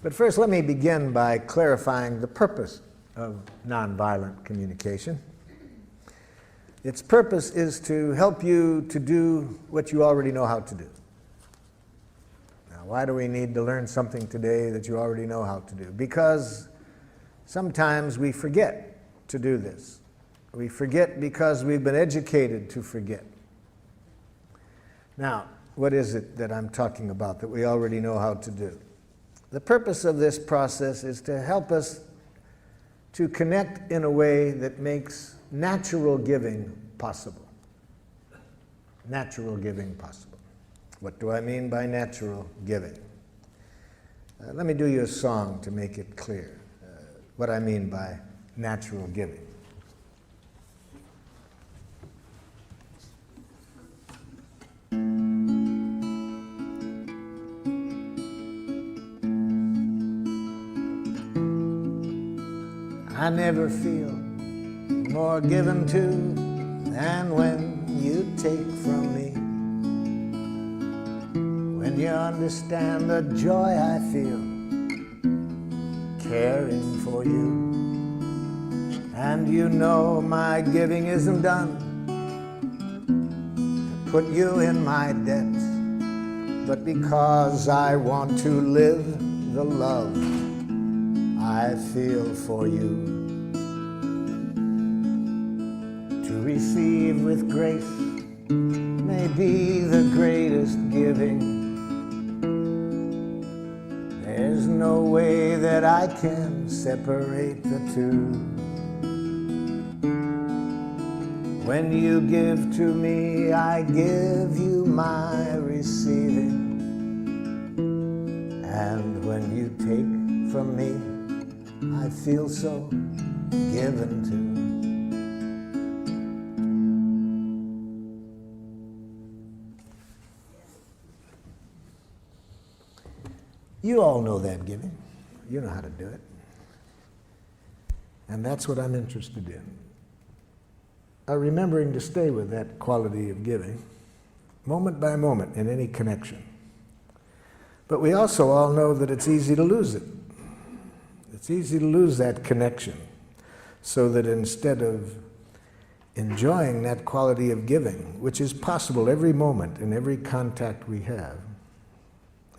But first, let me begin by clarifying the purpose of nonviolent communication. Its purpose is to help you to do what you already know how to do. Now, why do we need to learn something today that you already know how to do? Because sometimes we forget to do this. We forget because we've been educated to forget. Now, what is it that I'm talking about that we already know how to do? The purpose of this process is to help us to connect in a way that makes natural giving possible. Natural giving possible. What do I mean by natural giving? Let me do you a song to make it clear what I mean by natural giving. I never feel more given to than when you take from me. When you understand the joy I feel caring for you. And you know my giving isn't done to put you in my debt, but because I want to live the love I feel for you. To receive with grace may be the greatest giving. There's no way that I can separate the two. When you give to me, I give you my receiving. And when you take from me, I feel so given to. You all know that giving. You know how to do it. And that's what I'm interested in. Remembering to stay with that quality of giving, moment by moment in any connection. But we also all know that it's easy to lose it. It's easy to lose that connection, so that instead of enjoying that quality of giving, which is possible every moment in every contact we have,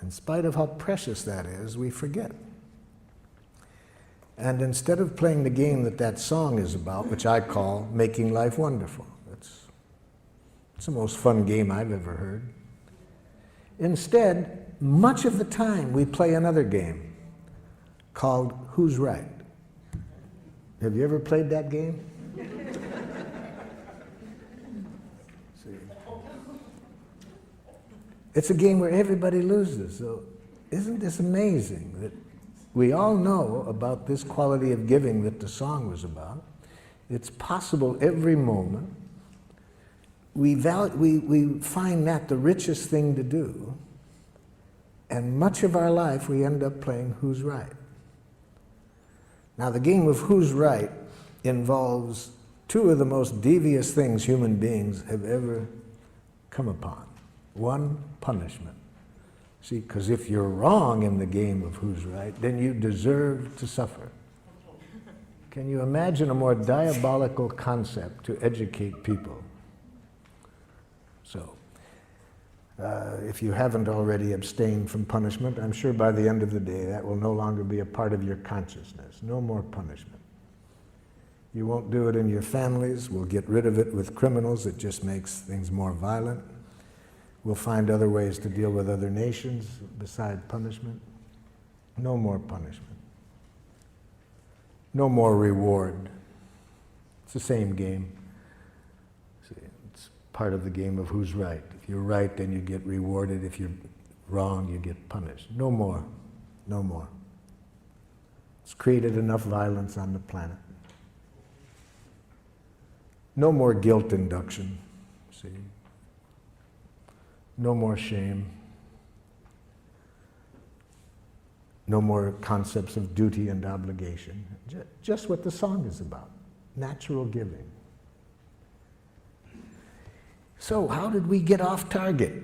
in spite of how precious that is, we forget. And instead of playing the game that that song is about, which I call Making Life Wonderful, it's the most fun game I've ever heard. Instead, much of the time we play another game called Who's Right? Have you ever played that game? See. It's a game where everybody loses. So isn't this amazing that we all know about this quality of giving that the song was about? It's possible every moment. We find that the richest thing to do, and much of our life we end up playing Who's Right? Now, the game of Who's Right involves two of the most devious things human beings have ever come upon. One, punishment. See, because if you're wrong in the game of Who's Right, then you deserve to suffer. Can you imagine a more diabolical concept to educate people? So, if you haven't already abstained from punishment, I'm sure by the end of the day that will no longer be a part of your consciousness. No more punishment. You won't do it in your families. We'll get rid of it with criminals. It just makes things more violent. We'll find other ways to deal with other nations beside punishment. No more punishment. No more reward. It's the same game. See, it's part of the game of Who's Right. If you're right, then you get rewarded. If you're wrong, you get punished. No more. No more. It's created enough violence on the planet. No more guilt induction. See? No more shame. No more concepts of duty and obligation. Just what the song is about. Natural giving. So how did we get off target?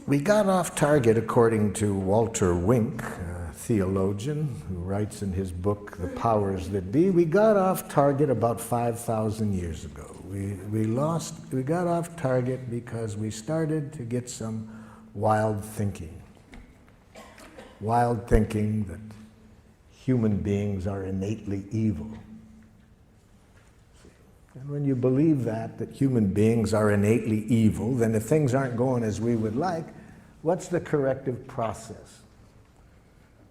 We got off target, according to Walter Wink, a theologian who writes in his book, The Powers That Be. We got off target about 5,000 years ago. We got off target because we started to get some wild thinking. Wild thinking that human beings are innately evil. And when you believe that human beings are innately evil, then if things aren't going as we would like, what's the corrective process?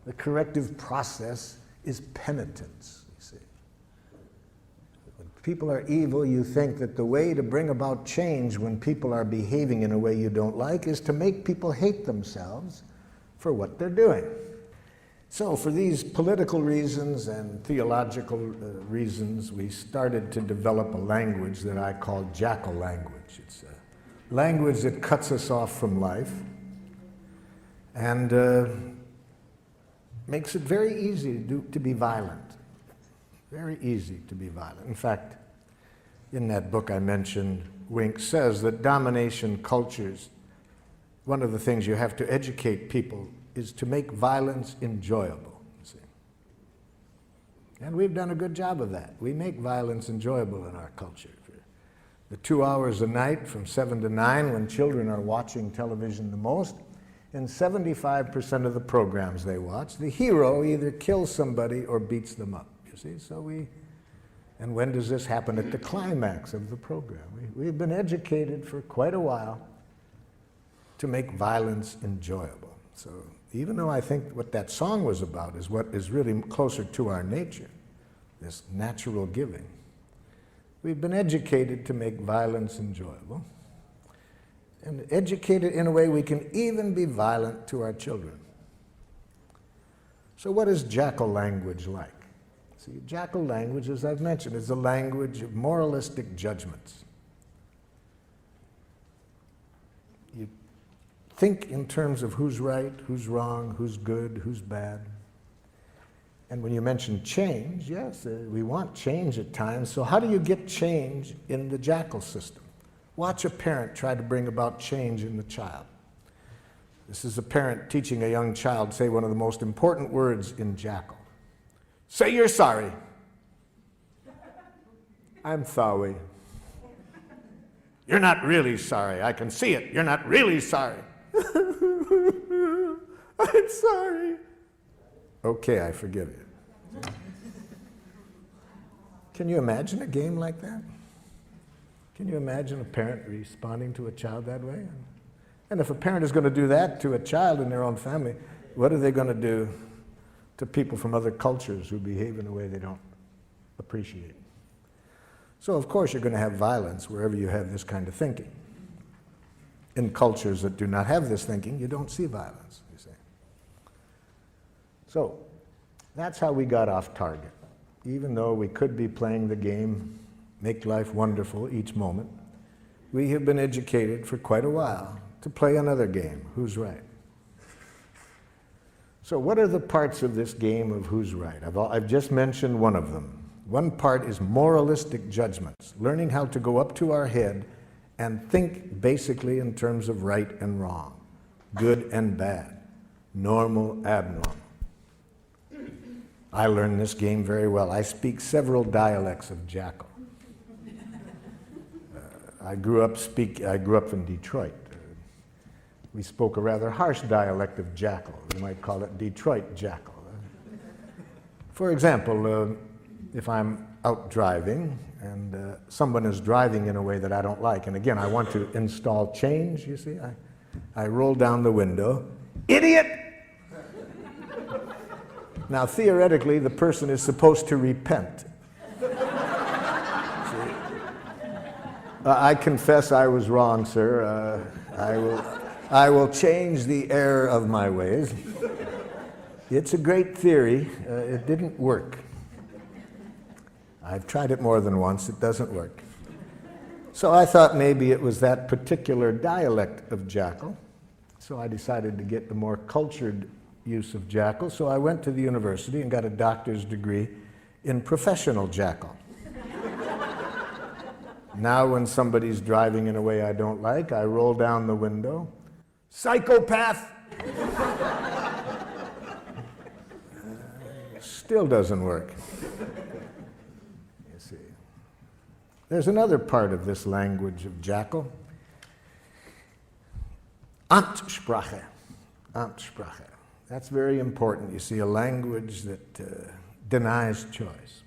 The corrective process is penitence, you see. When people are evil, you think that the way to bring about change when people are behaving in a way you don't like is to make people hate themselves for what they're doing. So for these political reasons and theological reasons, we started to develop a language that I call jackal language. It's a language that cuts us off from life and makes it very easy to be violent. Very easy to be violent. In fact, in that book I mentioned, Wink says that domination cultures, one of the things you have to educate people is to make violence enjoyable, you see. And we've done a good job of that. We make violence enjoyable in our culture. The 2 hours a night from 7 to 9 when children are watching television the most, in 75% of the programs they watch, the hero either kills somebody or beats them up, you see. And when does this happen? At the climax of the program. We've been educated for quite a while to make violence enjoyable. So even though I think what that song was about is what is really closer to our nature, this natural giving, we've been educated to make violence enjoyable, and educated in a way we can even be violent to our children. So what is jackal language like? See, jackal language, as I've mentioned, is a language of moralistic judgments. You think in terms of who's right, who's wrong, who's good, who's bad. And when you mention change, yes, we want change at times. So how do you get change in the jackal system? Watch a parent try to bring about change in the child. This is a parent teaching a young child say one of the most important words in jackal. Say you're sorry. I'm sorry. You're not really sorry. I can see it. You're not really sorry. I'm sorry. Okay, I forgive you. Can you imagine a game like that? Can you imagine a parent responding to a child that way? And if a parent is going to do that to a child in their own family, what are they going to do to people from other cultures who behave in a way they don't appreciate? So of course you're going to have violence wherever you have this kind of thinking. In cultures that do not have this thinking, you don't see violence, you see. So that's how we got off target. Even though we could be playing the game, make life wonderful each moment, we have been educated for quite a while to play another game, who's right. So what are the parts of this game of who's right? I've just mentioned one of them. One part is moralistic judgments, learning how to go up to our head and think basically in terms of right and wrong, good and bad, normal, abnormal. I learned this game very well. I speak several dialects of jackal. I grew up in Detroit. We spoke a rather harsh dialect of jackal. We might call it Detroit jackal. For example, if I'm out driving and someone is driving in a way that I don't like, and again, I want to install change, you see, I roll down the window, idiot! Now, theoretically, the person is supposed to repent. I confess I was wrong, sir. I will change the error of my ways. It's a great theory. It didn't work. I've tried it more than once. It doesn't work. So I thought maybe it was that particular dialect of jackal. So I decided to get the more cultured use of jackal. So I went to the university and got a doctor's degree in professional jackal. Now when somebody's driving in a way I don't like, I roll down the window. Psychopath! Still doesn't work. You see. There's another part of this language of Jackal. Amtssprache. Amtssprache. That's very important. You see, a language that denies choice,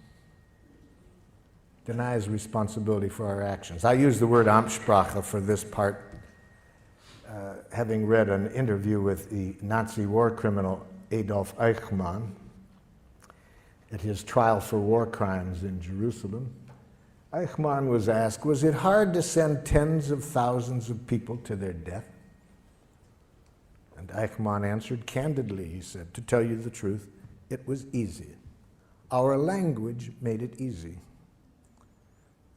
denies responsibility for our actions. I use the word Amtssprache for this part, having read an interview with the Nazi war criminal Adolf Eichmann at his trial for war crimes in Jerusalem. Eichmann was asked, was it hard to send tens of thousands of people to their death? And Eichmann answered candidly, he said, to tell you the truth, it was easy. Our language made it easy.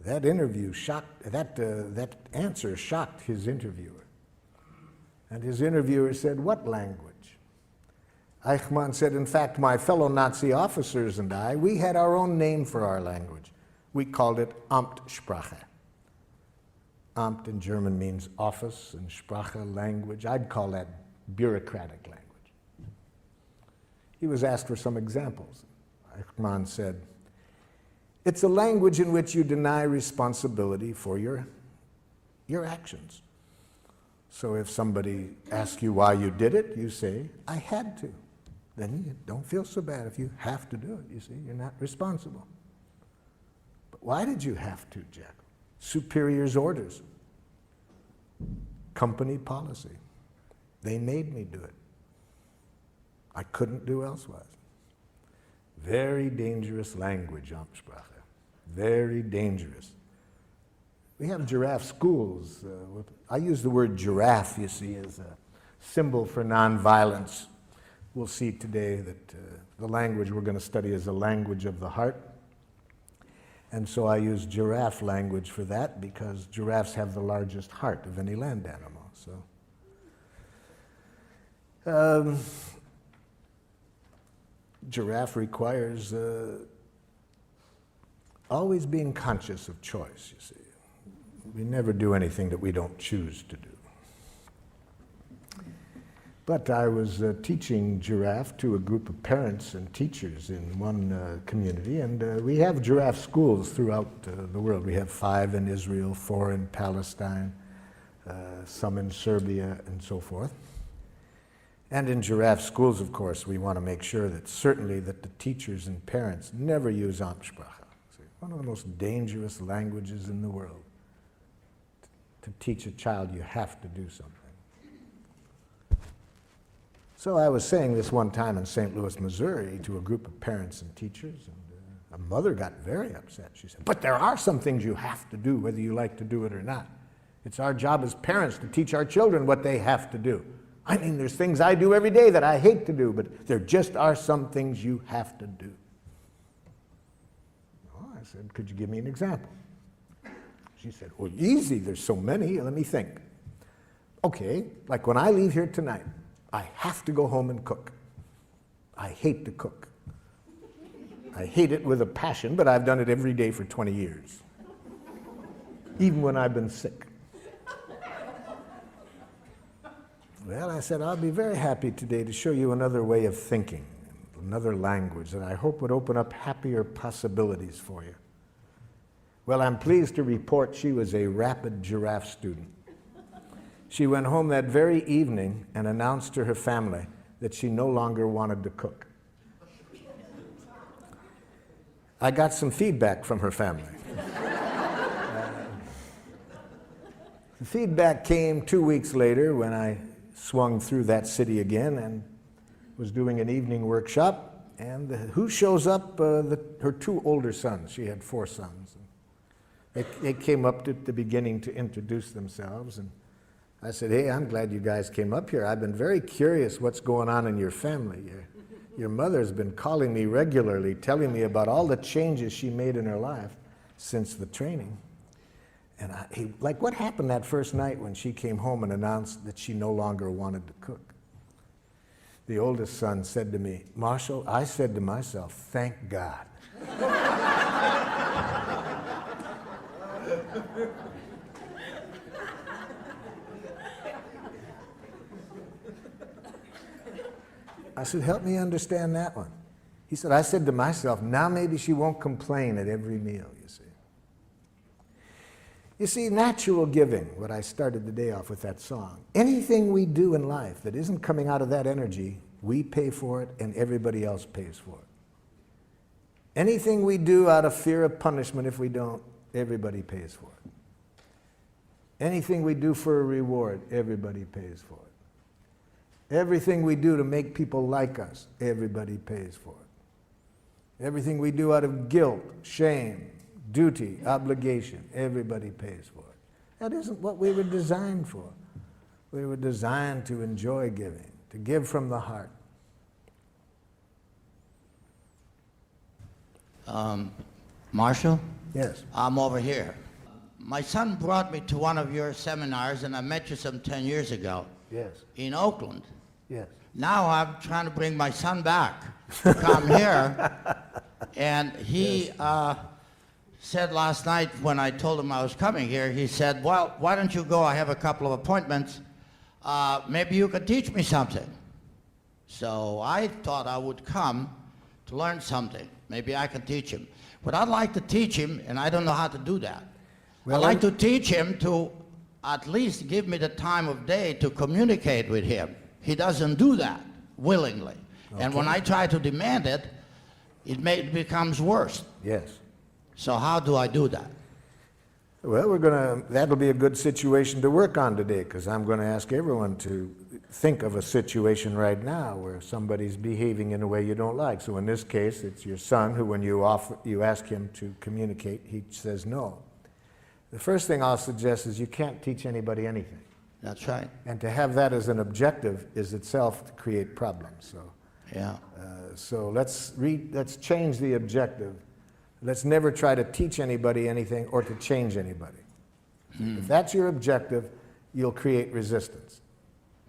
That answer shocked his interviewer. And his interviewer said, what language? Eichmann said, in fact, my fellow Nazi officers and I, we had our own name for our language. We called it Amtssprache. Amt in German means office, and Sprache, language. I'd call that bureaucratic language. He was asked for some examples. Eichmann said, it's a language in which you deny responsibility for your actions. So if somebody asks you why you did it, you say, I had to. Then you don't feel so bad if you have to do it. You see, you're not responsible. But why did you have to, Jack? Superiors' orders. Company policy. They made me do it. I couldn't do elsewise. Very dangerous language, Amtssprache. Very dangerous. We have giraffe schools. I use the word giraffe, you see, as a symbol for nonviolence. We'll see today that the language we're going to study is a language of the heart. And so I use giraffe language for that because giraffes have the largest heart of any land animal. So, giraffe requires always being conscious of choice, you see. We never do anything that we don't choose to do. But I was teaching giraffe to a group of parents and teachers in one community, and we have giraffe schools throughout the world. We have 5 in Israel, 4 in Palestine, some in Serbia, and so forth. And in giraffe schools, of course, we want to make sure that certainly that the teachers and parents never use Amtssprache. One of the most dangerous languages in the world. To teach a child you have to do something. So I was saying this one time in St. Louis, Missouri, to a group of parents and teachers, and a mother got very upset. She said, but there are some things you have to do, whether you like to do it or not. It's our job as parents to teach our children what they have to do. I mean, there's things I do every day that I hate to do, but there just are some things you have to do. Well, I said, could you give me an example? She said, well, easy, there's so many, let me think. Okay, like when I leave here tonight, I have to go home and cook. I hate to cook. I hate it with a passion, but I've done it every day for 20 years. Even when I've been sick. Well, I said, I'll be very happy today to show you another way of thinking, another language that I hope would open up happier possibilities for you. Well, I'm pleased to report she was a rapid giraffe student. She went home that very evening and announced to her family that she no longer wanted to cook. I got some feedback from her family. The feedback came 2 weeks later when I swung through that city again and was doing an evening workshop. And who shows up? Her 2 older sons. She had 4 sons. They came up at the beginning to introduce themselves, and I said, hey, I'm glad you guys came up here. I've been very curious what's going on in your family. Your mother's been calling me regularly, telling me about all the changes she made in her life since the training. And like, what happened that first night when she came home and announced that she no longer wanted to cook? The oldest son said to me, Marshall, I said to myself, thank God. I said, help me understand that one. He said, I said to myself, now maybe she won't complain at every meal, you see. You see, natural giving, what I started the day off with that song, anything we do in life that isn't coming out of that energy, we pay for it and everybody else pays for it. Anything we do out of fear of punishment, if we don't, everybody pays for it. Anything we do for a reward, everybody pays for it. Everything we do to make people like us, everybody pays for it. Everything we do out of guilt, shame, duty, obligation, everybody pays for it. That isn't what we were designed for. We were designed to enjoy giving, to give from the heart. Marshall? Yes. I'm over here. My son brought me to one of your seminars, and I met you some 10 years ago. Yes. In Oakland. Yes. Now I'm trying to bring my son back to come here, and he said last night when I told him I was coming here, he said, well, why don't you go? I have a couple of appointments. Maybe you could teach me something. So I thought I would come to learn something. Maybe I can teach him. But I'd like to teach him, and I don't know how to do that. Well, I'd like to teach him to at least give me the time of day to communicate with him. He doesn't do that willingly. Okay. And when I try to demand it, it becomes worse. Yes. So how do I do that? Well, that'll be a good situation to work on today, because I'm going to ask everyone to think of a situation right now where somebody's behaving in a way you don't like. So in this case, it's your son who, when you ask him to communicate, he says no. The first thing I'll suggest is you can't teach anybody anything. That's right. And to have that as an objective is itself to create problems. So, yeah. So let's change the objective. Let's never try to teach anybody anything or to change anybody. If that's your objective, you'll create resistance.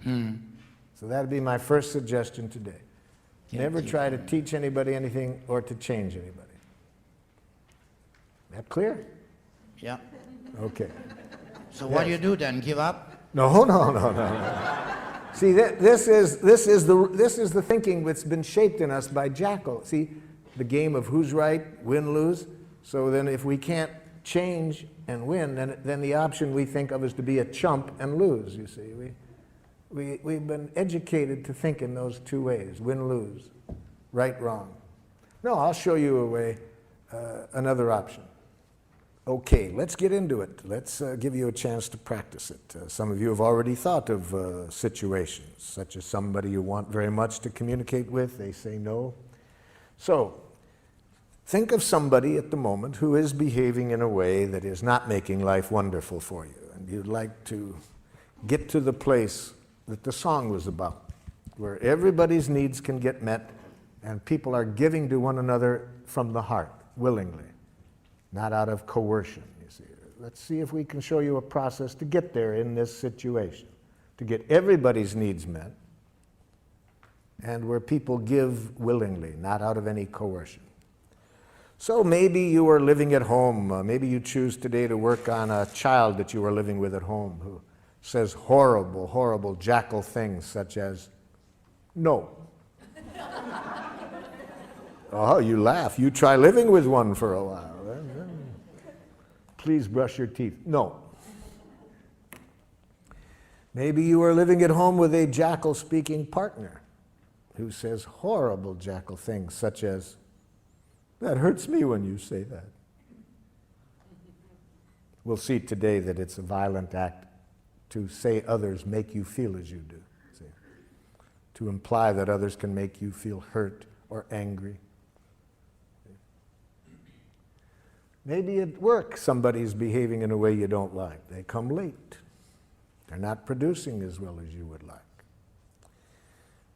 So that'd be my first suggestion today. Never try to teach anybody anything or to change anybody. That clear? Yeah. Okay. So what do you do then? Give up? No. See, this is the thinking that's been shaped in us by Jackal. See, the game of who's right, win, lose. So then if we can't change and win, then the option we think of is to be a chump and lose, you see. We've been educated to think in those two ways, win, lose, right, wrong. No, I'll show you a way, another option. Okay, let's get into it. Let's give you a chance to practice it. Some of you have already thought of situations, such as somebody you want very much to communicate with, they say no. So, think of somebody at the moment who is behaving in a way that is not making life wonderful for you, and you'd like to get to the place that the song was about, where everybody's needs can get met and people are giving to one another from the heart, willingly, not out of coercion, you see. Let's see if we can show you a process to get there in this situation, to get everybody's needs met, and where people give willingly, not out of any coercion. So maybe you are living at home. Maybe you choose today to work on a child that you are living with at home who says horrible, horrible Jackal things such as, no. Oh, you laugh. You try living with one for a while. Please brush your teeth. No. Maybe you are living at home with a Jackal-speaking partner who says horrible Jackal things such as, that hurts me when you say that. We'll see today that it's a violent act to say others make you feel as you do. See? To imply that others can make you feel hurt or angry. Maybe at work somebody's behaving in a way you don't like. They come late. They're not producing as well as you would like.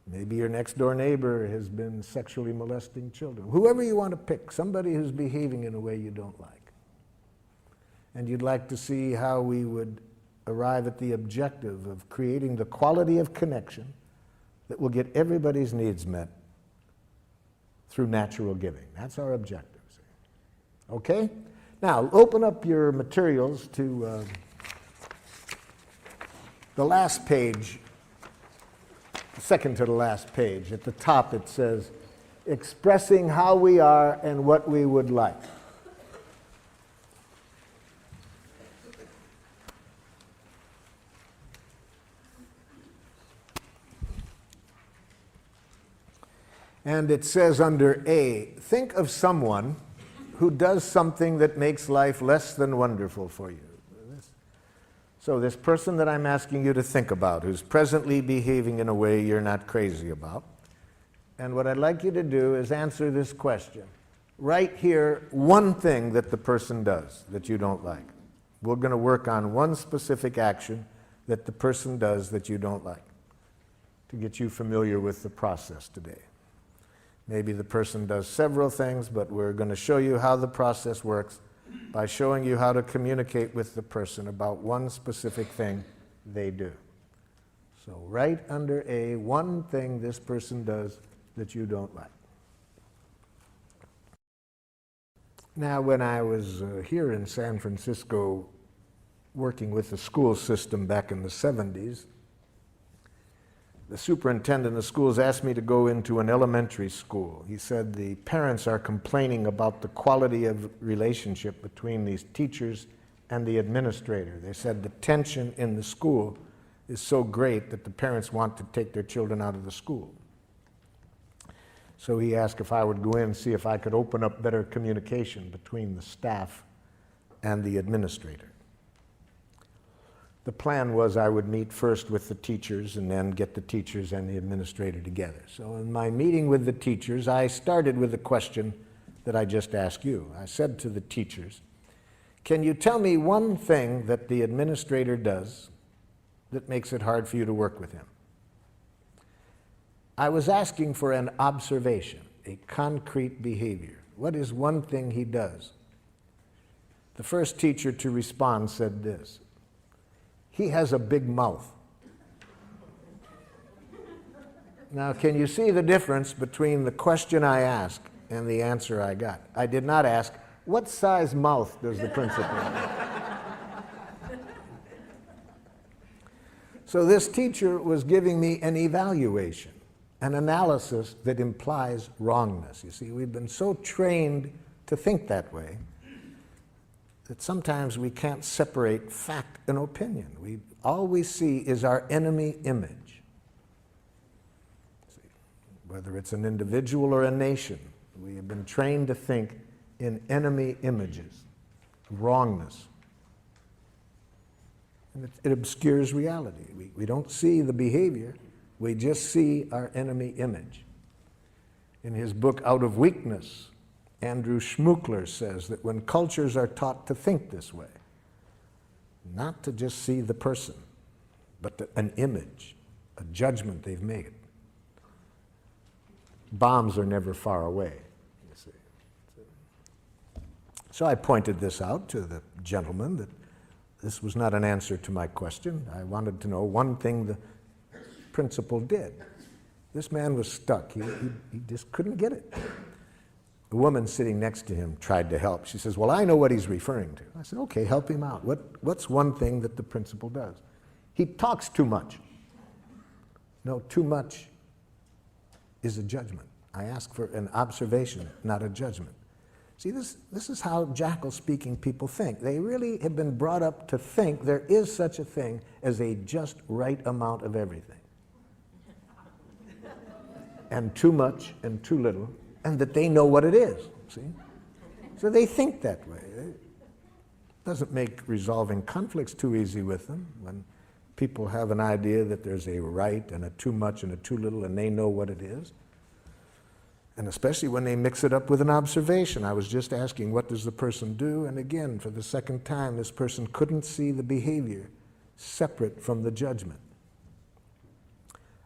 Maybe your next door neighbor has been sexually molesting children. Whoever you want to pick, somebody who's behaving in a way you don't like. And you'd like to see how we would arrive at the objective of creating the quality of connection that will get everybody's needs met through natural giving. That's our objective. Okay? Now, open up your materials to the last page, second to the last page. At the top it says, expressing how we are and what we would like. And it says under A, think of someone who does something that makes life less than wonderful for you. So this person that I'm asking you to think about, who's presently behaving in a way you're not crazy about, and what I'd like you to do is answer this question. Write here one thing that the person does that you don't like. We're going to work on one specific action that the person does that you don't like to get you familiar with the process today. Maybe the person does several things, but we're going to show you how the process works by showing you how to communicate with the person about one specific thing they do. So write under A one thing this person does that you don't like. Now, when I was here in San Francisco working with the school system back in the 70s, the superintendent of schools asked me to go into an elementary school. He said the parents are complaining about the quality of relationship between these teachers and the administrator. They said the tension in the school is so great that the parents want to take their children out of the school. So he asked if I would go in and see if I could open up better communication between the staff and the administrator. The plan was I would meet first with the teachers and then get the teachers and the administrator together. So in my meeting with the teachers, I started with the question that I just asked you. I said to the teachers, can you tell me one thing that the administrator does that makes it hard for you to work with him? I was asking for an observation, a concrete behavior. What is one thing he does? The first teacher to respond said this: he has a big mouth. Now, can you see the difference between the question I asked and the answer I got? I did not ask, what size mouth does the principal have? So this teacher was giving me an evaluation, an analysis that implies wrongness. You see, we've been so trained to think that way that sometimes we can't separate fact and opinion. All we see is our enemy image. See, whether it's an individual or a nation, we have been trained to think in enemy images, wrongness. And it obscures reality. We don't see the behavior, we just see our enemy image. In his book, Out of Weakness, Andrew Schmuckler says that when cultures are taught to think this way, not to just see the person, but an image, a judgment they've made, bombs are never far away, you see. So I pointed this out to the gentleman, that this was not an answer to my question. I wanted to know one thing the principal did. This man was stuck. He just couldn't get it. The woman sitting next to him tried to help. She says, well, I know what he's referring to. I said, okay, help him out. What's one thing that the principal does? He talks too much. No, too much is a judgment. I ask for an observation, not a judgment. See, this is how jackal-speaking people think. They really have been brought up to think there is such a thing as a just right amount of everything. And too much and too little, and that they know what it is, see? So they think that way. It doesn't make resolving conflicts too easy with them when people have an idea that there's a right and a too much and a too little, and they know what it is. And especially when they mix it up with an observation. I was just asking, what does the person do? And again, for the second time, this person couldn't see the behavior separate from the judgment.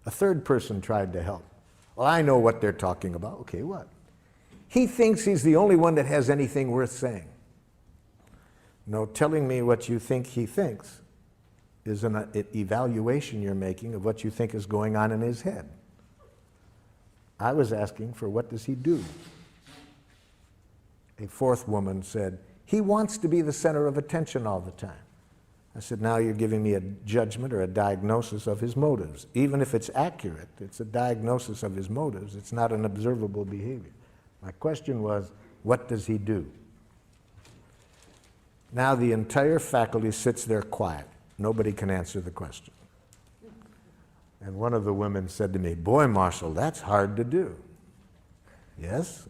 A third person tried to help. Well, I know what they're talking about. Okay, what? He thinks he's the only one that has anything worth saying. No, telling me what you think he thinks is an evaluation you're making of what you think is going on in his head. I was asking for what does he do? A fourth woman said, he wants to be the center of attention all the time. I said, now you're giving me a judgment or a diagnosis of his motives. Even if it's accurate, it's a diagnosis of his motives. It's not an observable behavior. My question was, what does he do? Now the entire faculty sits there quiet. Nobody can answer the question. And one of the women said to me, boy, Marshall, that's hard to do. Yes.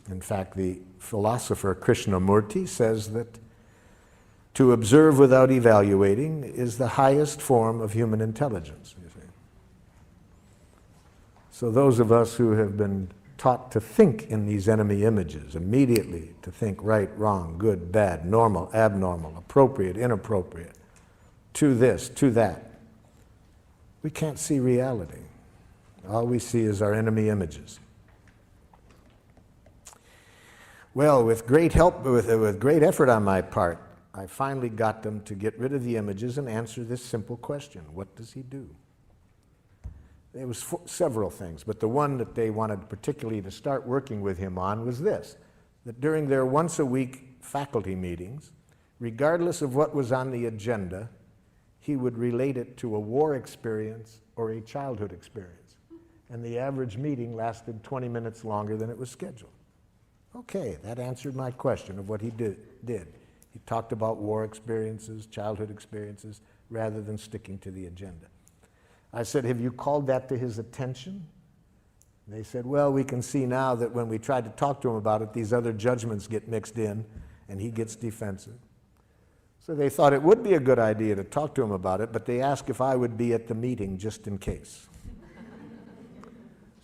In fact, the philosopher Krishnamurti says that to observe without evaluating is the highest form of human intelligence, you see. So those of us who have been taught to think in these enemy images, immediately to think right, wrong, good, bad, normal, abnormal, appropriate, inappropriate, to this, to that, we can't see reality. All we see is our enemy images. Well, with great help, with great effort on my part, I finally got them to get rid of the images and answer this simple question: what does he do? There was several things, but the one that they wanted particularly to start working with him on was this: that during their once-a-week faculty meetings, regardless of what was on the agenda, he would relate it to a war experience or a childhood experience. And the average meeting lasted 20 minutes longer than it was scheduled. Okay, that answered my question of what he did. He talked about war experiences, childhood experiences, rather than sticking to the agenda. I said, have you called that to his attention? And they said, well, we can see now that when we tried to talk to him about it, these other judgments get mixed in, and he gets defensive. So they thought it would be a good idea to talk to him about it, but they asked if I would be at the meeting just in case.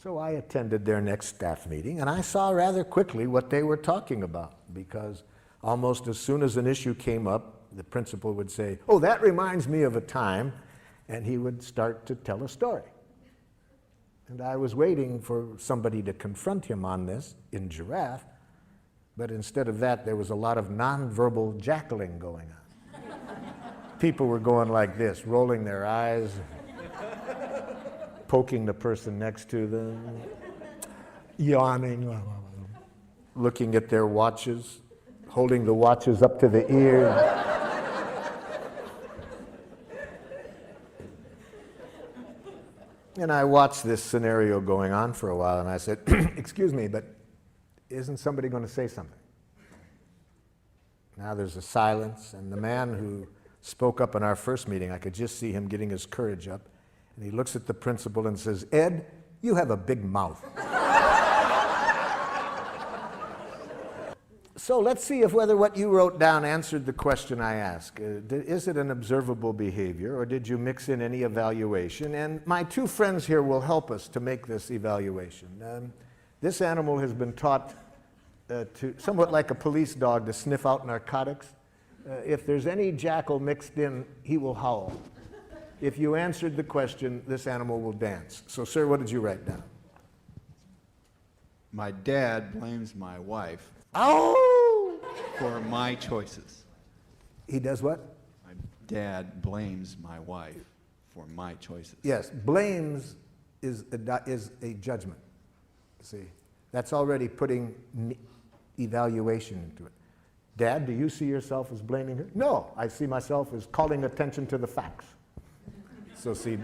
So I attended their next staff meeting, and I saw rather quickly what they were talking about, because almost as soon as an issue came up, the principal would say, oh, that reminds me of a time, and he would start to tell a story. And I was waiting for somebody to confront him on this in Giraffe, but instead of that, there was a lot of nonverbal jackling going on. People were going like this, rolling their eyes, poking the person next to them, yawning, looking at their watches, holding the watches up to the ear. And I watched this scenario going on for a while, and I said, excuse me, but isn't somebody going to say something? Now there's a silence, and the man who spoke up in our first meeting, I could just see him getting his courage up, and he looks at the principal and says, Ed, you have a big mouth. So let's see if whether what you wrote down answered the question I asked. Is it an observable behavior, or did you mix in any evaluation? And my two friends here will help us to make this evaluation. This animal has been taught to, somewhat like a police dog, to sniff out narcotics. If there's any jackal mixed in, he will howl. If you answered the question, this animal will dance. So, sir, what did you write down? My dad blames my wife for my choices. He does what? My dad blames my wife for my choices. Yes, blames is a judgment. See, that's already putting evaluation into it. Dad, do you see yourself as blaming her? No, I see myself as calling attention to the facts. So see,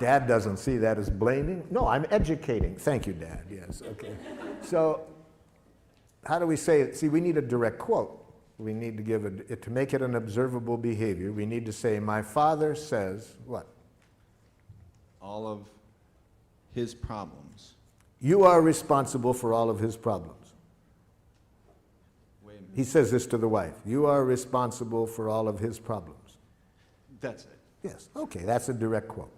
Dad doesn't see that as blaming. No, I'm educating. Thank you, Dad. Yes, okay. So how do we say it? See, we need a direct quote. We need to give to make it an observable behavior, we need to say, my father says what? All of his problems. You are responsible for all of his problems. Wait a minute. He says this to the wife. You are responsible for all of his problems. That's it. Yes, okay, that's a direct quote.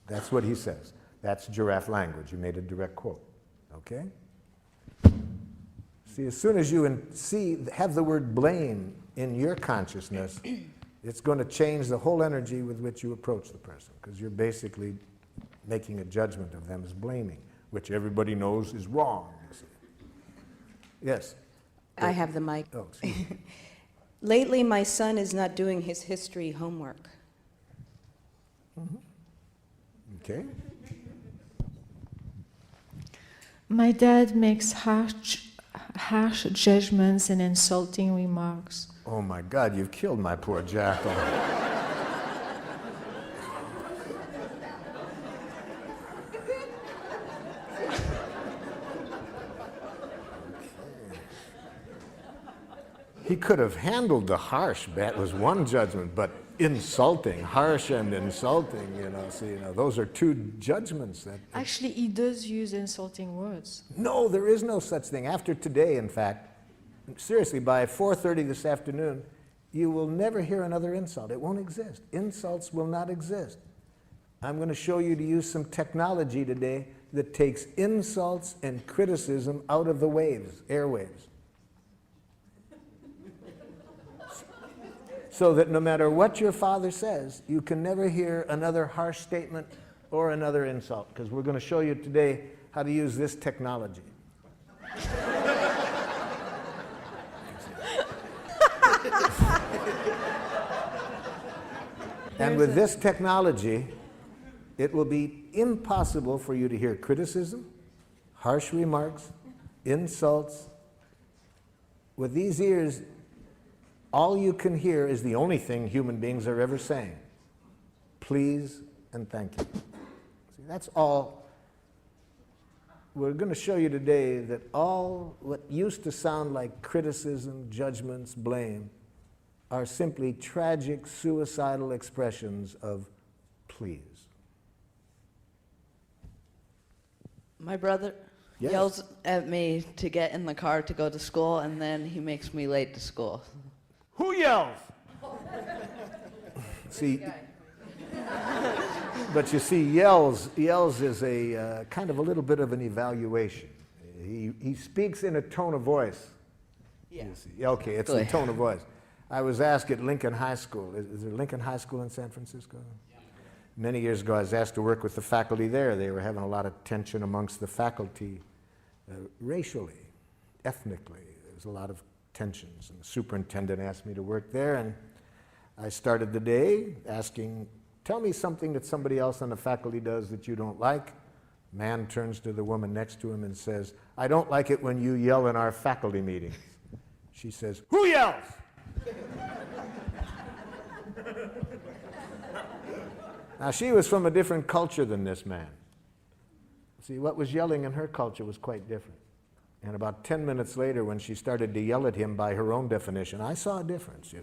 That's what he says. That's giraffe language. You made a direct quote, okay? See, as soon as you have the word blame in your consciousness, it's going to change the whole energy with which you approach the person, because you're basically making a judgment of them as blaming, which everybody knows is wrong. You see. Yes? I have the mic. Oh, excuse me. Lately, my son is not doing his history homework. Okay. My dad makes harsh judgments and insulting remarks Oh my God, you've killed my poor jackal. He could have handled the harsh, that was one judgment, but insulting, harsh and insulting, see, those are two judgments. That Actually, he does use insulting words. No, there is no such thing. After today, in fact, seriously, by 4:30 this afternoon, you will never hear another insult. It won't exist. Insults will not exist. I'm going to show you to use some technology today that takes insults and criticism out of the waves, airwaves. So that no matter what your father says, you can never hear another harsh statement or another insult, because we're going to show you today how to use this technology. And with this technology, it will be impossible for you to hear criticism, harsh remarks, insults. With these ears, all you can hear is the only thing human beings are ever saying. Please and thank you. See, that's all. We're going to show you today that all what used to sound like criticism, judgments, blame, are simply tragic, suicidal expressions of please. My brother Yes. yells at me to get in the car to go to school, and then he makes me late to school. Who yells? See, but you see, yells is a kind of a little bit of an evaluation. He speaks in a tone of voice. Yeah. You see. Okay, it's the tone of voice. I was asked at Lincoln High School. Is there Lincoln High School in San Francisco? Yeah. Many years ago, I was asked to work with the faculty there. They were having a lot of tension amongst the faculty, racially, ethnically. There's a lot of tensions. And the superintendent asked me to work there, and I started the day asking, tell me something that somebody else on the faculty does that you don't like. Man turns to the woman next to him and says, I don't like it when you yell in our faculty meetings. She says, who yells? Now, she was from a different culture than this man. See, what was yelling in her culture was quite different. And about 10 minutes later, when she started to yell at him by her own definition, I saw a difference,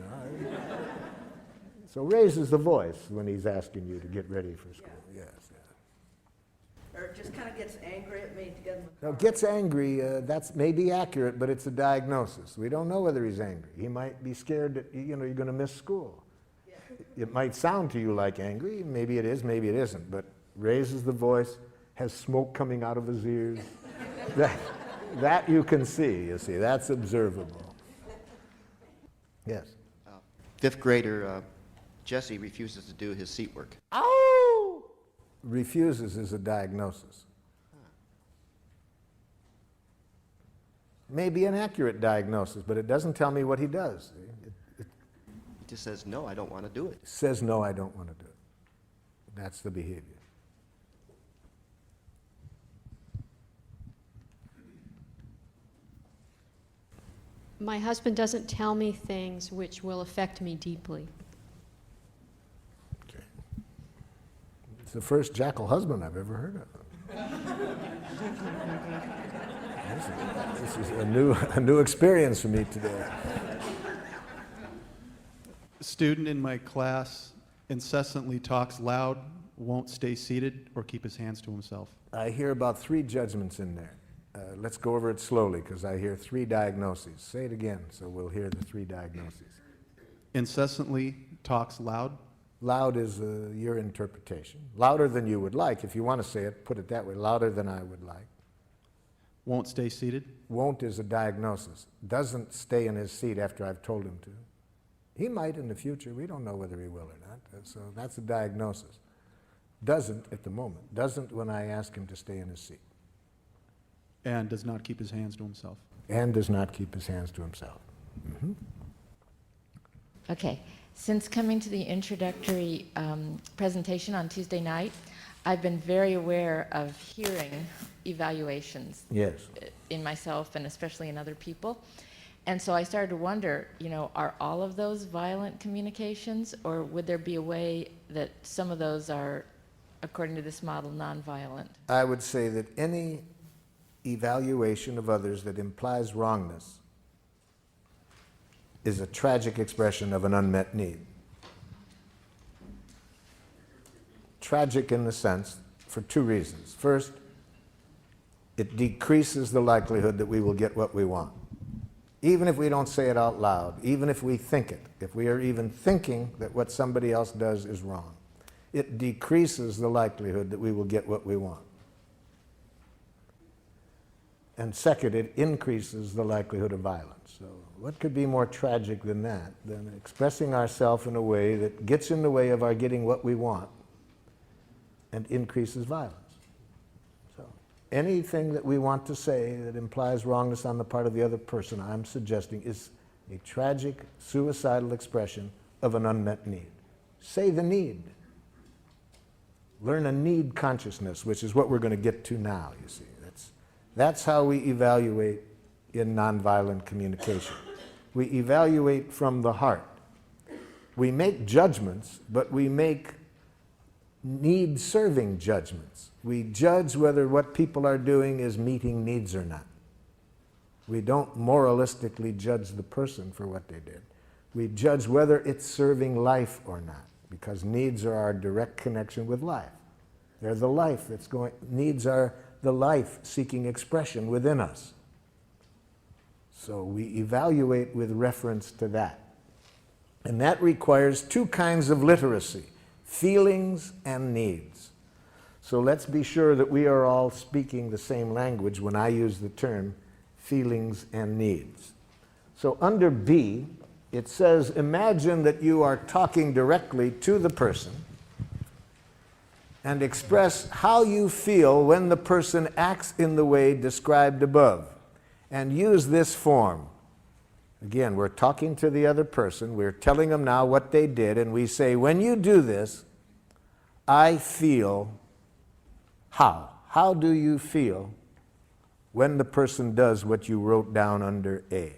So raises the voice when he's asking you to get ready for school. Yes. Or just kind of gets angry at me to get in the Now, car. gets angry, that's maybe accurate, but it's a diagnosis. We don't know whether he's angry. He might be scared that, you're going to miss school. Yeah. It might sound to you like angry. Maybe it is, maybe it isn't. But raises the voice, has smoke coming out of his ears. That you can see, That's observable. Yes? Fifth grader Jesse refuses to do his seat work. Ow! Refuses is a diagnosis. Maybe an accurate diagnosis, but it doesn't tell me what he does. It He just says, no, I don't want to do it. says, no, I don't want to do it. That's the behavior. My husband doesn't tell me things which will affect me deeply. Okay. It's the first jackal husband I've ever heard of. This is a new experience for me today. A student in my class incessantly talks loud, won't stay seated, or keep his hands to himself. I hear about 3 judgments in there. Let's go over it slowly, because I hear 3 diagnoses. Say it again, so we'll hear the 3 diagnoses. Incessantly talks loud, Loud is your interpretation. Louder than you would like. If you want to say it, put it that way. Louder than I would like. won't stay seated, Won't is a diagnosis. Doesn't stay in his seat after I've told him to. He might in the future. We don't know whether he will or not. So that's a diagnosis. Doesn't at the moment. Doesn't when I ask him to stay in his seat. and does not keep his hands to himself. And does not keep his hands to himself. Mm-hmm. Okay. Since coming to the introductory presentation on Tuesday night, I've been very aware of hearing evaluations Yes. in myself and especially in other people. And so I started to wonder, are all of those violent communications, or would there be a way that some of those are, according to this model, nonviolent? I would say that any evaluation of others that implies wrongness is a tragic expression of an unmet need. Tragic in the sense, for two reasons. First, it decreases the likelihood that we will get what we want. Even if we don't say it out loud, even if we think it, if we are even thinking that what somebody else does is wrong, it decreases the likelihood that we will get what we want. And second, it increases the likelihood of violence. So what could be more tragic than that, than expressing ourselves in a way that gets in the way of our getting what we want and increases violence? So anything that we want to say that implies wrongness on the part of the other person, I'm suggesting, is a tragic, suicidal expression of an unmet need. Say the need. Learn a need consciousness, which is what we're going to get to now, you see. That's how we evaluate in nonviolent communication. We evaluate from the heart. We make judgments, but we make need-serving judgments. We judge whether what people are doing is meeting needs or not. We don't moralistically judge the person for what they did. We judge whether it's serving life or not, because needs are our direct connection with life. They're the life that's going, needs are the life-seeking expression within us. So we evaluate with reference to that. And that requires two kinds of literacy, feelings and needs. So let's be sure that we are all speaking the same language when I use the term feelings and needs. So under B, it says, imagine that you are talking directly to the person and express how you feel when the person acts in the way described above. And use this form. Again, we're talking to the other person, we're telling them now what they did, and we say, when you do this, I feel how? How do you feel when the person does what you wrote down under A?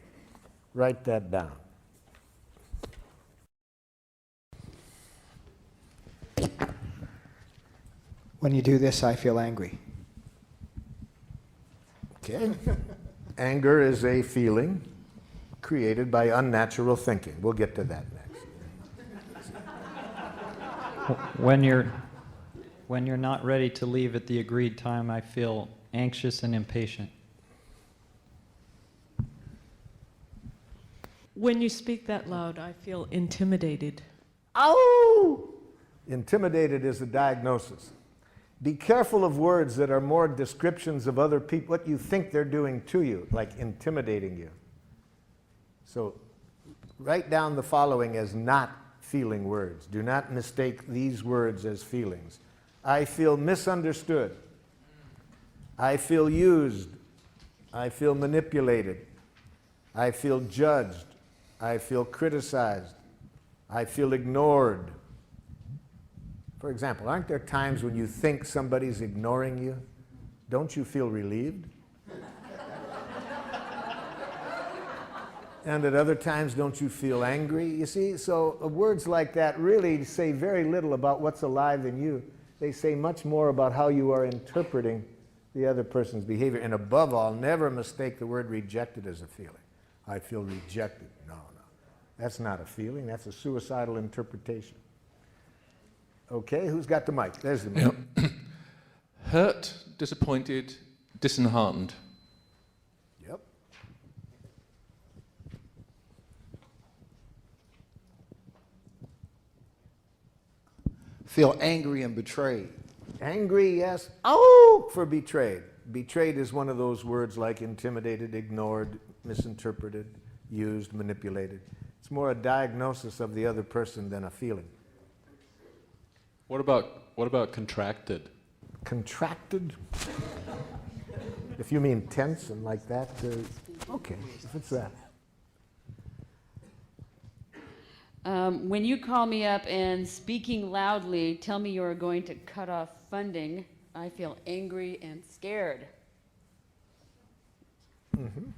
Write that down. When you do this, I feel angry. Okay. Anger is a feeling created by unnatural thinking. We'll get to that next. When you're not ready to leave at the agreed time, I feel anxious and impatient. When you speak that loud, I feel intimidated. Ow! Intimidated is a diagnosis. Be careful of words that are more descriptions of other people, what you think they're doing to you, like intimidating you. So write down the following as not feeling words. Do not mistake these words as feelings. I feel misunderstood. I feel used. I feel manipulated. I feel judged. I feel criticized. I feel ignored. For example, aren't there times when you think somebody's ignoring you? Don't you feel relieved? And at other times, don't you feel angry? You see, so words like that really say very little about what's alive in you. They say much more about how you are interpreting the other person's behavior. And above all, never mistake the word rejected as a feeling. I feel rejected. No. That's not a feeling. That's a suicidal interpretation. Okay, who's got the mic? There's the mic. Yep. Hurt, disappointed, disheartened. Yep. Feel angry and betrayed. Angry, yes. Oh, for betrayed. Betrayed is one of those words like intimidated, ignored, misinterpreted, used, manipulated. It's more a diagnosis of the other person than a feeling. What about contracted? Contracted? If you mean tense and like that, okay, if it's that. When you call me up and speaking loudly tell me you're going to cut off funding, I feel angry and scared. Mm-hmm.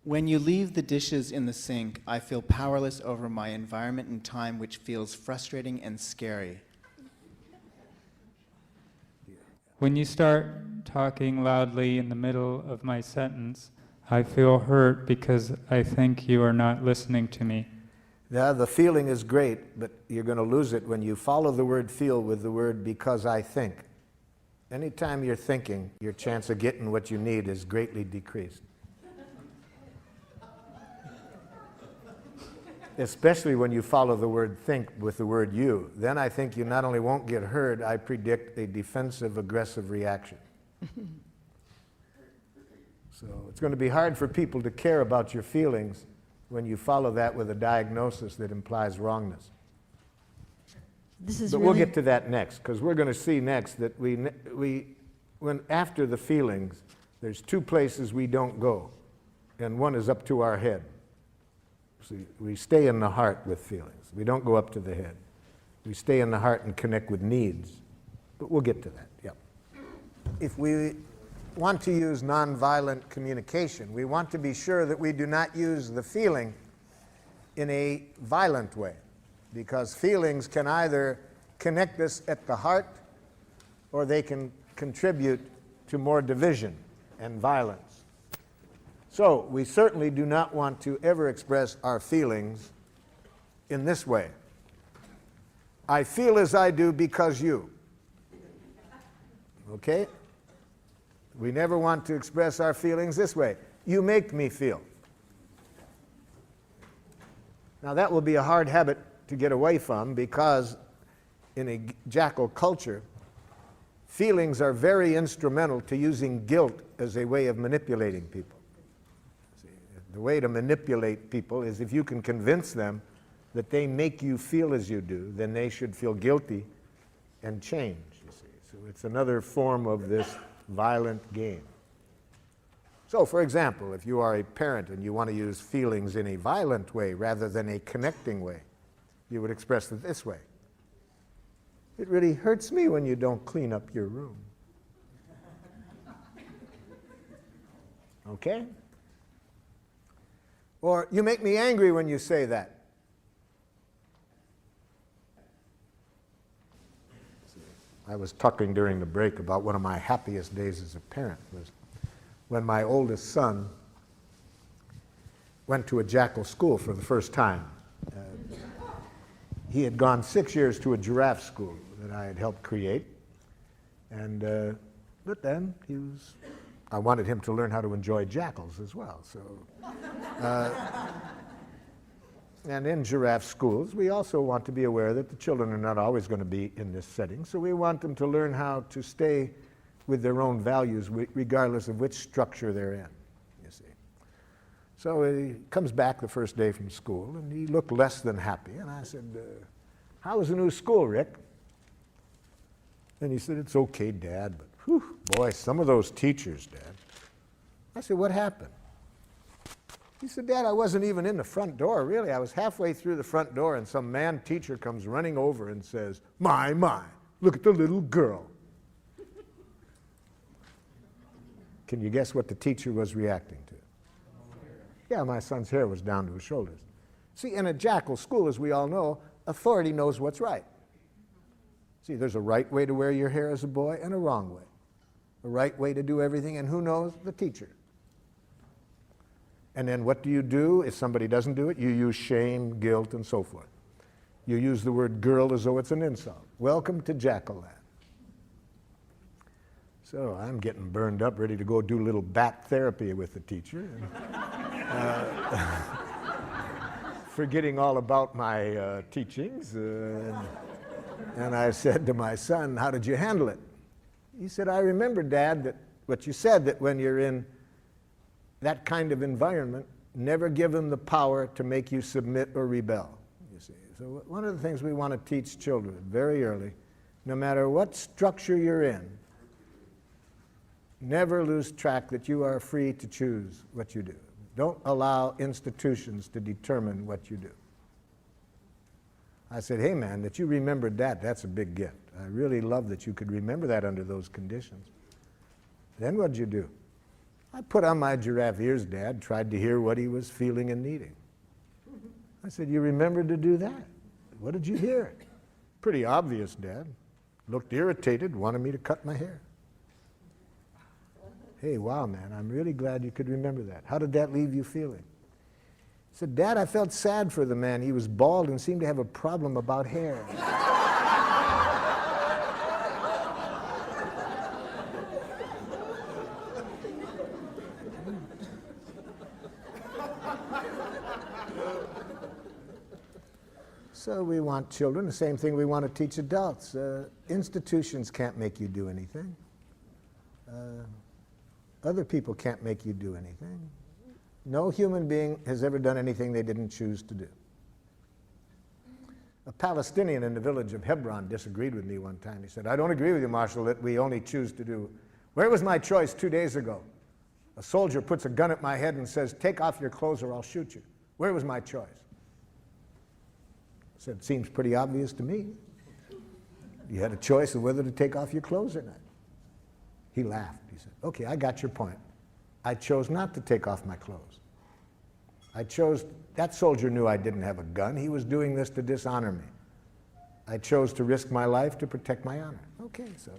When you leave the dishes in the sink, I feel powerless over my environment and time, which feels frustrating and scary. When you start talking loudly in the middle of my sentence, I feel hurt because I think you are not listening to me. Yeah, the feeling is great, but you're going to lose it when you follow the word feel with the word because I think. Anytime you're thinking, your chance of getting what you need is greatly decreased. Especially when you follow the word think with the word you. Then I think you not only won't get heard, I predict a defensive, aggressive reaction. So it's going to be hard for people to care about your feelings when you follow that with a diagnosis that implies wrongness. But we'll get to that next, because we're going to see next that when after the feelings, there's two places we don't go, and one is up to our head. See, we stay in the heart with feelings. We don't go up to the head. We stay in the heart and connect with needs. But we'll get to that, yep. If we want to use nonviolent communication, we want to be sure that we do not use the feeling in a violent way, because feelings can either connect us at the heart or they can contribute to more division and violence. So we certainly do not want to ever express our feelings in this way. I feel as I do because you. Okay? We never want to express our feelings this way. You make me feel. Now that will be a hard habit to get away from, because in a jackal culture, feelings are very instrumental to using guilt as a way of manipulating people. The way to manipulate people is if you can convince them that they make you feel as you do, then they should feel guilty and change, you see. So it's another form of this violent game. So, for example, if you are a parent and you want to use feelings in a violent way rather than a connecting way, you would express it this way. It really hurts me when you don't clean up your room. Okay? Or, you make me angry when you say that. I was talking during the break about one of my happiest days as a parent was when my oldest son went to a jackal school for the first time. He had gone 6 years to a giraffe school that I had helped create. And, but then I wanted him to learn how to enjoy jackals as well. So, and in giraffe schools, we also want to be aware that the children are not always going to be in this setting. So we want them to learn how to stay with their own values regardless of which structure they're in, you see. So he comes back the first day from school, and he looked less than happy. And I said, how was the new school, Rick? And he said, it's okay, Dad, but whew, boy, some of those teachers, Dad. I said, what happened? He said, Dad, I wasn't even in the front door, really. I was halfway through the front door, and some man teacher comes running over and says, my, look at the little girl. Can you guess what the teacher was reacting to? Yeah, my son's hair was down to his shoulders. See, in a jackal school, as we all know, authority knows what's right. See, there's a right way to wear your hair as a boy and a wrong way. A right way to do everything, and who knows? The teacher. And then what do you do if somebody doesn't do it? You use shame, guilt, and so forth. You use the word girl as though it's an insult. Welcome to jackal land. So I'm getting burned up, ready to go do a little bat therapy with the teacher. And, forgetting all about my teachings. And I said to my son, how did you handle it? He said, I remember, Dad, that what you said, that when you're in that kind of environment, never give them the power to make you submit or rebel, you see. So one of the things we want to teach children very early, no matter what structure you're in, never lose track that you are free to choose what you do. Don't allow institutions to determine what you do. I said, hey man, that you remembered that, that's a big gift. I really love that you could remember that under those conditions. Then what'd you do? I put on my giraffe ears, Dad, tried to hear what he was feeling and needing. I said, you remembered to do that? What did you hear? Pretty obvious, Dad. Looked irritated, wanted me to cut my hair. Hey, wow, man, I'm really glad you could remember that. How did that leave you feeling? I said, Dad, I felt sad for the man. He was bald and seemed to have a problem about hair. So we want children, the same thing we want to teach adults. Institutions can't make you do anything. Other people can't make you do anything. No human being has ever done anything they didn't choose to do. A Palestinian in the village of Hebron disagreed with me one time. He said, I don't agree with you, Marshal, that we only choose to do. Where was my choice 2 days ago? A soldier puts a gun at my head and says, take off your clothes or I'll shoot you. Where was my choice? I said, seems pretty obvious to me. You had a choice of whether to take off your clothes or not. He laughed. He said, okay, I got your point. I chose not to take off my clothes. That soldier knew I didn't have a gun. He was doing this to dishonor me. I chose to risk my life to protect my honor. Okay, so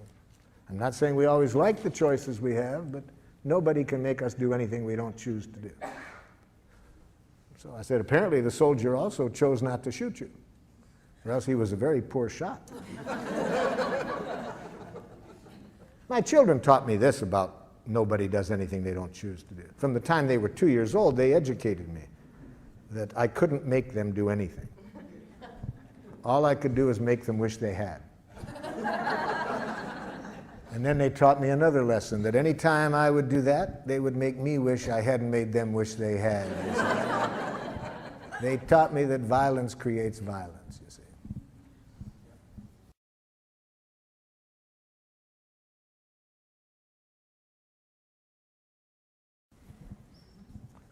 I'm not saying we always like the choices we have, but nobody can make us do anything we don't choose to do. So I said, apparently the soldier also chose not to shoot you, or else he was a very poor shot. My children taught me this about nobody does anything they don't choose to do. From the time they were 2 years old, they educated me that I couldn't make them do anything. All I could do is make them wish they had. And then they taught me another lesson, that any time I would do that, they would make me wish I hadn't made them wish they had. You see. They taught me that violence creates violence, you see.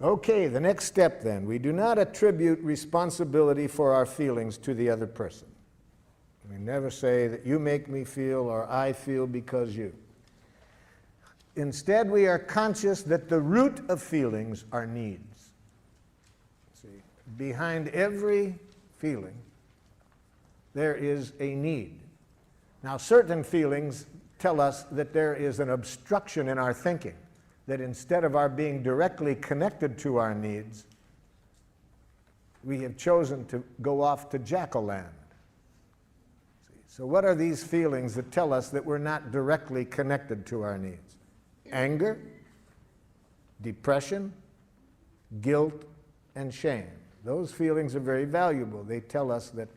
Okay, the next step then. We do not attribute responsibility for our feelings to the other person. We never say that you make me feel or I feel because you. Instead, we are conscious that the root of feelings are needs. See, behind every feeling, there is a need. Now, certain feelings tell us that there is an obstruction in our thinking, that instead of our being directly connected to our needs, we have chosen to go off to Jackal-land. So what are these feelings that tell us that we're not directly connected to our needs? Anger, depression, guilt, and shame. Those feelings are very valuable. They tell us that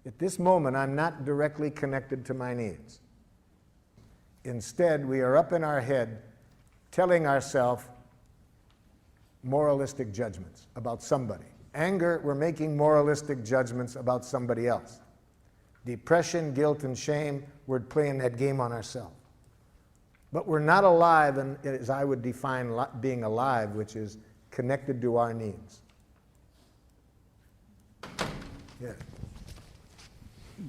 at this moment I'm not directly connected to my needs. Instead, we are up in our head telling ourselves moralistic judgments about somebody. Anger, we're making moralistic judgments about somebody else. Depression, guilt, and shame, we're playing that game on ourselves. But we're not alive, and as I would define being alive, which is connected to our needs. Yeah.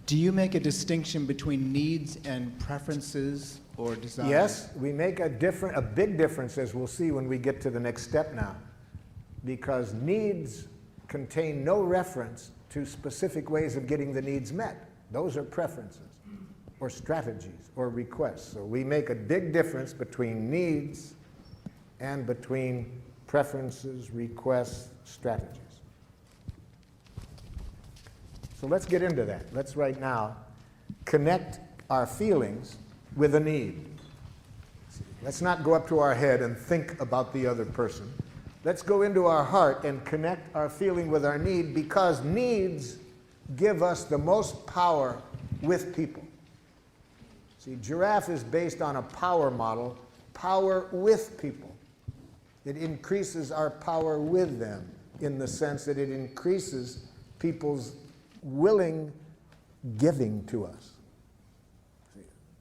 Do you make a distinction between needs and preferences or desires? Yes, we make a big difference, as we'll see when we get to the next step now, because needs contain no reference to specific ways of getting the needs met. Those are preferences or strategies or requests. So we make a big difference between needs and between preferences, requests, strategies. So let's get into that. Let's right now connect our feelings with a need. Let's not go up to our head and think about the other person. Let's go into our heart and connect our feeling with our need, because needs give us the most power with people. See, giraffe is based on a power model, power with people. It increases our power with them in the sense that it increases people's willing giving to us,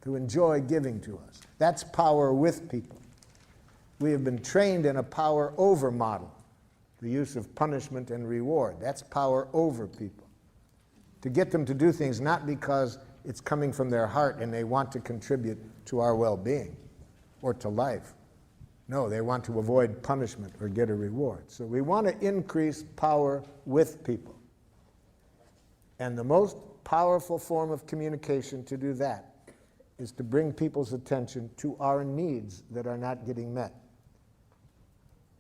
to enjoy giving to us. That's power with people. We have been trained in a power over model, the use of punishment and reward. That's power over people. To get them to do things not because it's coming from their heart and they want to contribute to our well-being or to life, No, they want to avoid punishment or get a reward. So we want to increase power with people. And the most powerful form of communication to do that is to bring people's attention to our needs that are not getting met.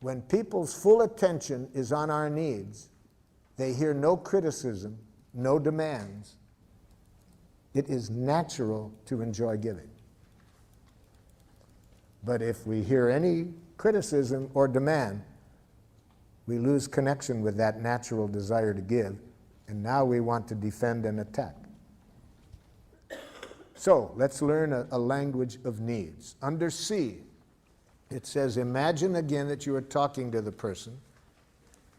When people's full attention is on our needs, they hear no criticism, no demands. It is natural to enjoy giving. But if we hear any criticism or demand, we lose connection with that natural desire to give, and now we want to defend and attack. So let's learn a language of needs. Under C, it says, imagine again that you are talking to the person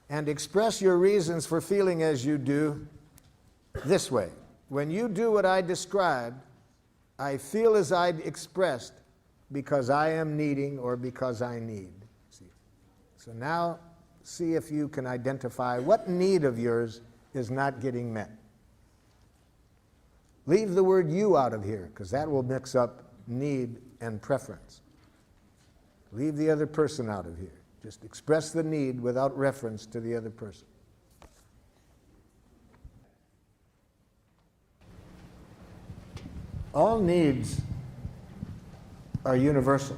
and express your reasons for feeling as you do this way. When you do what I described, I feel as I expressed because I am needing or because I need. See? So now see if you can identify what need of yours is not getting met. Leave the word you out of here, because that will mix up need and preference. Leave the other person out of here. Just express the need without reference to the other person. All needs are universal.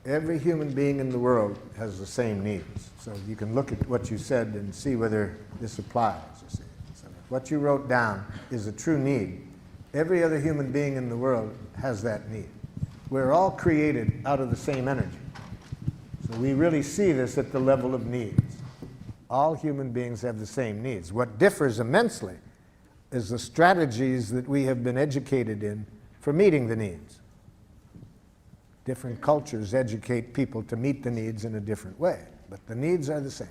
Every human being in the world has the same needs. So you can look at what you said and see whether this applies. You see. So if what you wrote down is a true need, every other human being in the world has that need. We're all created out of the same energy. So we really see this at the level of needs. All human beings have the same needs. What differs immensely is the strategies that we have been educated in for meeting the needs. Different cultures educate people to meet the needs in a different way, but the needs are the same.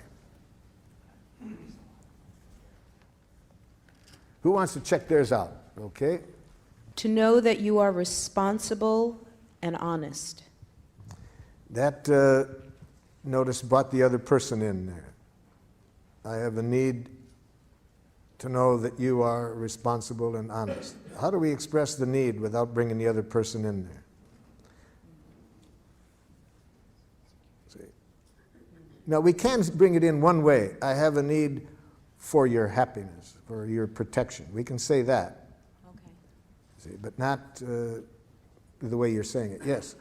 Who wants to check theirs out? Okay. To know that you are responsible and honest. That notice brought the other person in there. I have a need to know that you are responsible and honest. How do we express the need without bringing the other person in there? See? Now, we can bring it in one way. I have a need for your happiness, for your protection. We can say that. Okay. See, but not the way you're saying it. Yes?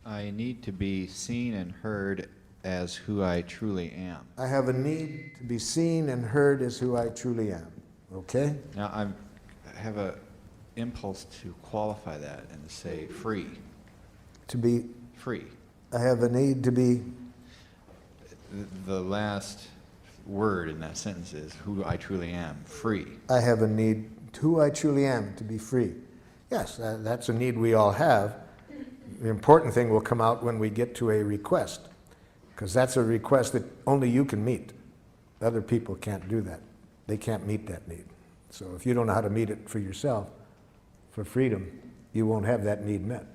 I need to be seen and heard as who I truly am. I have a need to be seen and heard as who I truly am. Okay? Now, I have a impulse to qualify that and to say free. To be free. I have a need to be. The last word in that sentence is who I truly am, free. I have a need, who I truly am, to be free. Yes, that's a need we all have. The important thing will come out when we get to a request, because that's a request that only you can meet. Other people can't do that. They can't meet that need. So if you don't know how to meet it for yourself, for freedom, you won't have that need met.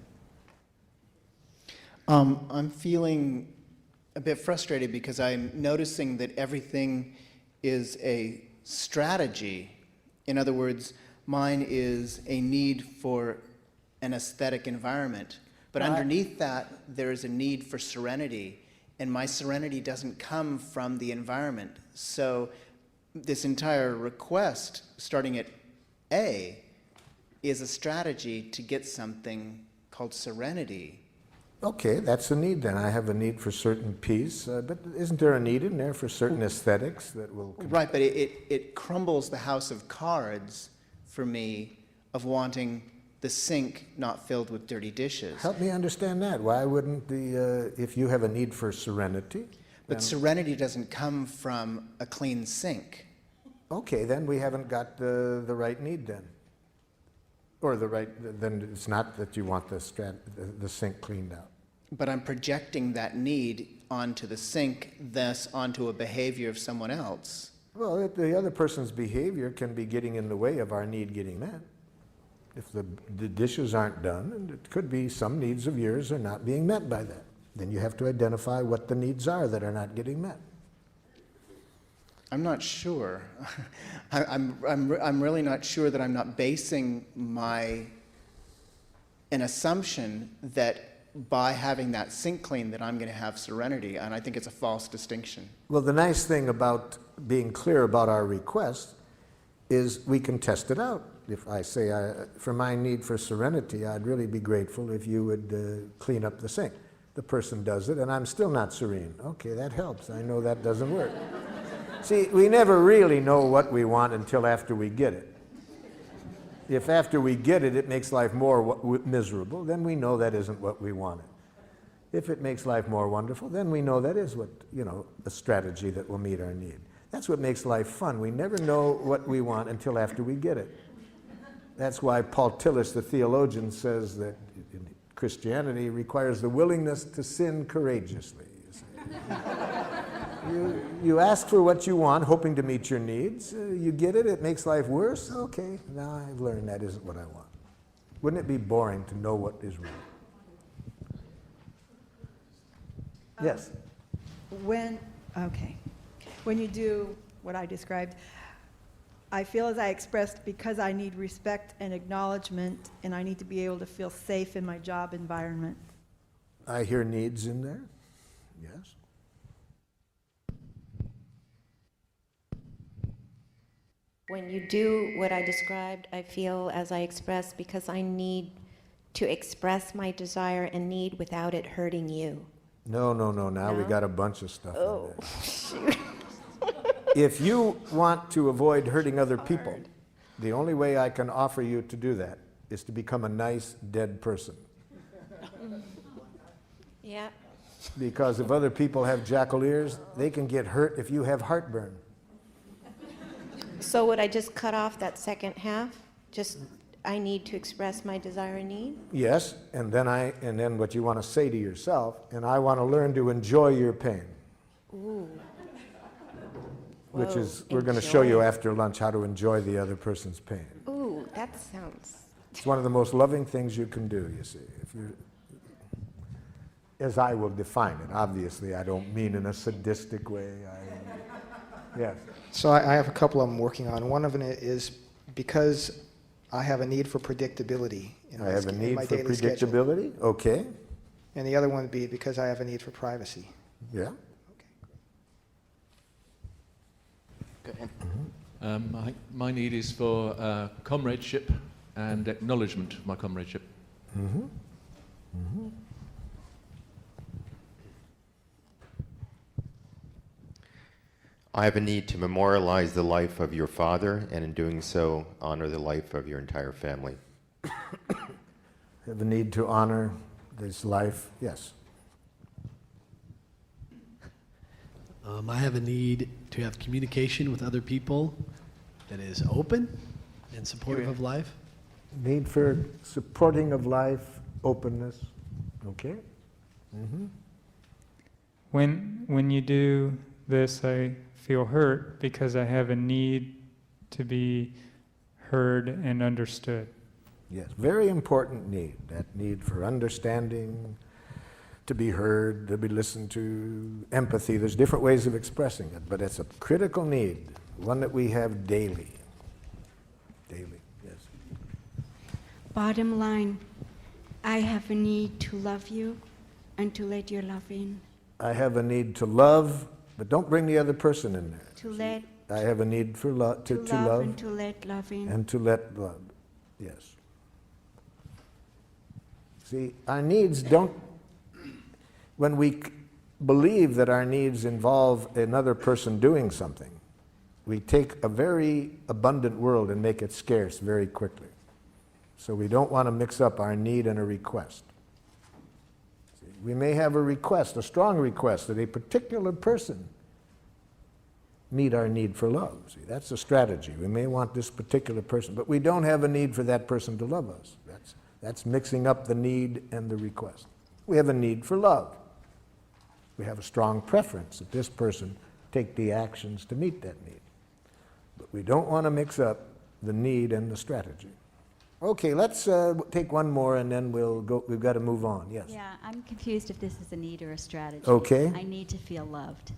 I'm feeling a bit frustrated because I'm noticing that everything is a strategy. In other words, mine is a need for an aesthetic environment. But underneath that, there is a need for serenity. And my serenity doesn't come from the environment. So this entire request, starting at A, is a strategy to get something called serenity. Okay, that's a need then. I have a need for certain peace, but isn't there a need in there for certain aesthetics that will... Right, but it crumbles the house of cards for me of wanting the sink not filled with dirty dishes. Help me understand that. Why wouldn't if you have a need for serenity... But serenity doesn't come from a clean sink. Okay, then we haven't got the right need then. Or then it's not that you want the sink cleaned out. But I'm projecting that need onto the sink, thus onto a behavior of someone else. Well, the other person's behavior can be getting in the way of our need getting met. If the dishes aren't done, and it could be some needs of yours are not being met by that. Then you have to identify what the needs are that are not getting met. I'm not sure. I'm really not sure that I'm not basing an assumption that by having that sink clean that I'm going to have serenity, and I think it's a false distinction. Well, the nice thing about being clear about our request is we can test it out. If I say, for my need for serenity, I'd really be grateful if you would clean up the sink. The person does it, and I'm still not serene. Okay, that helps. I know that doesn't work. See, we never really know what we want until after we get it. If after we get it, it makes life more miserable, then we know that isn't what we wanted. If it makes life more wonderful, then we know that is what, a strategy that will meet our need. That's what makes life fun. We never know what we want until after we get it. That's why Paul Tillich, the theologian, says that Christianity requires the willingness to sin courageously. You ask for what you want, hoping to meet your needs. You get it, it makes life worse. Okay, now I've learned that isn't what I want. Wouldn't it be boring to know what is wrong? Yes? When you do what I described, I feel as I expressed, because I need respect and acknowledgement, and I need to be able to feel safe in my job environment. I hear needs in there. Yes. When you do what I described, I feel as I expressed, because I need to express my desire and need without it hurting you. No. Now we No? got a bunch of stuff Oh, in there. shoot. If you want to avoid hurting other people, the only way I can offer you to do that is to become a nice, dead person. Yeah. Because if other people have jackal ears, they can get hurt if you have heartburn. So would I just cut off that second half? Just, I need to express my desire and need? Yes, and then what you want to say to yourself, and I want to learn to enjoy your pain. Ooh. Which Whoa, is, we're going to show you enjoy. after lunch how to enjoy the other person's pain. Ooh, that sounds... It's one of the most loving things you can do, you see. If you, as I will define it, obviously I don't mean in a sadistic way. Yes. So I have a couple I'm working on. One of them is because I have a need for predictability. I have a in need my for daily schedule. predictability, okay. And the other one would be because I have a need for privacy. Yeah. Go ahead. My need is for comradeship and acknowledgement of my comradeship. Mm-hmm. Mm-hmm. I have a need to memorialize the life of your father, and in doing so, honor the life of your entire family. Have a need to honor this life, yes. I have a need to have communication with other people that is open and supportive of life. Need for supporting of life, openness, okay? Mm-hmm. When you do this, I feel hurt because I have a need to be heard and understood. Yes, very important need, that need for understanding, to be heard, to be listened to, empathy. There's different ways of expressing it, but it's a critical need, one that we have daily. Daily, yes. Bottom line, I have a need to love you and to let your love in. I have a need to love, but don't bring the other person in there. To let I have a need for to love and to let love in. and to let love, yes. See, our needs don't, when we believe that our needs involve another person doing something, we take a very abundant world and make it scarce very quickly. So we don't want to mix up our need and a request. See, we may have a request, a strong request, that a particular person meet our need for love. See, that's a strategy. We may want this particular person, but we don't have a need for that person to love us. That's mixing up the need and the request. We have a need for love. We have a strong preference that this person take the actions to meet that need. But we don't want to mix up the need and the strategy. Okay, let's take one more and then we'll go. We've got to move on. Yes. Yeah, I'm confused if this is a need or a strategy. Okay. I need to feel loved.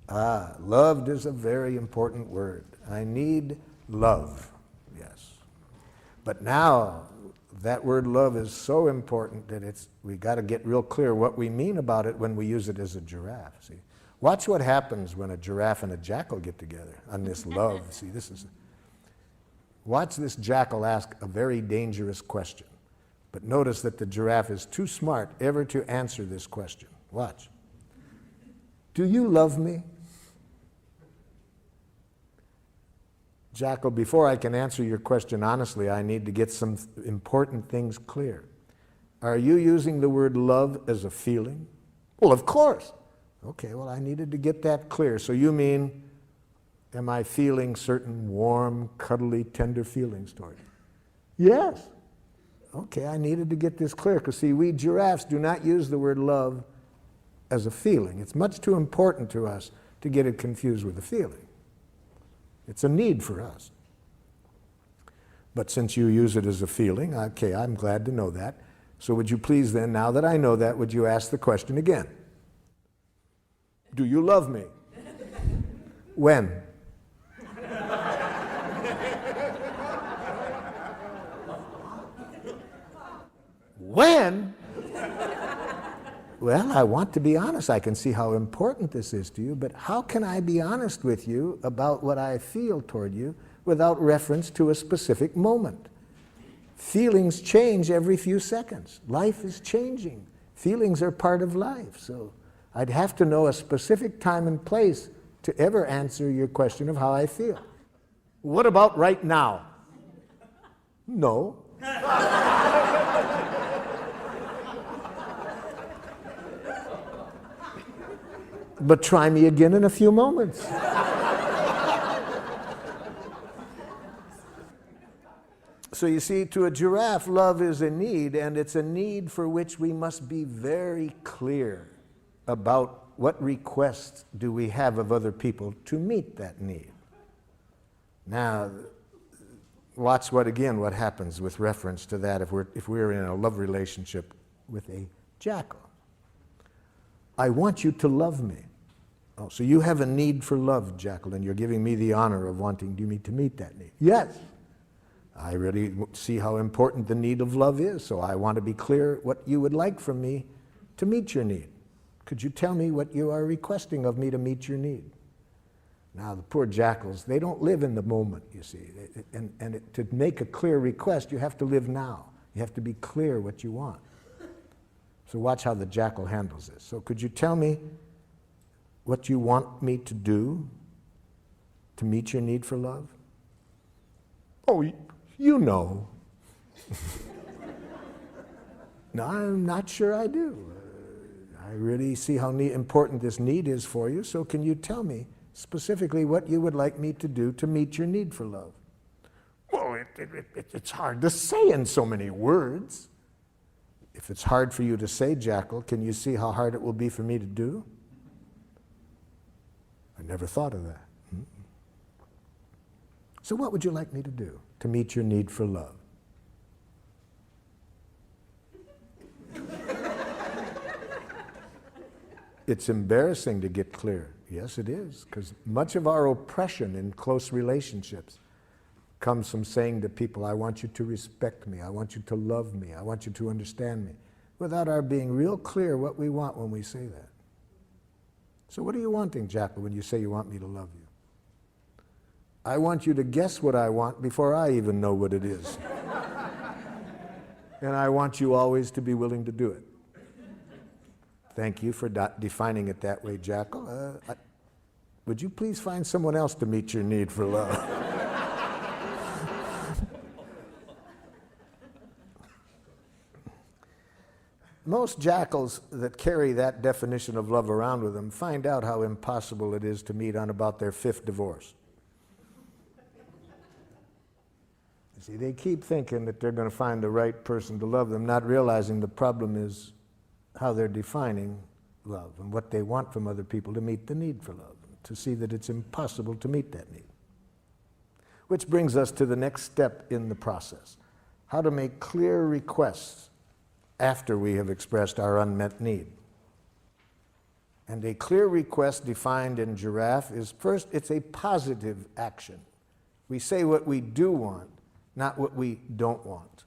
Ah, loved is a very important word. I need love, yes. But now, that word love is so important that we got to get real clear what we mean about it when we use it as a giraffe. See, watch what happens when a giraffe and a jackal get together on this love. See, watch this jackal ask a very dangerous question. But notice that the giraffe is too smart ever to answer this question. Watch. Do you love me? Jackal, before I can answer your question honestly, I need to get some important things clear. Are you using the word love as a feeling? Well, of course. Okay, well, I needed to get that clear. So you mean, am I feeling certain warm, cuddly, tender feelings toward you? Yes. Okay, I needed to get this clear, because see, we giraffes do not use the word love as a feeling. It's much too important to us to get it confused with a feeling. It's a need for us. But since you use it as a feeling, okay, I'm glad to know that. So would you please then, now that I know that, would you ask the question again? Do you love me? When? When? Well, I want to be honest. I can see how important this is to you, but how can I be honest with you about what I feel toward you without reference to a specific moment? Feelings change every few seconds. Life is changing. Feelings are part of life. So I'd have to know a specific time and place to ever answer your question of how I feel. What about right now? No. But try me again in a few moments. So you see, to a giraffe, love is a need, and it's a need for which we must be very clear about what requests do we have of other people to meet that need. Now, watch what happens with reference to that if we're in a love relationship with a jackal. I want you to love me. Oh, so you have a need for love, jackal, and you're giving me the honor of wanting me to meet that need. Yes. I really see how important the need of love is, so I want to be clear what you would like from me to meet your need. Could you tell me what you are requesting of me to meet your need? Now, the poor jackals, they don't live in the moment, you see. To make a clear request, you have to live now. You have to be clear what you want. So watch how the jackal handles this. So could you tell me what you want me to do to meet your need for love? Oh, you know. No, I'm not sure I do. I really see how important this need is for you, so can you tell me specifically what you would like me to do to meet your need for love? Well, it's hard to say in so many words. If it's hard for you to say, jackal, can you see how hard it will be for me to do? I never thought of that. So what would you like me to do to meet your need for love? It's embarrassing to get clear. Yes, it is, because much of our oppression in close relationships comes from saying to people, I want you to respect me, I want you to love me, I want you to understand me, without our being real clear what we want when we say that. So what are you wanting, jackal, when you say you want me to love you? I want you to guess what I want before I even know what it is. And I want you always to be willing to do it. Thank you for defining it that way, jackal. Would you please find someone else to meet your need for love? Most jackals that carry that definition of love around with them find out how impossible it is to meet on about their 5th divorce. You see, they keep thinking that they're going to find the right person to love them, not realizing the problem is how they're defining love and what they want from other people to meet the need for love, to see that it's impossible to meet that need. Which brings us to the next step in the process, how to make clear requests after we have expressed our unmet need. And a clear request defined in giraffe is, first, it's a positive action. We say what we do want, not what we don't want.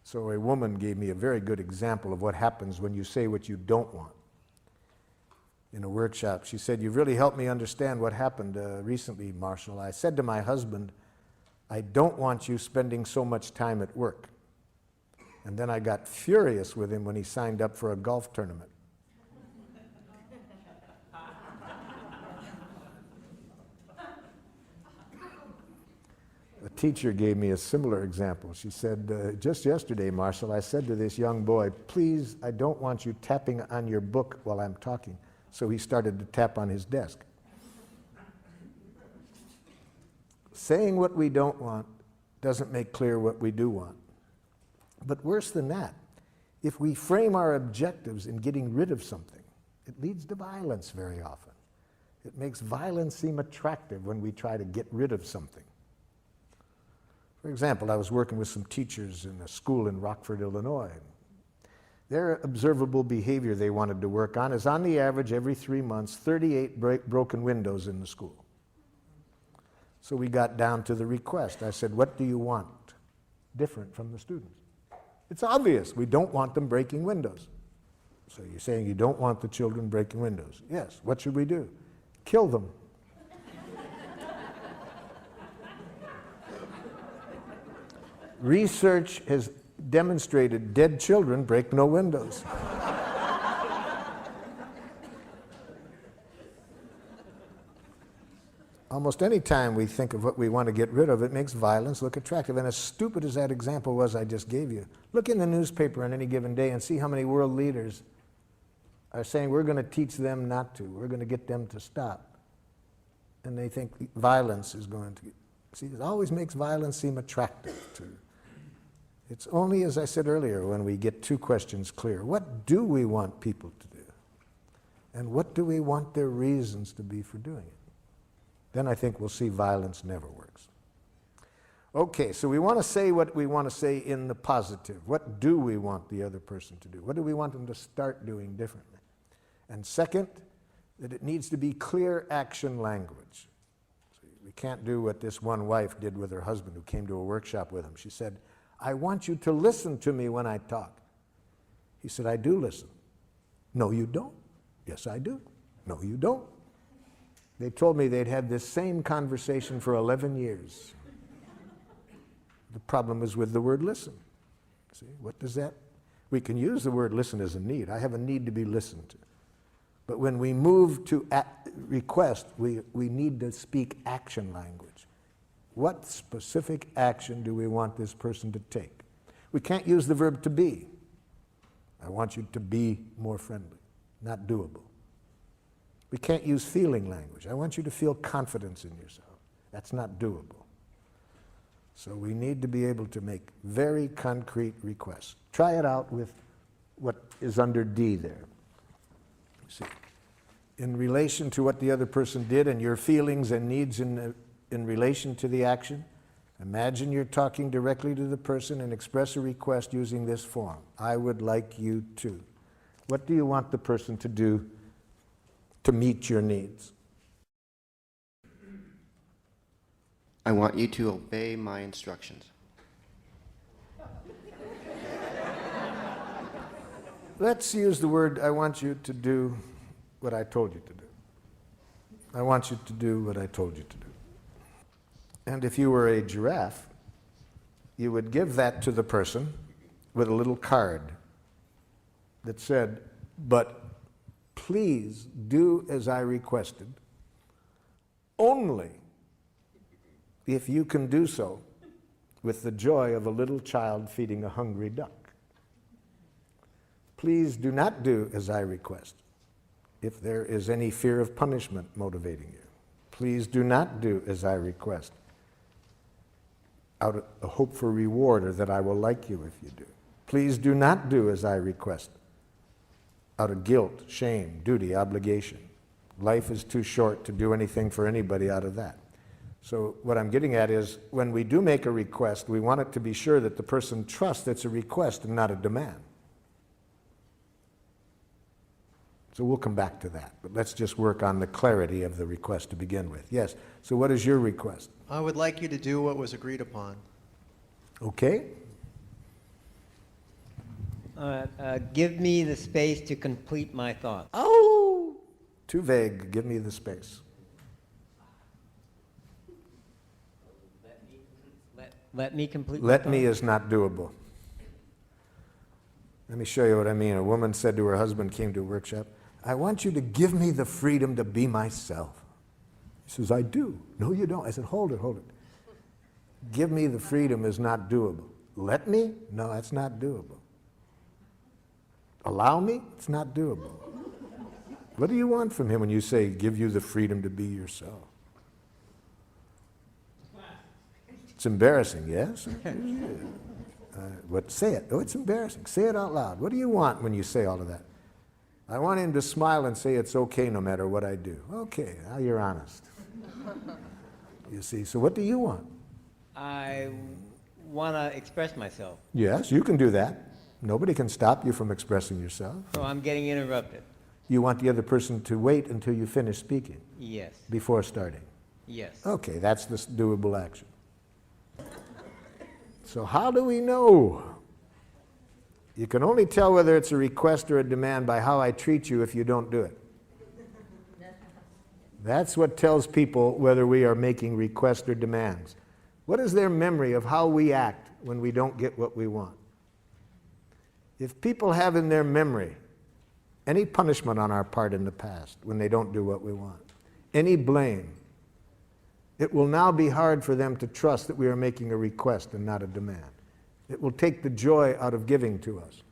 So a woman gave me a very good example of what happens when you say what you don't want. In a workshop, she said, "You've really helped me understand what happened recently, Marshall. I said to my husband, I don't want you spending so much time at work. And then I got furious with him when he signed up for a golf tournament." A teacher gave me a similar example. She said, "Just yesterday, Marshall, I said to this young boy, please, I don't want you tapping on your book while I'm talking." So he started to tap on his desk. Saying what we don't want doesn't make clear what we do want. But worse than that, if we frame our objectives in getting rid of something, it leads to violence very often. It makes violence seem attractive when we try to get rid of something. For example, I was working with some teachers in a school in Rockford, Illinois. Their observable behavior they wanted to work on is, on the average, every 3 months, 38 broken windows in the school. So we got down to the request. I said, "What do you want different from the students?" It's obvious. We don't want them breaking windows. So you're saying you don't want the children breaking windows? Yes. What should we do? Kill them. Research has demonstrated dead children break no windows. Almost any time we think of what we want to get rid of, it makes violence look attractive. And as stupid as that example was I just gave you, look in the newspaper on any given day and see how many world leaders are saying we're going to teach them not to, we're going to get them to stop. And they think violence is going to... See, it always makes violence seem attractive to... It's only, as I said earlier, when we get two questions clear. What do we want people to do? And what do we want their reasons to be for doing it? Then I think we'll see violence never works. Okay, so we want to say what we want to say in the positive. What do we want the other person to do? What do we want them to start doing differently? And second, that it needs to be clear action language. So we can't do what this one wife did with her husband who came to a workshop with him. She said, "I want you to listen to me when I talk." He said, "I do listen." "No, you don't." "Yes, I do." "No, you don't." They told me they'd had this same conversation for 11 years. The problem is with the word listen. See, what does that? We can use the word listen as a need. I have a need to be listened to. But when we move to request, we need to speak action language. What specific action do we want this person to take? We can't use the verb to be. I want you to be more friendly. Not doable. We can't use feeling language. I want you to feel confidence in yourself. That's not doable. So we need to be able to make very concrete requests. Try it out with what is under D there. See, in relation to what the other person did and your feelings and needs in relation to the action, imagine you're talking directly to the person and express a request using this form. I would like you to. What do you want the person to do to meet your needs? I want you to obey my instructions. Let's use the word, I want you to do what I told you to do. I want you to do what I told you to do. And if you were a giraffe, you would give that to the person with a little card that said, "But please do as I requested, only if you can do so with the joy of a little child feeding a hungry duck. Please do not do as I request if there is any fear of punishment motivating you. Please do not do as I request out of a hope for reward or that I will like you if you do. Please do not do as I request out of guilt, shame, duty, obligation. Life is too short to do anything for anybody out of that." So what I'm getting at is when we do make a request, we want it to be sure that the person trusts it's a request and not a demand. So we'll come back to that, but let's just work on the clarity of the request to begin with. Yes, so what is your request? I would like you to do what was agreed upon. Okay. Give me the space to complete my thoughts. Oh! Too vague. Give me the space. Let me complete my Let me thoughts. is not doable. Let me show you what I mean. A woman said to her husband, came to a workshop, I want you to give me the freedom to be myself. He says, I do. No, you don't. I said, hold it, hold it. Give me the freedom is not doable. Let me? No, that's not doable. Allow me? It's not doable. What do you want from him when you say, give you the freedom to be yourself? It's embarrassing, yes? What? Say it. Oh, it's embarrassing. Say it out loud. What do you want when you say all of that? I want him to smile and say it's okay no matter what I do. Okay, now you're honest. You see, so what do you want? I want to express myself. Yes, you can do that. Nobody can stop you from expressing yourself. So I'm getting interrupted. You want the other person to wait until you finish speaking? Yes. Before starting? Yes. Okay, that's the doable action. So how do we know? You can only tell whether it's a request or a demand by how I treat you if you don't do it. That's what tells people whether we are making requests or demands. What is their memory of how we act when we don't get what we want? If people have in their memory any punishment on our part in the past when they don't do what we want, any blame, it will now be hard for them to trust that we are making a request and not a demand. It will take the joy out of giving to us.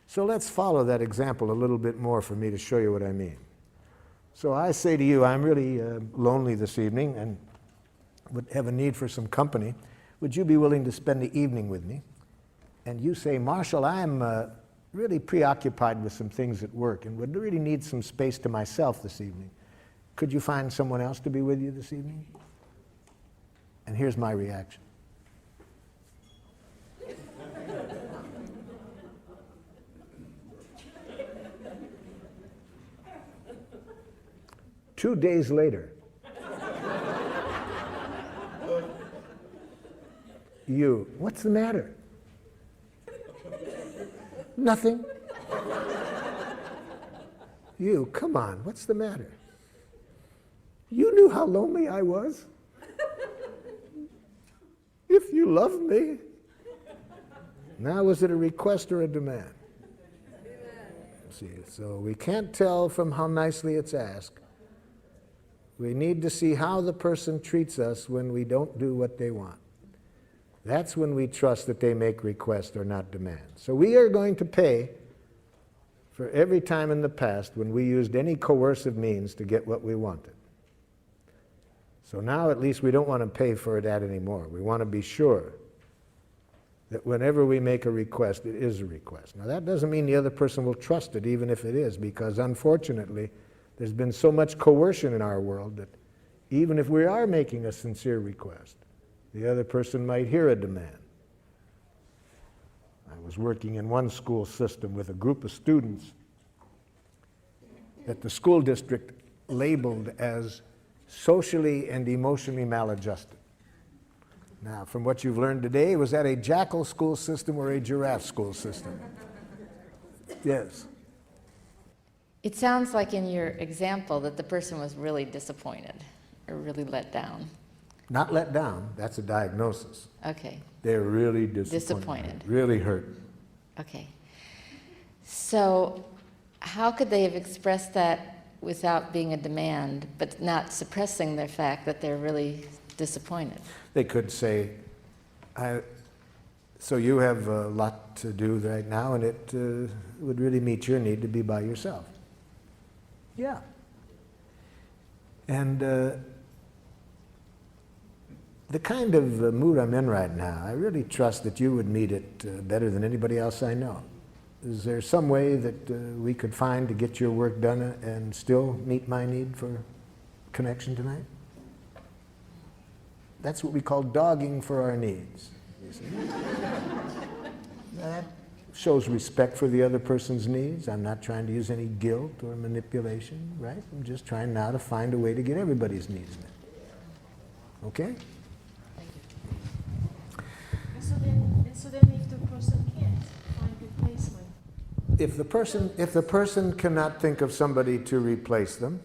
So let's follow that example a little bit more for me to show you what I mean. So I say to you, I'm really lonely this evening and would have a need for some company. Would you be willing to spend the evening with me? And you say, Marshall, I'm really preoccupied with some things at work and would really need some space to myself this evening. Could you find someone else to be with you this evening? And here's my reaction. Two days later, you, what's the matter? Nothing. You, come on, what's the matter? You knew how lonely I was. If you loved me. Now, was it a request or a demand? See, so we can't tell from how nicely it's asked. We need to see how the person treats us when we don't do what they want. That's when we trust that they make requests or not demands. So we are going to pay for every time in the past when we used any coercive means to get what we wanted. So now at least we don't want to pay for that anymore. We want to be sure that whenever we make a request, it is a request. Now that doesn't mean the other person will trust it, even if it is, because unfortunately, there's been so much coercion in our world that even if we are making a sincere request, the other person might hear a demand. I was working in one school system with a group of students that the school district labeled as socially and emotionally maladjusted. Now, from what you've learned today, was that a jackal school system or a giraffe school system? Yes. It sounds like in your example that the person was really disappointed or really let down. Not let down, that's a diagnosis. Okay. They're really Disappointed. Really hurt. Okay. So how could they have expressed that without being a demand, but not suppressing the fact that they're really disappointed? They could say, so you have a lot to do right now, and it would really meet your need to be by yourself. Yeah. And the kind of mood I'm in right now, I really trust that you would meet it better than anybody else I know. Is there some way that we could find to get your work done and still meet my need for connection tonight? That's what we call dogging for our needs. You see? That shows respect for the other person's needs. I'm not trying to use any guilt or manipulation, right? I'm just trying now to find a way to get everybody's needs met. Okay? So then So then if the person can't find replacement? If the person cannot think of somebody to replace them,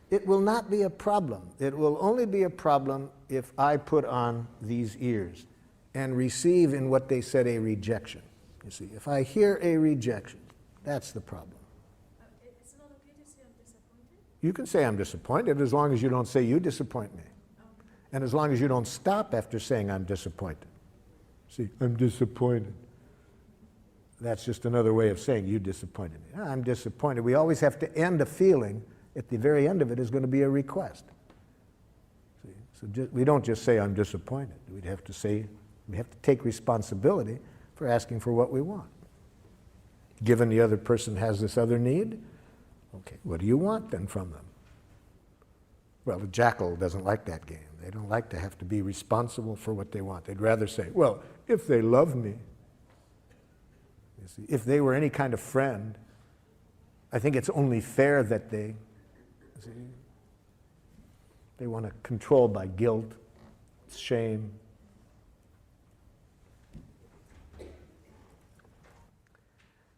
it will not be a problem. It will only be a problem if I put on these ears and receive in what they said a rejection. You see, if I hear a rejection, that's the problem. It's not okay to say I'm disappointed? You can say I'm disappointed as long as you don't say you disappoint me. And as long as you don't stop after saying I'm disappointed. See, I'm disappointed. That's just another way of saying you disappointed me. I'm disappointed. We always have to end a feeling. At the very end of it is going to be a request. See? So we don't just say I'm disappointed. We'd have to say, we have to take responsibility for asking for what we want. Given the other person has this other need, okay, what do you want then from them? Well, the jackal doesn't like that game. They don't like to have to be responsible for what they want. They'd rather say, well, if they love me, you see, if they were any kind of friend, I think it's only fair that they want to control by guilt, shame.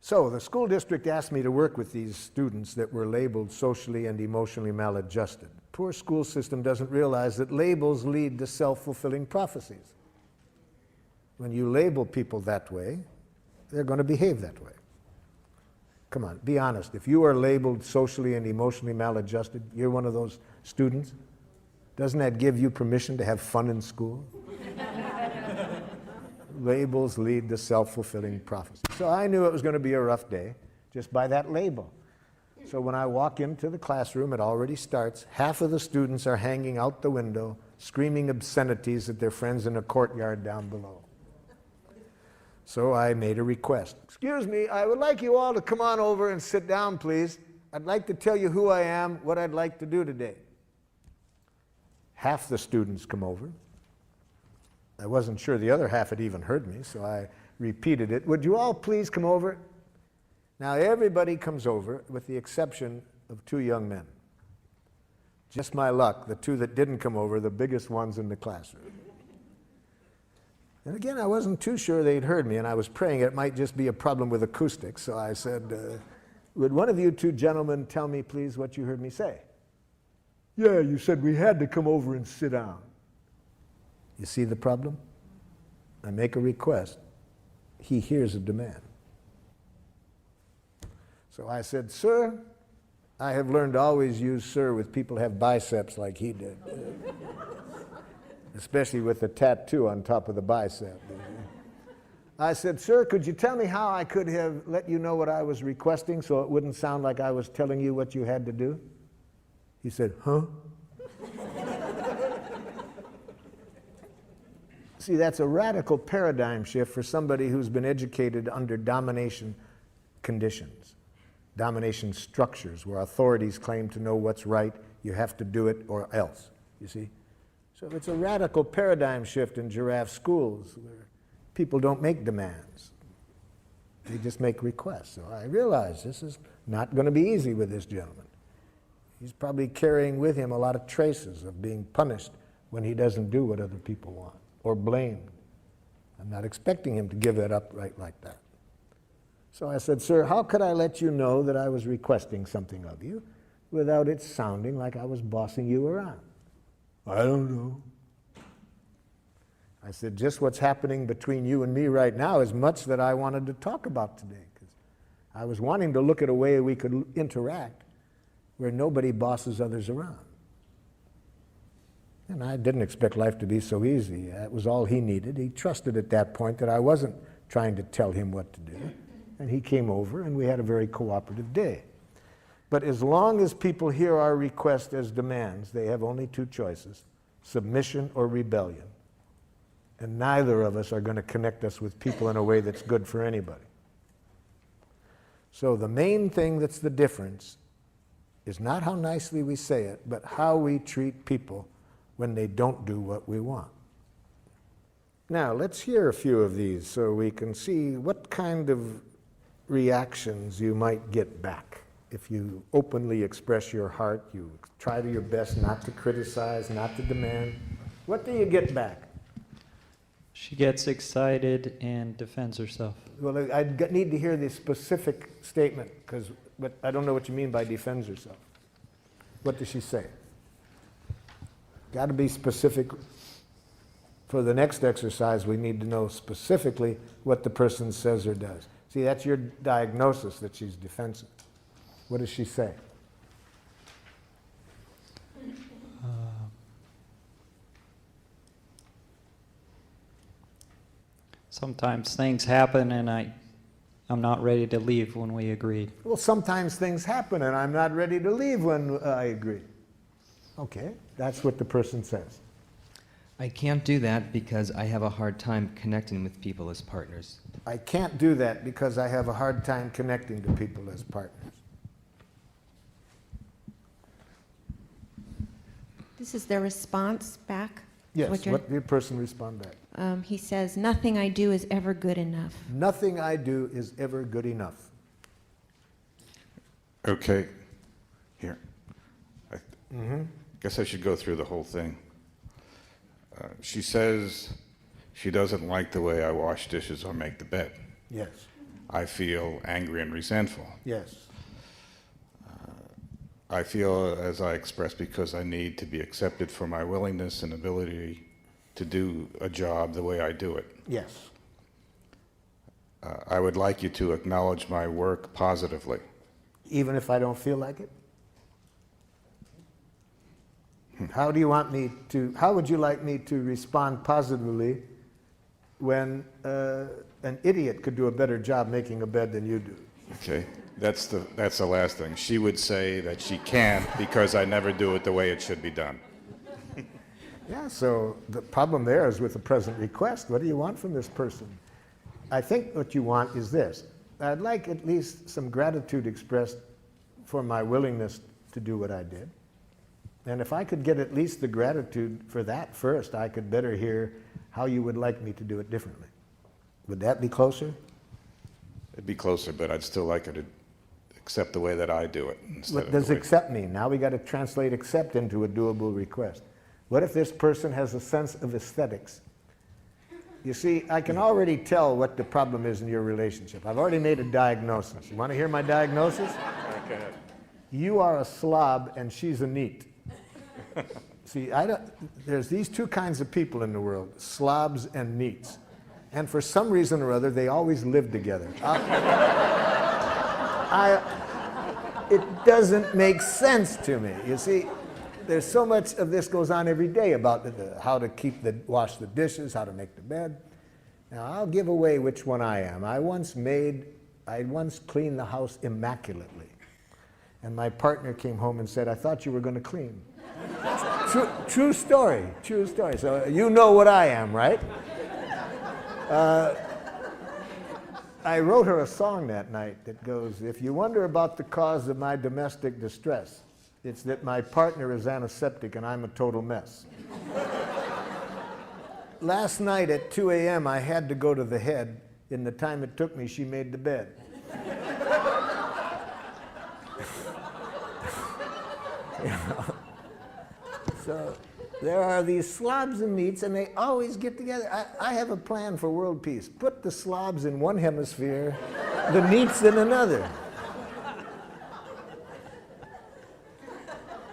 So the school district asked me to work with these students that were labeled socially and emotionally maladjusted. Poor school system doesn't realize that labels lead to self-fulfilling prophecies. When you label people that way, they're going to behave that way. Come on, be honest. If you are labeled socially and emotionally maladjusted, you're one of those students, doesn't that give you permission to have fun in school? Labels lead to self-fulfilling prophecy. So I knew it was going to be a rough day just by that label. So when I walk into the classroom, it already starts. Half of the students are hanging out the window, screaming obscenities at their friends in a courtyard down below. So I made a request. Excuse me, I would like you all to come on over and sit down, please. I'd like to tell you who I am, what I'd like to do today. Half the students come over. I wasn't sure the other half had even heard me, so I repeated it. Would you all please come over? Now everybody comes over with the exception of two young men. Just my luck, the two that didn't come over, the biggest ones in the classroom. And again, I wasn't too sure they'd heard me, and I was praying it might just be a problem with acoustics, so I said, would one of you two gentlemen tell me, please, what you heard me say? Yeah, you said we had to come over and sit down. You see the problem? I make a request. He hears a demand. So I said, sir, I have learned to always use sir with people who have biceps like he did. Especially with the tattoo on top of the bicep. I said, sir, could you tell me how I could have let you know what I was requesting so it wouldn't sound like I was telling you what you had to do? He said, huh? See, that's a radical paradigm shift for somebody who's been educated under domination conditions, domination structures where authorities claim to know what's right, you have to do it or else, you see? So it's a radical paradigm shift in giraffe schools where people don't make demands. They just make requests. So I realize this is not going to be easy with this gentleman. He's probably carrying with him a lot of traces of being punished when he doesn't do what other people want, or blamed. I'm not expecting him to give that up right like that. So I said, sir, how could I let you know that I was requesting something of you without it sounding like I was bossing you around? I don't know. I said, just what's happening between you and me right now is much that I wanted to talk about today, because I was wanting to look at a way we could interact where nobody bosses others around. And I didn't expect life to be so easy. That was all he needed. He trusted at that point that I wasn't trying to tell him what to do. And he came over and we had a very cooperative day. But as long as people hear our request as demands, they have only two choices, submission or rebellion. And neither of us are going to connect us with people in a way that's good for anybody. So the main thing that's the difference is not how nicely we say it, but how we treat people when they don't do what we want. Now, let's hear a few of these so we can see what kind of reactions you might get back. If you openly express your heart, you try to your best not to criticize, not to demand, what do you get back? She gets excited and defends herself. Well, need to hear the specific statement, but I don't know what you mean by defends herself. What does she say? Got to be specific. For the next exercise, we need to know specifically what the person says or does. See, that's your diagnosis that she's defensive. What does she say? Sometimes things happen and I'm not ready to leave when we agreed. Well, sometimes things happen and I'm not ready to leave when I agree. Okay, that's what the person says. I can't do that because I have a hard time connecting with people as partners. I can't do that because I have a hard time connecting to people as partners. This is their response back? Yes, What what did the person respond back? he says, nothing I do is ever good enough. Nothing I do is ever good enough. Okay, here. I Mm-hmm. guess I should go through the whole thing. She says she doesn't like the way I wash dishes or make the bed. Yes. I feel angry and resentful. Yes. I feel as I express because I need to be accepted for my willingness and ability to do a job the way I do it. Yes. I would like you to acknowledge my work positively. Even if I don't feel like it? How do you want me to, how would you like me to respond positively when an idiot could do a better job making a bed than you do? Okay, that's the last thing. She would say that she can't because I never do it the way it should be done. Yeah, so the problem there is with the present request. What do you want from this person? I think what you want is this. I'd like at least some gratitude expressed for my willingness to do what I did. And if I could get at least the gratitude for that first, I could better hear how you would like me to do it differently. Would that be closer? It'd be closer, but I'd still like her to accept the way that I do it. What does accept mean? Now we got to translate accept into a doable request. What if this person has a sense of aesthetics? You see, I can already tell what the problem is in your relationship. I've already made a diagnosis. You want to hear my diagnosis? Okay. You are a slob and she's a neat. See, there's these two kinds of people in the world, slobs and neats. And for some reason or other, they always live together. It doesn't make sense to me. You see, there's so much of this goes on every day about how to wash the dishes, how to make the bed. Now, I'll give away which one I am. I once cleaned the house immaculately. And my partner came home and said, I thought you were going to clean. True story, true story. So you know what I am, right? I wrote her a song that night that goes, if you wonder about the cause of my domestic distress, it's that my partner is antiseptic and I'm a total mess. Last night at 2 a.m. I had to go to the head. In the time it took me, she made the bed. You know? So there are these slobs and neats, and they always get together. I have a plan for world peace. Put the slobs in one hemisphere, the neats in another.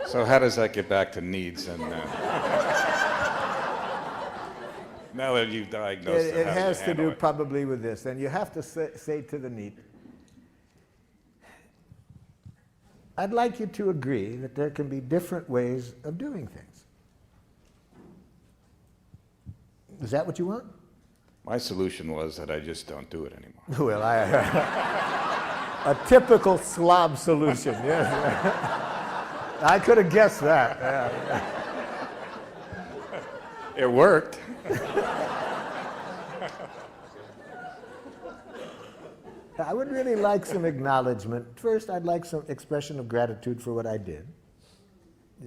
So how does that get back to needs? And now that you've diagnosed It has to do probably with this. And you have to say to the neat, I'd like you to agree that there can be different ways of doing things. Is that what you want? My solution was that I just don't do it anymore. Well, a typical slob solution, yes. I could have guessed that. Yeah. It worked. I would really like some acknowledgement. First, I'd like some expression of gratitude for what I did.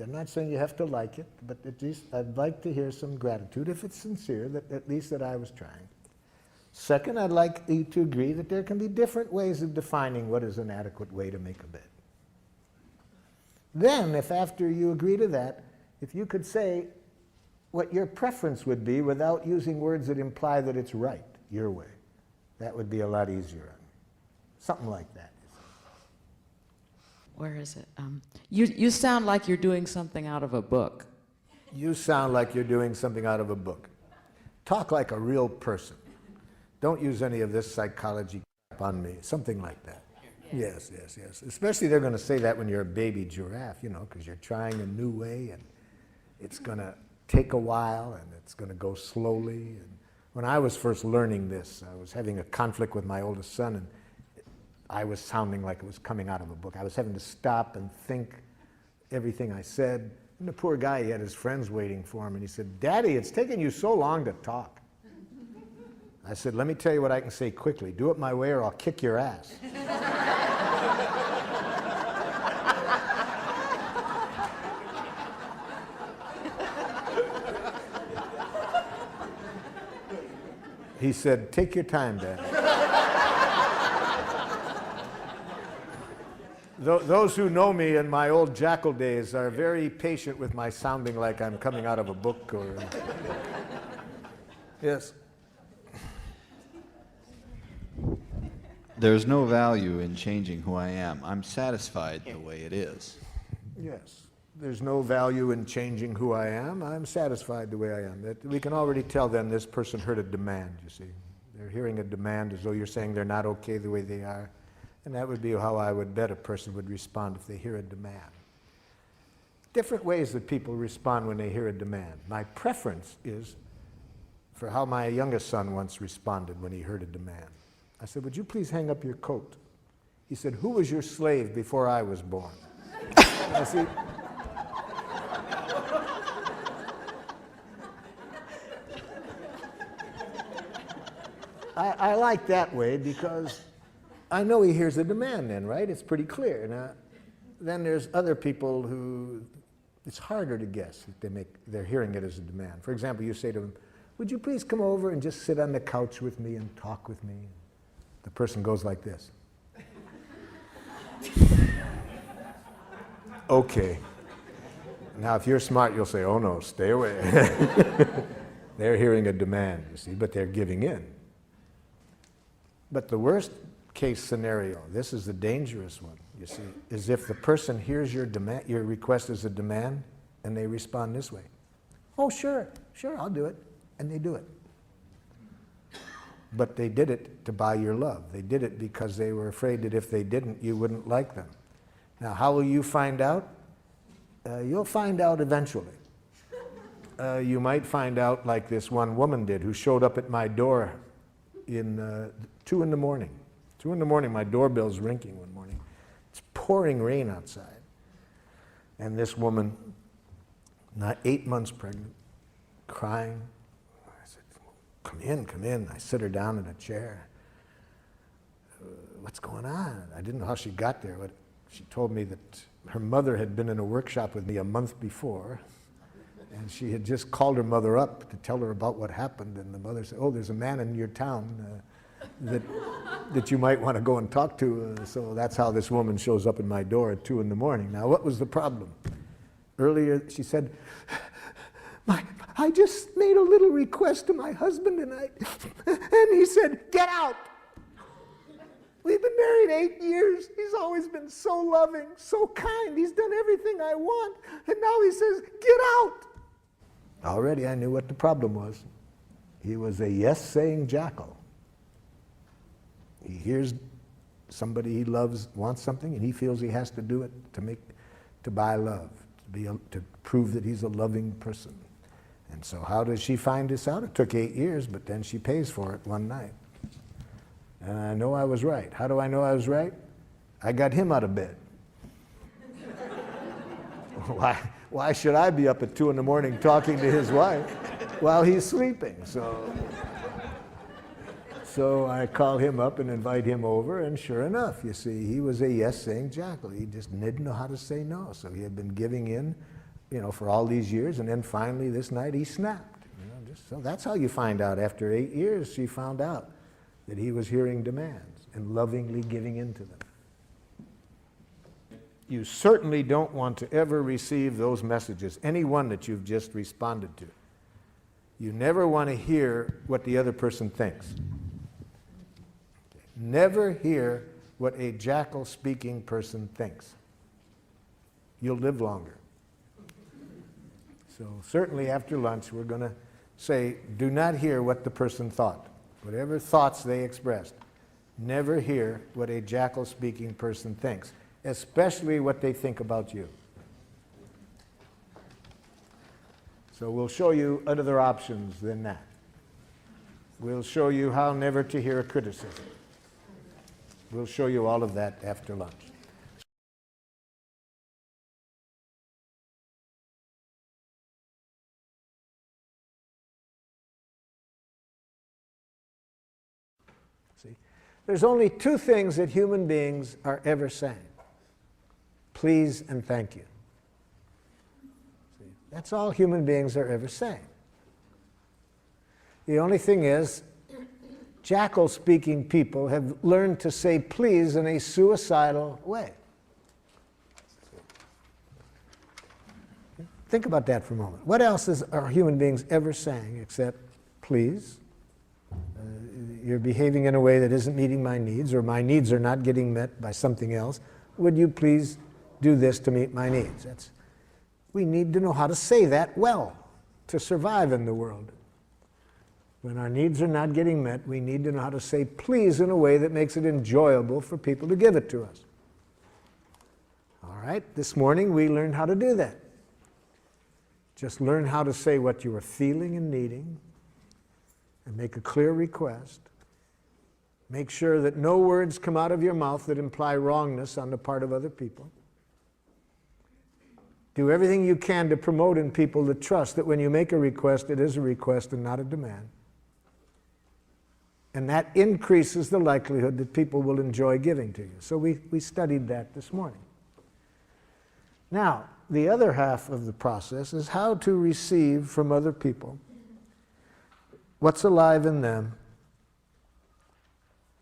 I'm not saying you have to like it, but at least I'd like to hear some gratitude, if it's sincere, that at least that I was trying. Second, I'd like you to agree that there can be different ways of defining what is an adequate way to make a bed. Then, if after you agree to that, if you could say, what your preference would be without using words that imply that it's right, your way. That would be a lot easier on me. Something like that. Where is it? You sound like you're doing something out of a book. You sound like you're doing something out of a book. Talk like a real person. Don't use any of this psychology crap on me. Something like that. Yes, yes, yes. Especially they're going to say that when you're a baby giraffe, you know, because you're trying a new way and it's going to take a while and it's going to go slowly. And when I was first learning this, I was having a conflict with my oldest son, and I was sounding like it was coming out of a book. I was having to stop and think everything I said. And the poor guy, he had his friends waiting for him, and he said, "Daddy, it's taking you so long to talk." I said, "Let me tell you what I can say quickly. Do it my way or I'll kick your ass." He said, "Take your time, Dad." Those who know me in my old jackal days are very patient with my sounding like I'm coming out of a book or... Yes. There's no value in changing who I am. I'm satisfied the way it is. Yes. There's no value in changing who I am. I'm satisfied the way I am. That we can already tell them this person heard a demand, you see. They're hearing a demand as though you're saying they're not okay the way they are. And that would be how I would bet a person would respond if they hear a demand. Different ways that people respond when they hear a demand. My preference is for how my youngest son once responded when he heard a demand. I said, "Would you please hang up your coat?" He said, "Who was your slave before I was born?" I see. I like that way because I know he hears a demand then, right? It's pretty clear. Now, then there's other people who it's harder to guess if they're hearing it as a demand. For example, you say to them, "Would you please come over and just sit on the couch with me and talk with me?" The person goes like this. Okay. Now, if you're smart, you'll say, "Oh no, stay away." They're hearing a demand, you see, but they're giving in. But the worst case scenario, this is the dangerous one, you see, is if the person hears your demand, your request as a demand, and they respond this way. "Oh, sure, I'll do it." And they do it. But they did it to buy your love. They did it because they were afraid that if they didn't, you wouldn't like them. Now, how will you find out? You'll find out eventually. You might find out like this one woman did who showed up at my door in 2 in the morning. 2 in the morning, my doorbell's ringing one morning. It's pouring rain outside. And this woman, not 8 months pregnant, crying. I said, come in. I sit her down in a chair. What's going on? I didn't know how she got there, but she told me that her mother had been in a workshop with me a month before, and she had just called her mother up to tell her about what happened, and the mother said, "Oh, there's a man in your town that you might want to go and talk to." So that's how this woman shows up at my door at 2 in the morning. Now, what was the problem? Earlier, she said, I just made a little request to my husband tonight, and he said, "Get out." We've been married 8 years. He's always been so loving, so kind. He's done everything I want, and now he says, "Get out." Already I knew what the problem was. He was a yes-saying jackal. He hears somebody he loves wants something, and he feels he has to do it to buy love, to prove that he's a loving person. And so how does she find this out? It took 8 years, but then she pays for it one night. And I know I was right. How do I know I was right? I got him out of bed. Why should I be up at 2 in the morning talking to his wife while he's sleeping? So I call him up and invite him over, and sure enough, you see, he was a yes-saying jackal. He just didn't know how to say no. So he had been giving in, for all these years, and then finally this night he snapped. So that's how you find out. After 8 years, she found out that he was hearing demands and lovingly giving in to them. You certainly don't want to ever receive those messages, any one that you've just responded to. You never want to hear what the other person thinks. Never hear what a jackal-speaking person thinks. You'll live longer. So certainly after lunch, we're going to say, do not hear what the person thought. Whatever thoughts they expressed, never hear what a jackal-speaking person thinks, especially what they think about you. So we'll show you other options than that. We'll show you how never to hear a criticism. We'll show you all of that after lunch. See, there's only two things that human beings are ever saying: please and thank you. See, that's all human beings are ever saying. The only thing is, jackal-speaking people have learned to say please in a suicidal way. Think about that for a moment. What else are human beings ever saying except please? You're behaving in a way that isn't meeting my needs, or my needs are not getting met by something else. Would you please do this to meet my needs? We need to know how to say that well to survive in the world. When our needs are not getting met, we need to know how to say please in a way that makes it enjoyable for people to give it to us. All right, this morning we learned how to do that. Just learn how to say what you are feeling and needing, and make a clear request. Make sure that no words come out of your mouth that imply wrongness on the part of other people. Do everything you can to promote in people the trust that when you make a request, it is a request and not a demand. And that increases the likelihood that people will enjoy giving to you. So we studied that this morning. Now, the other half of the process is how to receive from other people what's alive in them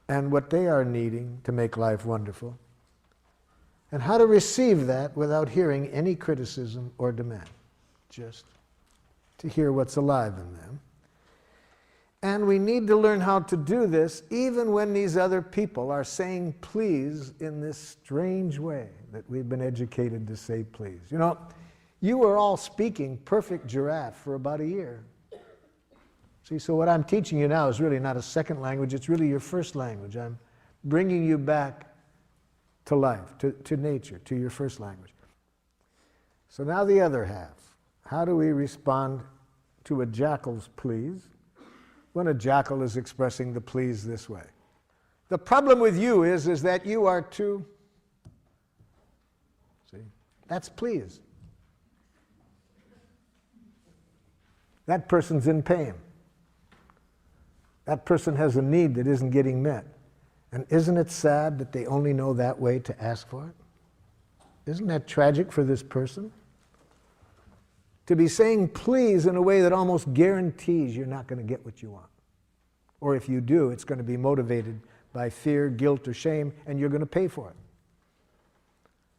and what they are needing to make life wonderful, and how to receive that without hearing any criticism or demand, just to hear what's alive in them. And we need to learn how to do this even when these other people are saying please in this strange way that we've been educated to say please. You know, you were all speaking perfect giraffe for about a year. See, so what I'm teaching you now is really not a second language, it's really your first language. I'm bringing you back to life, to nature, to your first language. So now the other half. How do we respond to a jackal's please when a jackal is expressing the please this way? The problem with you is that you are too, see, that's please. That person's in pain. That person has a need that isn't getting met. And isn't it sad that they only know that way to ask for it? Isn't that tragic for this person? To be saying please in a way that almost guarantees you're not going to get what you want. Or if you do, it's going to be motivated by fear, guilt, or shame, and you're going to pay for it.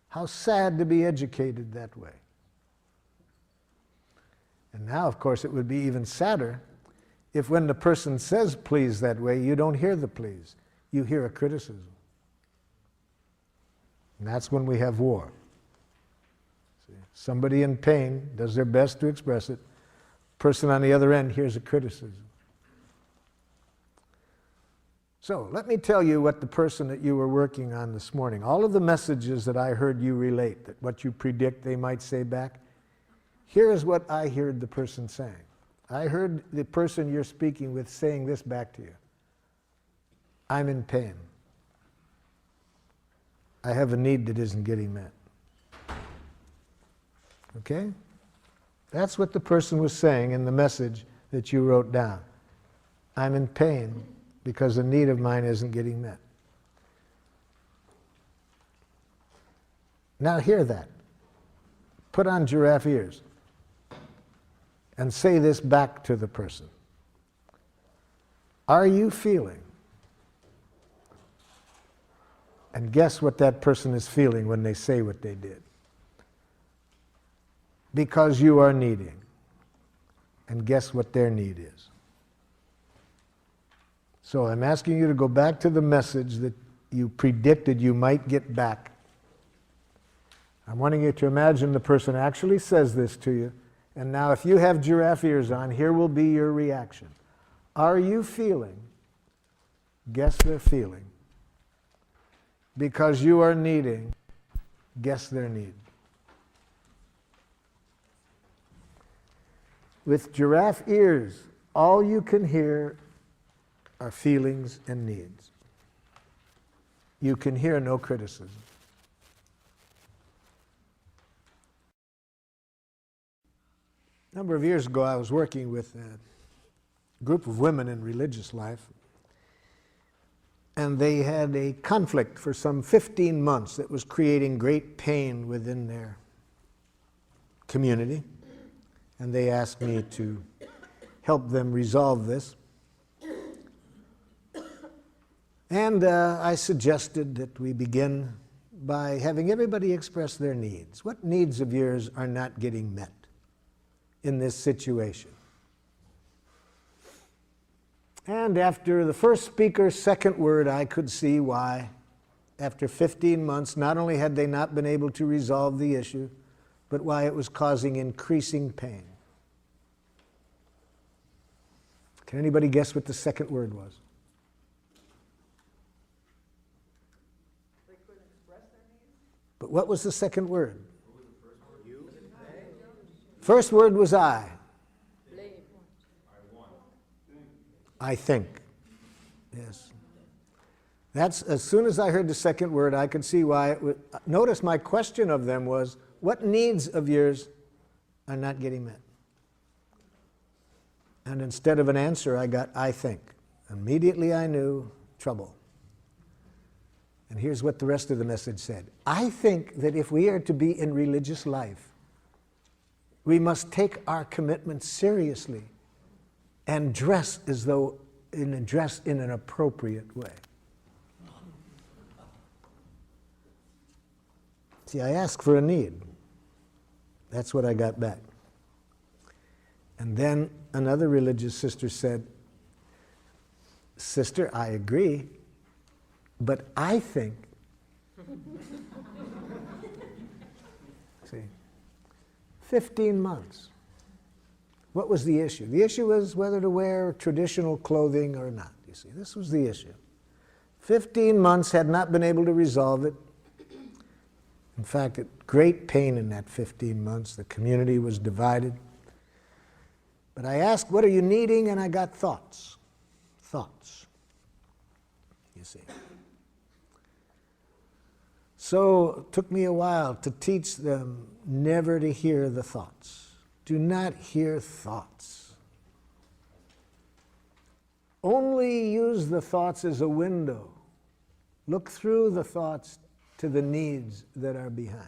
How sad to be educated that way. And now, of course, it would be even sadder if when the person says please that way, you don't hear the please. You hear a criticism. And that's when we have war. See, somebody in pain does their best to express it. Person on the other end hears a criticism. So let me tell you what the person that you were working on this morning, all of the messages that I heard you relate, that what you predict they might say back, here is what I heard the person saying. I heard the person you're speaking with saying this back to you. I'm in pain. I have a need that isn't getting met. Okay? That's what the person was saying in the message that you wrote down. I'm in pain because a need of mine isn't getting met. Now hear that. Put on giraffe ears and say this back to the person. Are you feeling? And guess what that person is feeling when they say what they did. Because you are needing. and guess what their need is. So I'm asking you to go back to the message that you predicted you might get back. I'm wanting you to imagine the person actually says this to you. And now if you have giraffe ears on, here will be your reaction. Are you feeling? Guess they're feeling. Because you are needing, guess their need. With giraffe ears, all you can hear are feelings and needs. You can hear no criticism. A number of years ago, I was working with a group of women in religious life, and they had a conflict for some 15 months that was creating great pain within their community, and they asked me to help them resolve this. And I suggested that we begin by having everybody express their needs. What needs of yours are not getting met in this situation? And after the first speaker's second word, I could see why, after 15 months, not only had they not been able to resolve the issue, but why it was causing increasing pain. Can anybody guess what the second word was? But what was the second word? First word was I. I think. Yes. That's, as soon as I heard the second word, I could see why it would. Notice my question of them was, what needs of yours are not getting met? And instead of an answer, I got, I think. Immediately I knew trouble. And here's what the rest of the message said. I think that if we are to be in religious life, we must take our commitment seriously and dress as though in an appropriate way. See, I asked for a need. That's what I got back. And then another religious sister said, Sister, I agree, but I think. See, 15 months. What was the issue? The issue was whether to wear traditional clothing or not. You see, this was the issue. 15 months had not been able to resolve it. In fact, great pain in that 15 months. The community was divided. But I asked, what are you needing? And I got thoughts. Thoughts. You see. So it took me a while to teach them never to hear the thoughts. Do not hear thoughts. Only use the thoughts as a window. Look through the thoughts to the needs that are behind.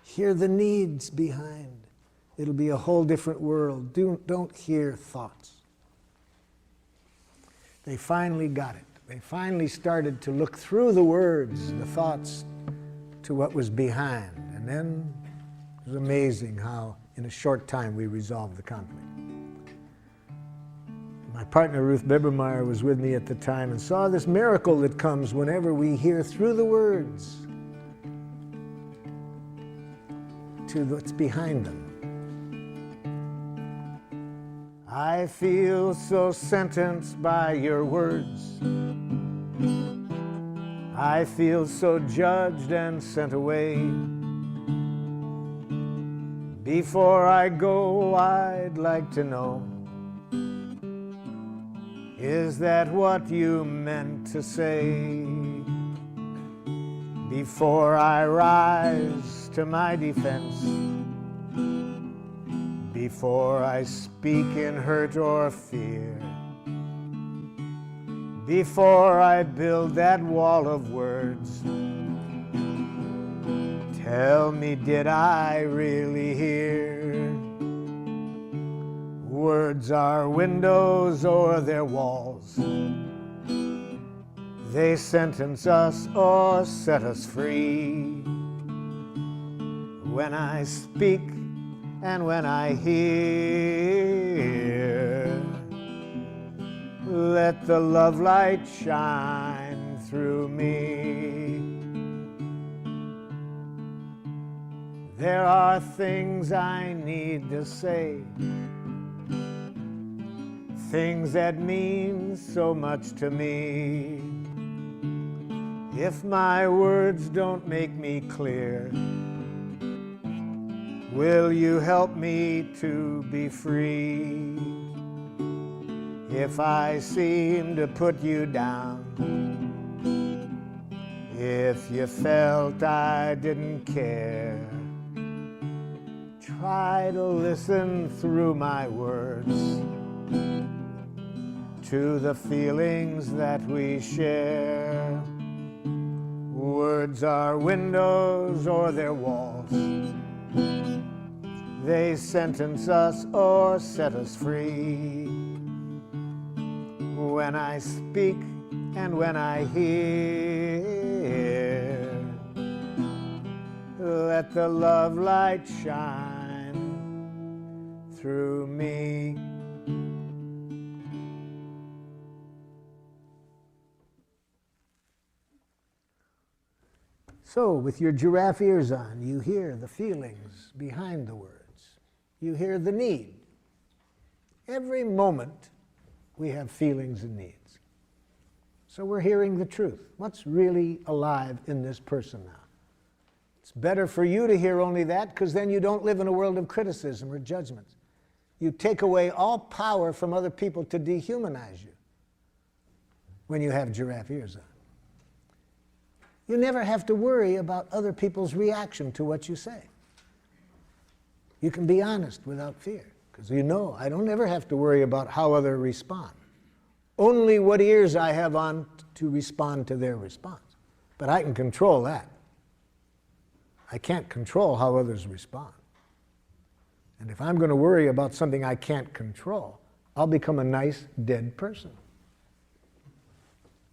Hear the needs behind. It'll be a whole different world. Don't hear thoughts. They finally got it. They finally started to look through the words, the thoughts, to what was behind. And then it was amazing how in a short time we resolved the conflict. My partner Ruth Bibermeyer was with me at the time and saw this miracle that comes whenever we hear through the words to what's behind them. I feel so sentenced by your words. I feel so judged and sent away. Before I go, I'd like to know, is that what you meant to say? Before I rise to my defense, before I speak in hurt or fear, before I build that wall of words, tell me, did I really hear? Words are windows or they're walls. They sentence us or set us free. When I speak, and when I hear, let the love light shine through me. There are things I need to say, things that mean so much to me. If my words don't make me clear, will you help me to be free? If I seem to put you down, if you felt I didn't care, try to listen through my words to the feelings that we share. Words are windows or they're walls. They sentence us or set us free. When I speak and when I hear, let the love light shine through me. So, with your giraffe ears on, you hear the feelings behind the words. You hear the need. Every moment, we have feelings and needs. So we're hearing the truth. What's really alive in this person now? It's better for you to hear only that, because then you don't live in a world of criticism or judgment. You take away all power from other people to dehumanize you when you have giraffe ears on. You never have to worry about other people's reaction to what you say. You can be honest without fear, because you know I don't ever have to worry about how others respond. Only what ears I have on to respond to their response. But I can control that. I can't control how others respond. And if I'm going to worry about something I can't control, I'll become a nice, dead person.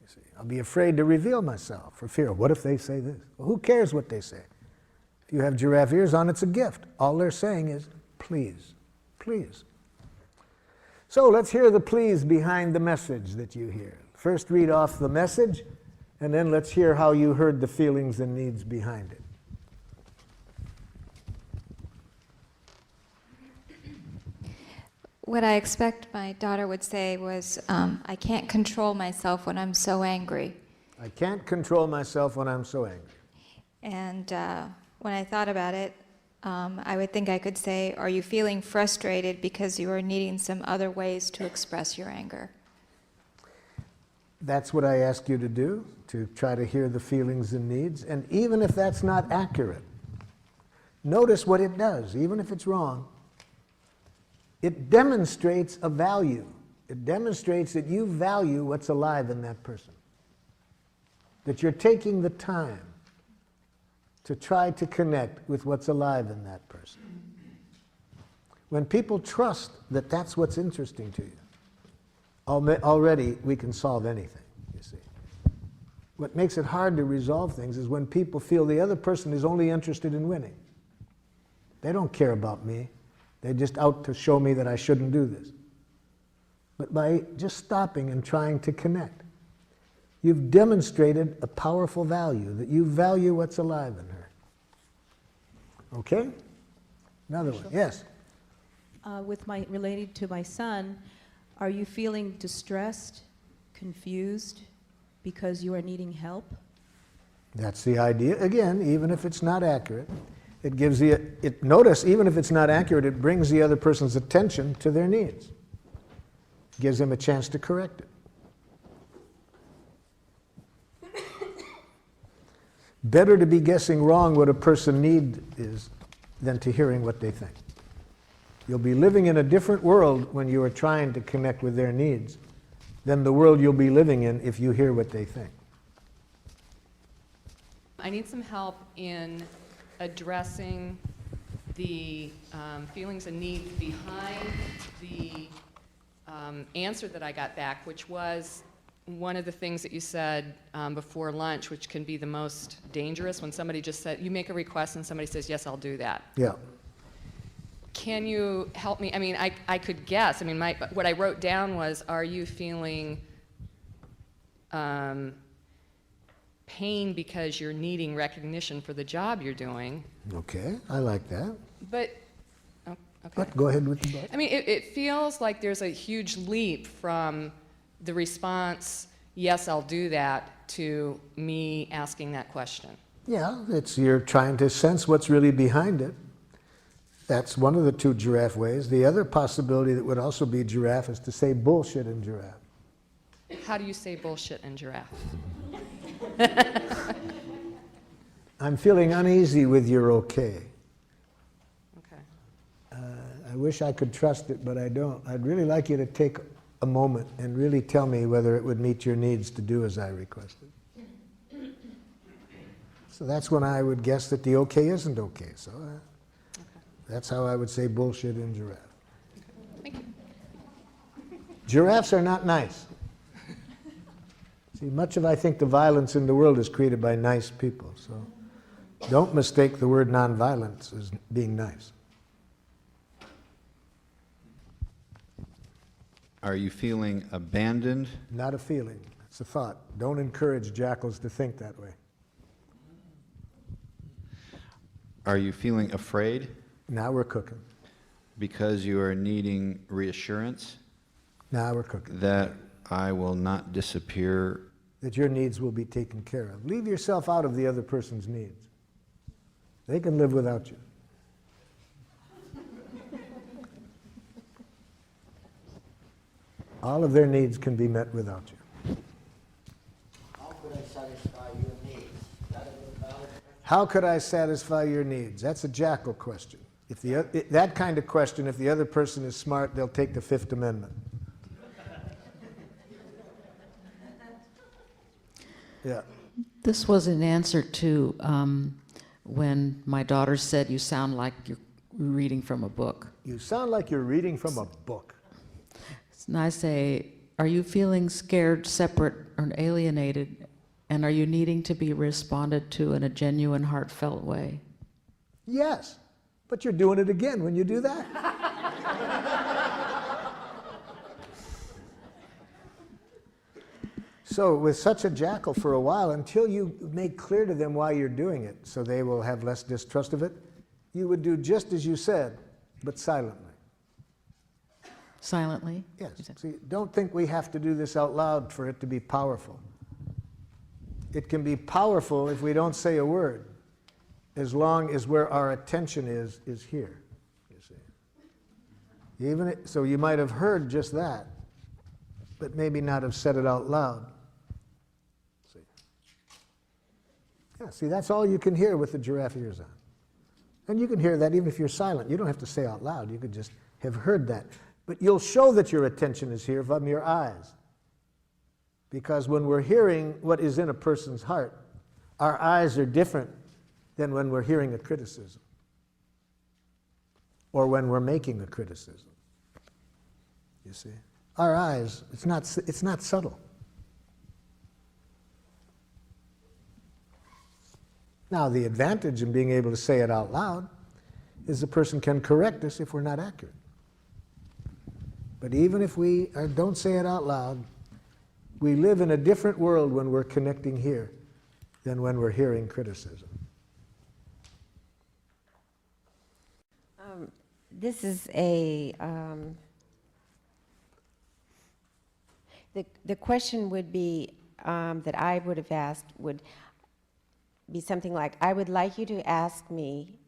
You see, I'll be afraid to reveal myself for fear. What if they say this? Well, who cares what they say? If you have giraffe ears on, it's a gift. All they're saying is, please, please. So let's hear the please behind the message that you hear. First read off the message, and then let's hear how you heard the feelings and needs behind it. What I expect my daughter would say was, I can't control myself when I'm so angry. I can't control myself when I'm so angry. And when I thought about it, I would think I could say, are you feeling frustrated because you are needing some other ways to express your anger? That's what I ask you to do, to try to hear the feelings and needs. And even if that's not accurate, notice what it does, even if it's wrong. It demonstrates a value. It demonstrates that you value what's alive in that person. That you're taking the time to try to connect with what's alive in that person. When people trust that that's what's interesting to you, already we can solve anything, you see. What makes it hard to resolve things is when people feel the other person is only interested in winning. They don't care about me. They're just out to show me that I shouldn't do this. But by just stopping and trying to connect, you've demonstrated a powerful value, that you value what's alive in her. Okay? Another one. Yes? Related to my son, are you feeling distressed, confused, because you are needing help? That's the idea. Again, even if it's not accurate, it gives notice, even if it's not accurate, it brings the other person's attention to their needs. Gives them a chance to correct it. Better to be guessing wrong what a person needs is than to hearing what they think. You'll be living in a different world when you are trying to connect with their needs than the world you'll be living in if you hear what they think. I need some help in addressing the feelings and needs behind the answer that I got back, which was one of the things that you said before lunch, which can be the most dangerous, when somebody just said, you make a request and somebody says, yes, I'll do that. Yeah. can you help me? I mean, I could guess. I mean, what I wrote down was, are you feeling pain because you're needing recognition for the job you're doing? Okay, I like that. But, oh, okay. But go ahead with the but. I mean, it feels like there's a huge leap from the response, yes, I'll do that, to me asking that question. Yeah, it's you're trying to sense what's really behind it. That's one of the two giraffe ways. The other possibility that would also be giraffe is to say bullshit in giraffe. How do you say bullshit in giraffe? I'm feeling uneasy with your okay. Okay. I wish I could trust it, but I don't. I'd really like you to take a moment and really tell me whether it would meet your needs to do as I requested. So that's when I would guess that the okay isn't okay. So that's how I would say bullshit in giraffe. Thank you. Giraffes are not nice. See, much of, I think, the violence in the world is created by nice people. So don't mistake the word nonviolence as being nice. Are you feeling abandoned? Not a feeling. It's a thought. Don't encourage jackals to think that way. Are you feeling afraid? Now we're cooking. Because you are needing reassurance? Now we're cooking. That I will not disappear. That your needs will be taken care of. Leave yourself out of the other person's needs. They can live without you. All of their needs can be met without you. How could I satisfy your needs? That is a valid question. How could I satisfy your needs? That's a jackal question. That kind of question, if the other person is smart, they'll take the Fifth Amendment. Yeah. This was an answer to when my daughter said, "You sound like you're reading from a book." You sound like you're reading from a book. And I say, "Are you feeling scared, separate, or alienated? And are you needing to be responded to in a genuine, heartfelt way?" Yes, but you're doing it again when you do that. So with such a jackal for a while, until you make clear to them why you're doing it, so they will have less distrust of it, you would do just as you said, but silently. Silently? Yes. See, don't think we have to do this out loud for it to be powerful. It can be powerful if we don't say a word, as long as where our attention is here, you see. So you might have heard just that, but maybe not have said it out loud. See? Yeah, see, that's all you can hear with the giraffe ears on. And you can hear that even if you're silent. You don't have to say out loud. You could just have heard that. But you'll show that your attention is here from your eyes. Because when we're hearing what is in a person's heart, our eyes are different than when we're hearing a criticism or when we're making a criticism. You see? Our eyes, it's not subtle. Now, the advantage in being able to say it out loud is the person can correct us if we're not accurate. But even if we don't say it out loud, we live in a different world when we're connecting here than when we're hearing criticism. This is a, the question would be, that I would have asked would be something like, I would like you to ask me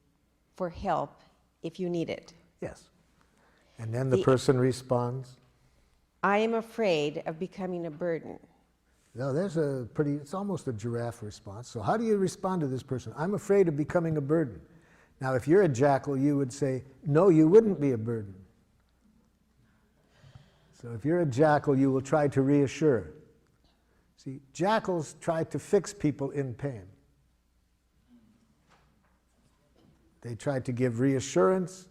for help if you need it. Yes. And then the person responds, I am afraid of becoming a burden. No, it's almost a giraffe response. So how do you respond to this person? I'm afraid of becoming a burden. Now, if you're a jackal, you would say, no, you wouldn't be a burden. So if you're a jackal, you will try to reassure. See, jackals try to fix people in pain. They try to give reassurance.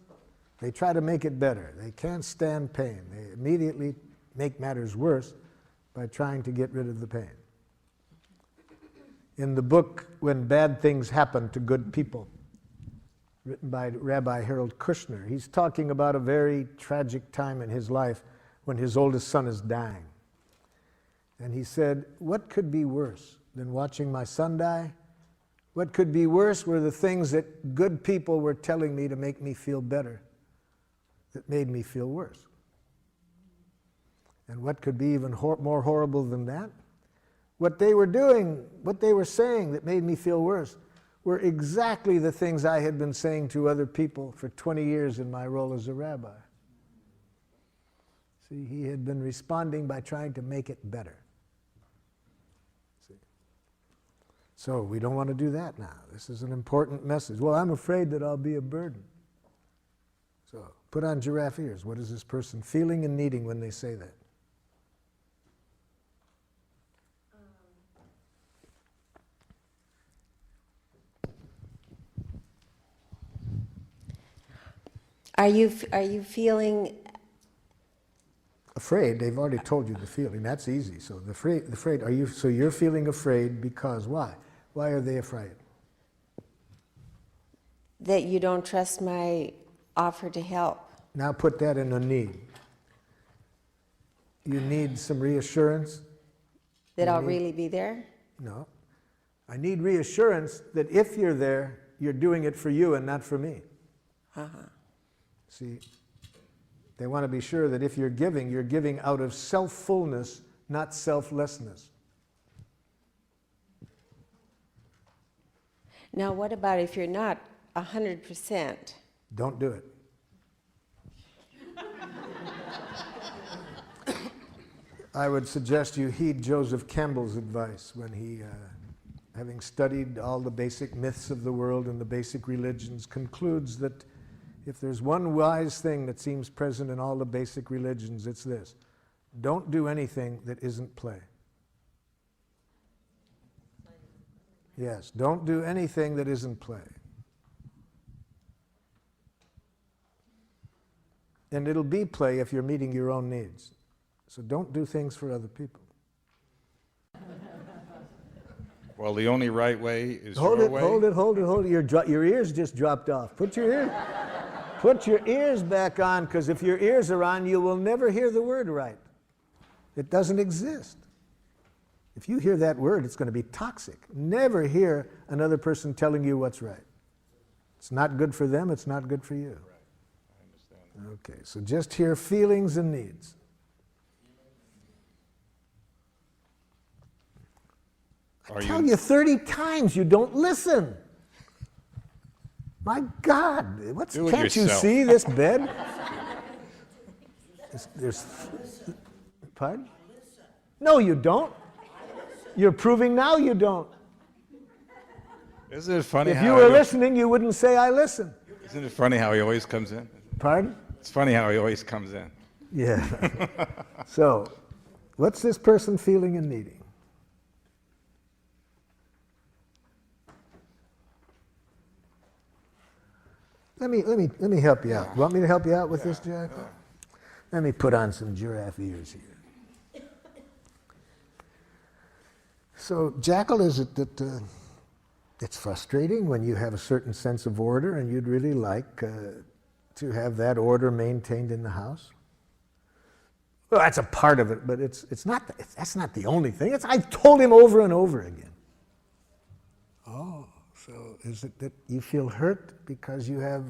They try to make it better. They can't stand pain. They immediately make matters worse by trying to get rid of the pain. In the book, When Bad Things Happen to Good People, written by Rabbi Harold Kushner. He's talking about a very tragic time in his life when his oldest son is dying. And he said, what could be worse than watching my son die? What could be worse were the things that good people were telling me to make me feel better that made me feel worse. And what could be even more horrible than that? What they were doing, what they were saying that made me feel worse were exactly the things I had been saying to other people for 20 years in my role as a rabbi. See, he had been responding by trying to make it better. See? So we don't want to do that now. This is an important message. Well, I'm afraid that I'll be a burden. So put on giraffe ears. What is this person feeling and needing when they say that? Are you feeling Afraid? They've already told you the feeling. That's easy. So the afraid. Are you? So you're feeling afraid because why? Why are they afraid? that you don't trust my offer to help? Now put that in a need. You need some reassurance. That I'll really be there? No. I need reassurance that if you're there, you're doing it for you and not for me. See, they want to be sure that if you're giving out of self-fullness, not selflessness. Now, what about if you're not 100%? Don't do it. I would suggest you heed Joseph Campbell's advice when he, having studied all the basic myths of the world and the basic religions, concludes that if there's one wise thing that seems present in all the basic religions, it's this: don't do anything that isn't play. Yes, don't do anything that isn't play. And it'll be play if you're meeting your own needs. So don't do things for other people. Well, the only right way is Hold your it, way. hold it, hold it, hold it. Your ears just dropped off. Put your ears back on, because if your ears are on, you will never hear the word right. It doesn't exist. If you hear that word, it's going to be toxic. Never hear another person telling you what's right. It's not good for them, it's not good for you. Right. I understand. Okay, so just hear feelings and needs. I tell you 30 times you don't listen. My God, can't you see this bed? Pardon? No, you don't. You're proving now you don't. Isn't it funny If you were listening, you wouldn't say, I listen. Isn't it funny how he always comes in? Pardon? It's funny how he always comes in. Yeah. So, what's this person feeling and needing? Let me help you out. Want me to help you out with this, Jack? Let me put on some giraffe ears here. So, Jackal, is it that it's frustrating when you have a certain sense of order and you'd really like to have that order maintained in the house? Well, that's a part of it, but that's not the only thing. I've told him over and over again. Oh, so is it that you feel hurt because you have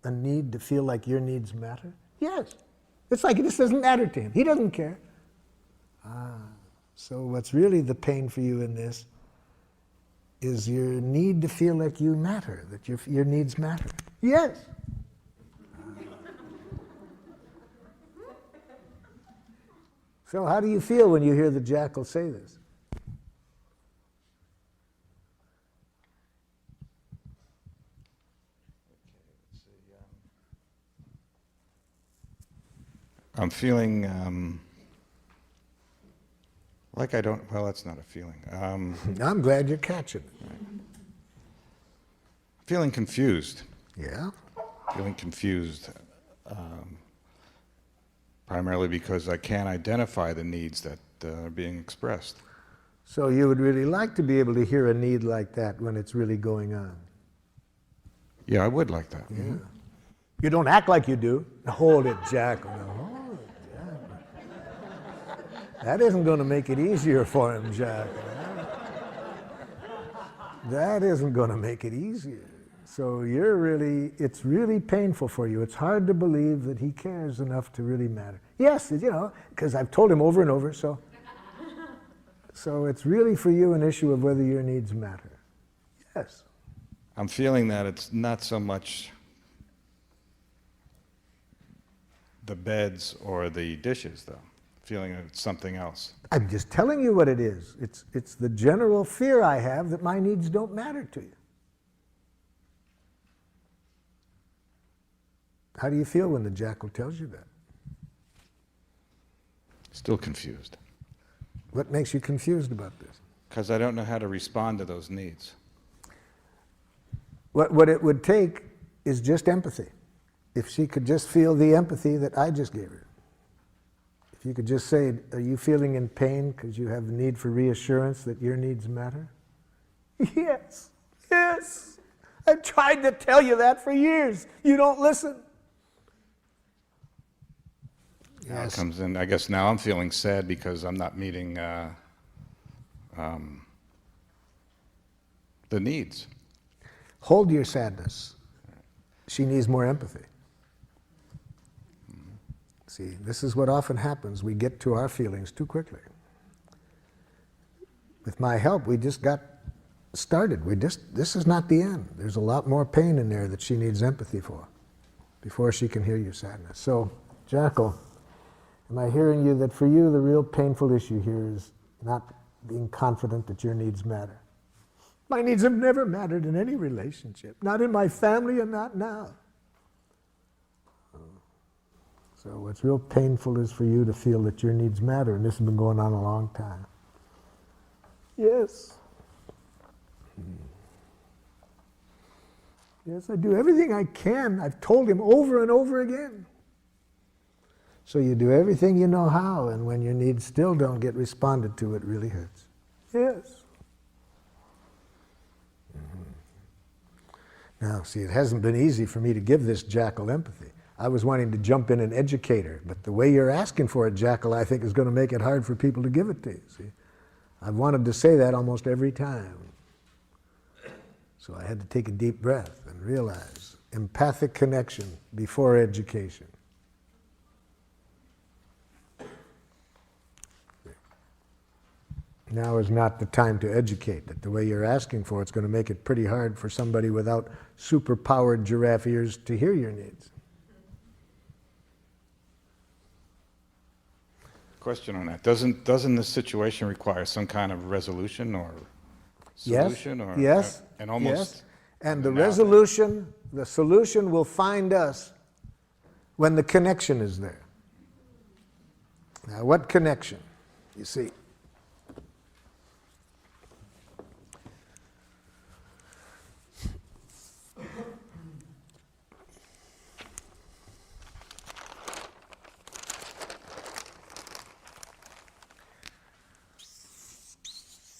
a need to feel like your needs matter? Yes. It's like this doesn't matter to him. He doesn't care. So what's really the pain for you in this is your need to feel like you matter, that your needs matter. Yes. So how do you feel when you hear the jackal say this? I'm feeling like I don't, well, that's not a feeling. I'm glad you're catching it. Feeling confused. Yeah? Feeling confused, primarily because I can't identify the needs that are being expressed. So you would really like to be able to hear a need like that when it's really going on? Yeah, I would like that. Yeah. You don't act like you do. Hold it, Jack. No, hold it, Jack. That isn't going to make it easier for him, Jack. That isn't going to make it easier. So it's really painful for you. It's hard to believe that he cares enough to really matter. Yes, because I've told him over and over, so it's really for you an issue of whether your needs matter. Yes. I'm feeling that it's not so much the beds or the dishes, though. Feeling it's something else. I'm just telling you what it is. It's the general fear I have that my needs don't matter to you. How do you feel when the jackal tells you that? Still confused. What makes you confused about this? Because I don't know how to respond to those needs. What it would take is just empathy. If she could just feel the empathy that I just gave her. If you could just say, are you feeling in pain because you have the need for reassurance that your needs matter? Yes, yes. I've tried to tell you that for years. You don't listen. Now it comes in. I guess now I'm feeling sad because I'm not meeting the needs. Hold your sadness. She needs more empathy. See, this is what often happens. We get to our feelings too quickly. With my help, we just got started. This is not the end. There's a lot more pain in there that she needs empathy for before she can hear your sadness. So, Jackal, am I hearing you that for you the real painful issue here is not being confident that your needs matter? My needs have never mattered in any relationship, not in my family and not now. So what's real painful is for you to feel that your needs matter, and this has been going on a long time. Yes. Yes, I do everything I can. I've told him over and over again. So you do everything you know how, and when your needs still don't get responded to, it really hurts. Yes. Now, see, it hasn't been easy for me to give this jackal empathy. I was wanting to jump in and educate her, but the way you're asking for it, Jackal, I think is going to make it hard for people to give it to you, see? I've wanted to say that almost every time. So I had to take a deep breath and realize empathic connection before education. Now is not the time to educate. That the way you're asking for it's going to make it pretty hard for somebody without super-powered giraffe ears to hear your needs. Question on that. Doesn't this situation require some kind of resolution or solution? Yes, or yes, and almost yes. And the resolution, the solution will find us when the connection is there. Now, what connection? You see,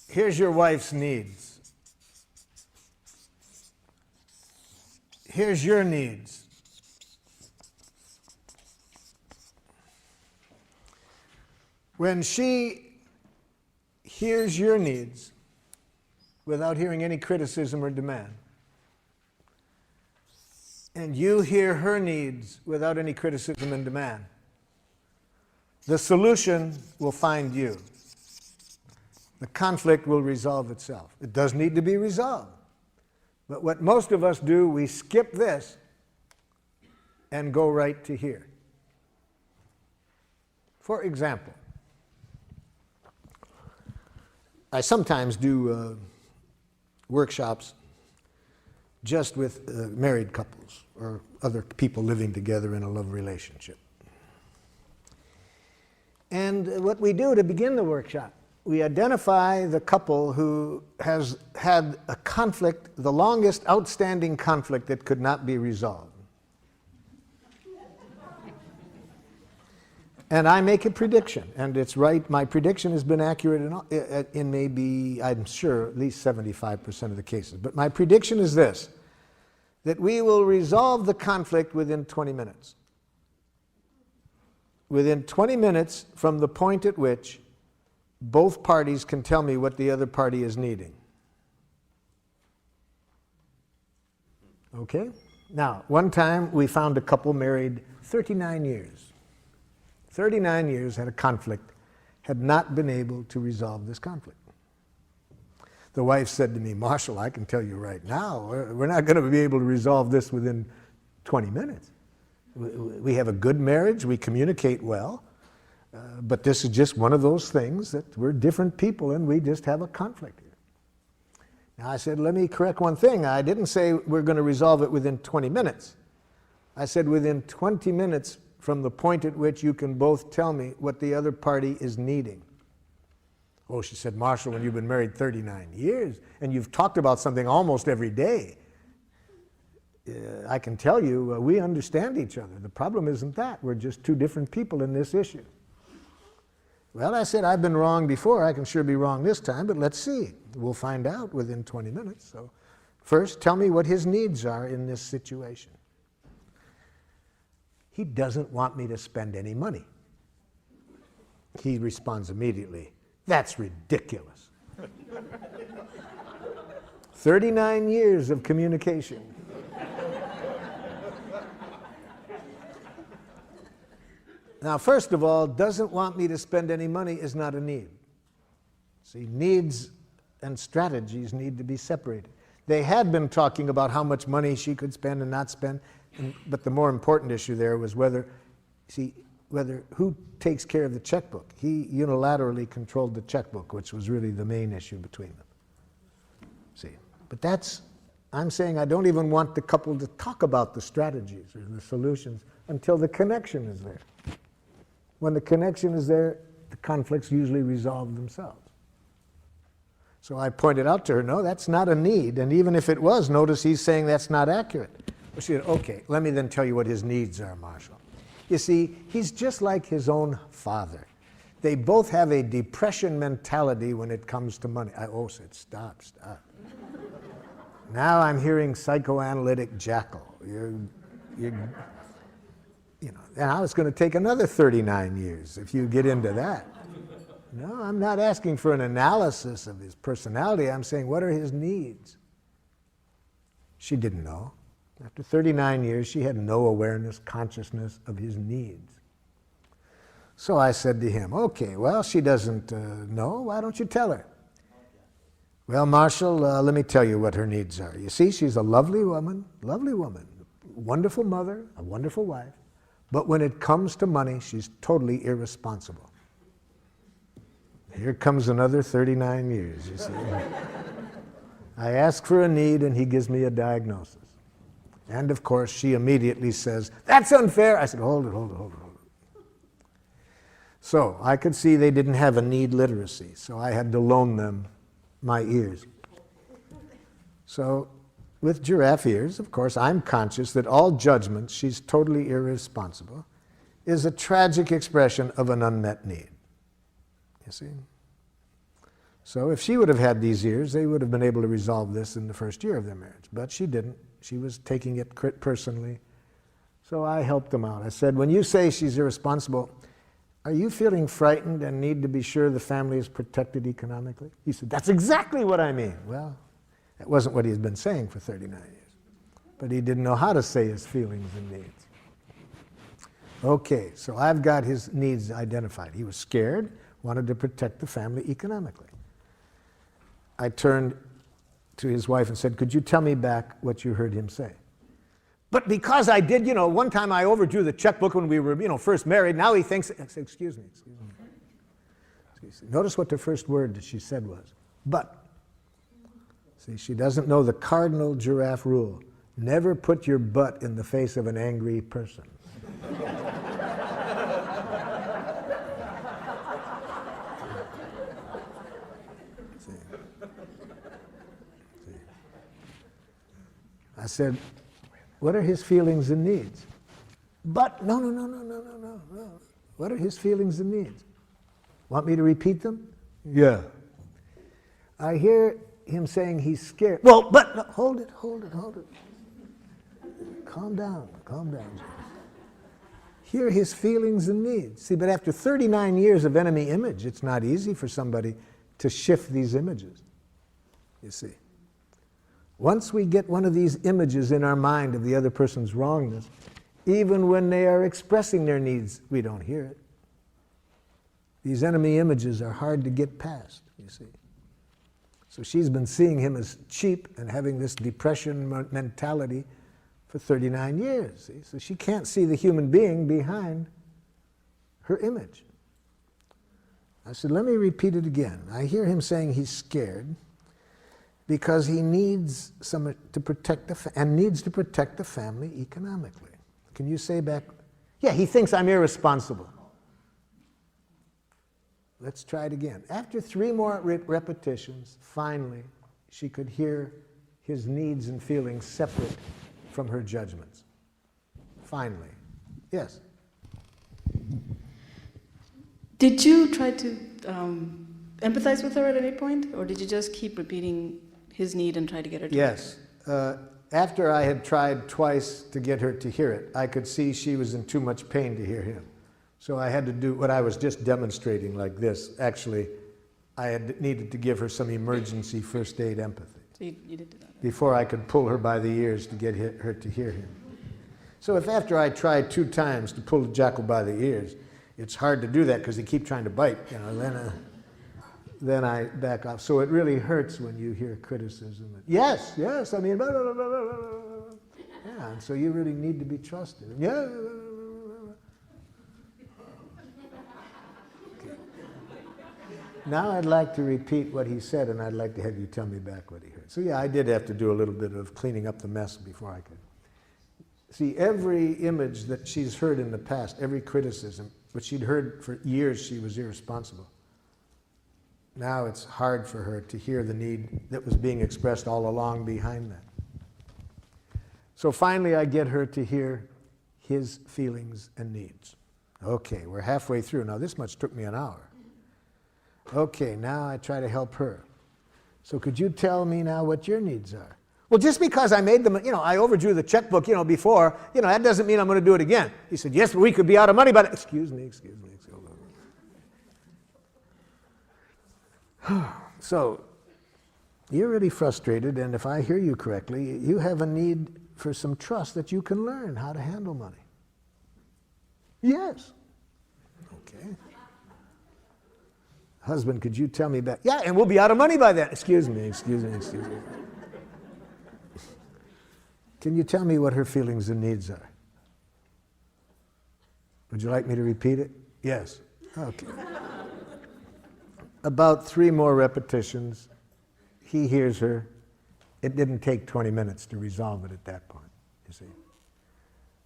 here's your wife's needs. Here's your needs. When she hears your needs without hearing any criticism or demand, and you hear her needs without any criticism and demand, the solution will find you. The conflict will resolve itself. It does need to be resolved. But what most of us do, we skip this and go right to here. For example, I sometimes do workshops just with married couples or other people living together in a love relationship. And what we do to begin the workshop, we identify the couple who has had a conflict, the longest outstanding conflict that could not be resolved. And I make a prediction, and it's right. My prediction has been accurate in maybe, I'm sure, at least 75% of the cases. But my prediction is this, that we will resolve the conflict within 20 minutes. Within 20 minutes from the point at which both parties can tell me what the other party is needing. Okay? Now, one time we found a couple married 39 years. 39 years had a conflict, had not been able to resolve this conflict. The wife said to me, Marshall, I can tell you right now, we're not going to be able to resolve this within 20 minutes. We have a good marriage, we communicate well, but this is just one of those things that we're different people and we just have a conflict here. Now I said, let me correct one thing. I didn't say we're going to resolve it within 20 minutes. I said within 20 minutes from the point at which you can both tell me what the other party is needing. Oh, she said, Marshall, when you've been married 39 years and you've talked about something almost every day, I can tell you we understand each other. The problem isn't that. We're just two different people in this issue. Well, I said, I've been wrong before. I can sure be wrong this time, but let's see. We'll find out within 20 minutes. So first, tell me what his needs are in this situation. He doesn't want me to spend any money. He responds immediately, that's ridiculous. 39 years of communication. Now, first of all, doesn't want me to spend any money is not a need. See, needs and strategies need to be separated. They had been talking about how much money she could spend and not spend, but the more important issue there was whether who takes care of the checkbook. He unilaterally controlled the checkbook, which was really the main issue between them. See, but I'm saying I don't even want the couple to talk about the strategies or the solutions until the connection is there. When the connection is there, the conflicts usually resolve themselves. So I pointed out to her, no, that's not a need. And even if it was, notice he's saying that's not accurate. Well, she said, okay, let me then tell you what his needs are, Marshall. You see, he's just like his own father. They both have a depression mentality when it comes to money. I said, stop. Now I'm hearing psychoanalytic jackal. And I was going to take another 39 years if you get into that. No, I'm not asking for an analysis of his personality. I'm saying, what are his needs? She didn't know. After 39 years, she had no awareness, consciousness of his needs. So I said to him, okay, well, she doesn't know. Why don't you tell her? Well, Marshall, let me tell you what her needs are. You see, she's a lovely woman, wonderful mother, a wonderful wife. But when it comes to money, she's totally irresponsible. Here comes another 39 years, you see. I ask for a need, and he gives me a diagnosis. And, of course, she immediately says, that's unfair. I said, hold it. So I could see they didn't have a need literacy, so I had to loan them my ears. So with giraffe ears, of course, I'm conscious that all judgment, she's totally irresponsible, is a tragic expression of an unmet need. You see? So if she would have had these ears, they would have been able to resolve this in the first year of their marriage. But she didn't. She was taking it personally. So I helped them out. I said, when you say she's irresponsible, are you feeling frightened and need to be sure the family is protected economically? He said, that's exactly what I mean. Well, that wasn't what he'd been saying for 39 years. But he didn't know how to say his feelings and needs. Okay, so I've got his needs identified. He was scared, wanted to protect the family economically. I turned to his wife and said, could you tell me back what you heard him say? But because I did, one time I overdrew the checkbook when we were, first married, now he thinks, I said, excuse me. Notice what the first word that she said was, but. See, she doesn't know the cardinal giraffe rule. Never put your butt in the face of an angry person. I said, what are his feelings and needs? But, no. What are his feelings and needs? Want me to repeat them? Yeah. I hear him saying he's scared. Well, but, no, hold it. calm down, calm down. Hear his feelings and needs. See, but after 39 years of enemy image, it's not easy for somebody to shift these images, you see. Once we get one of these images in our mind of the other person's wrongness, even when they are expressing their needs, we don't hear it. These enemy images are hard to get past, you see. So she's been seeing him as cheap and having this depression mentality for 39 years. See? So she can't see the human being behind her image. I said, let me repeat it again. I hear him saying he's scared because he needs to protect the family economically. Can you say back? Yeah, he thinks I'm irresponsible. Let's try it again. After 3 more repetitions, finally, she could hear his needs and feelings separate from her judgments. Finally. Yes? Did you try to empathize with her at any point? Or did you just keep repeating his need and try to get her to Yes. After I had tried twice to get her to hear it, I could see she was in too much pain to hear him. So I had to do what I was just demonstrating like this. Actually, I had needed to give her some emergency first aid empathy. So you did do that. Before I could pull her by the ears to get her to hear him. So if after I tried 2 times to pull the jackal by the ears, it's hard to do that because he keeps trying to bite, you know, then I back off. So it really hurts when you hear criticism. Yes, I mean, blah, blah, blah, blah, blah, blah. Yeah, and so you really need to be trusted. Yeah. Okay. Now I'd like to repeat what he said, and I'd like to have you tell me back what he heard. So yeah, I did have to do a little bit of cleaning up the mess before I could. See, every image that she's heard in the past, every criticism, which she'd heard for years she was irresponsible. Now it's hard for her to hear the need that was being expressed all along behind that. So finally I get her to hear his feelings and needs. Okay, we're halfway through. Now this much took me an hour. Okay, now I try to help her. So could you tell me now what your needs are? Well, just because I made them, you know, I overdrew the checkbook, you know, before, you know, that doesn't mean I'm going to do it again. He said, yes, but we could be out of money, but excuse me. So, you're really frustrated, and if I hear you correctly, you have a need for some trust that you can learn how to handle money. Yes. Okay. Husband, could you tell me back? Yeah, and we'll be out of money by then. Excuse me. Can you tell me what her feelings and needs are? Would you like me to repeat it? Yes. Okay. About 3 more repetitions, he hears her. It didn't take 20 minutes to resolve it at that point, you see.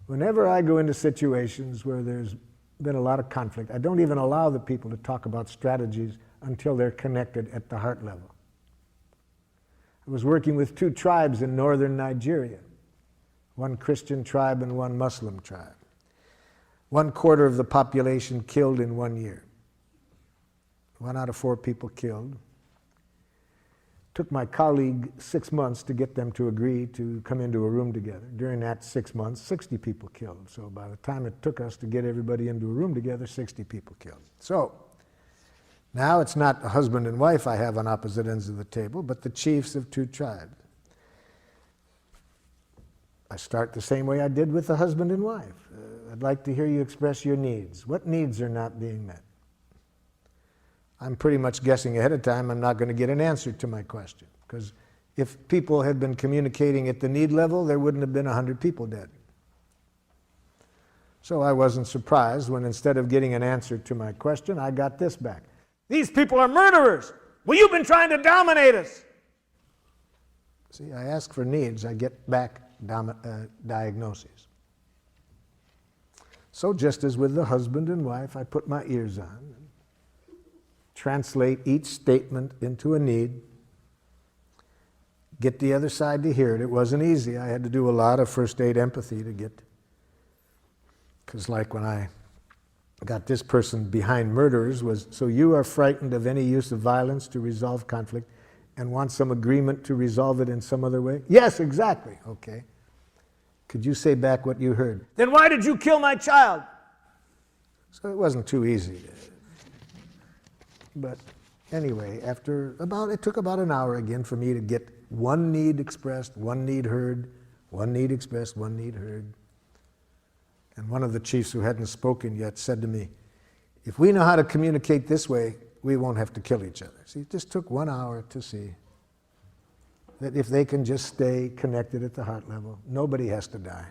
Whenever I go into situations where there's been a lot of conflict, I don't even allow the people to talk about strategies until they're connected at the heart level. I was working with 2 tribes in northern Nigeria, one Christian tribe and one Muslim tribe. 1/4 of the population killed in 1 year. 1 out of 4 people killed. Took my colleague 6 months to get them to agree to come into a room together. During that 6 months, 60 people killed. So by the time it took us to get everybody into a room together, 60 people killed. So now it's not a husband and wife I have on opposite ends of the table, but the chiefs of 2 tribes. I start the same way I did with the husband and wife. I'd like to hear you express your needs. What needs are not being met? I'm pretty much guessing ahead of time I'm not going to get an answer to my question, because if people had been communicating at the need level, there wouldn't have been 100 people dead. So I wasn't surprised when instead of getting an answer to my question, I got this back. These people are murderers! Well, you've been trying to dominate us! See, I ask for needs, I get back diagnoses. So just as with the husband and wife, I put my ears on, translate each statement into a need, get the other side to hear it. It wasn't easy. I had to do a lot of first aid empathy to get, because like when I got this person behind murderers was, so you are frightened of any use of violence to resolve conflict and want some agreement to resolve it in some other way? Yes, exactly. Okay. Could you say back what you heard? Then why did you kill my child? So it wasn't too easy. But anyway, it took about an hour again for me to get one need expressed, one need heard, one need expressed, one need heard. And one of the chiefs who hadn't spoken yet said to me, if we know how to communicate this way, we won't have to kill each other. See, it just took 1 hour to see that if they can just stay connected at the heart level, nobody has to die.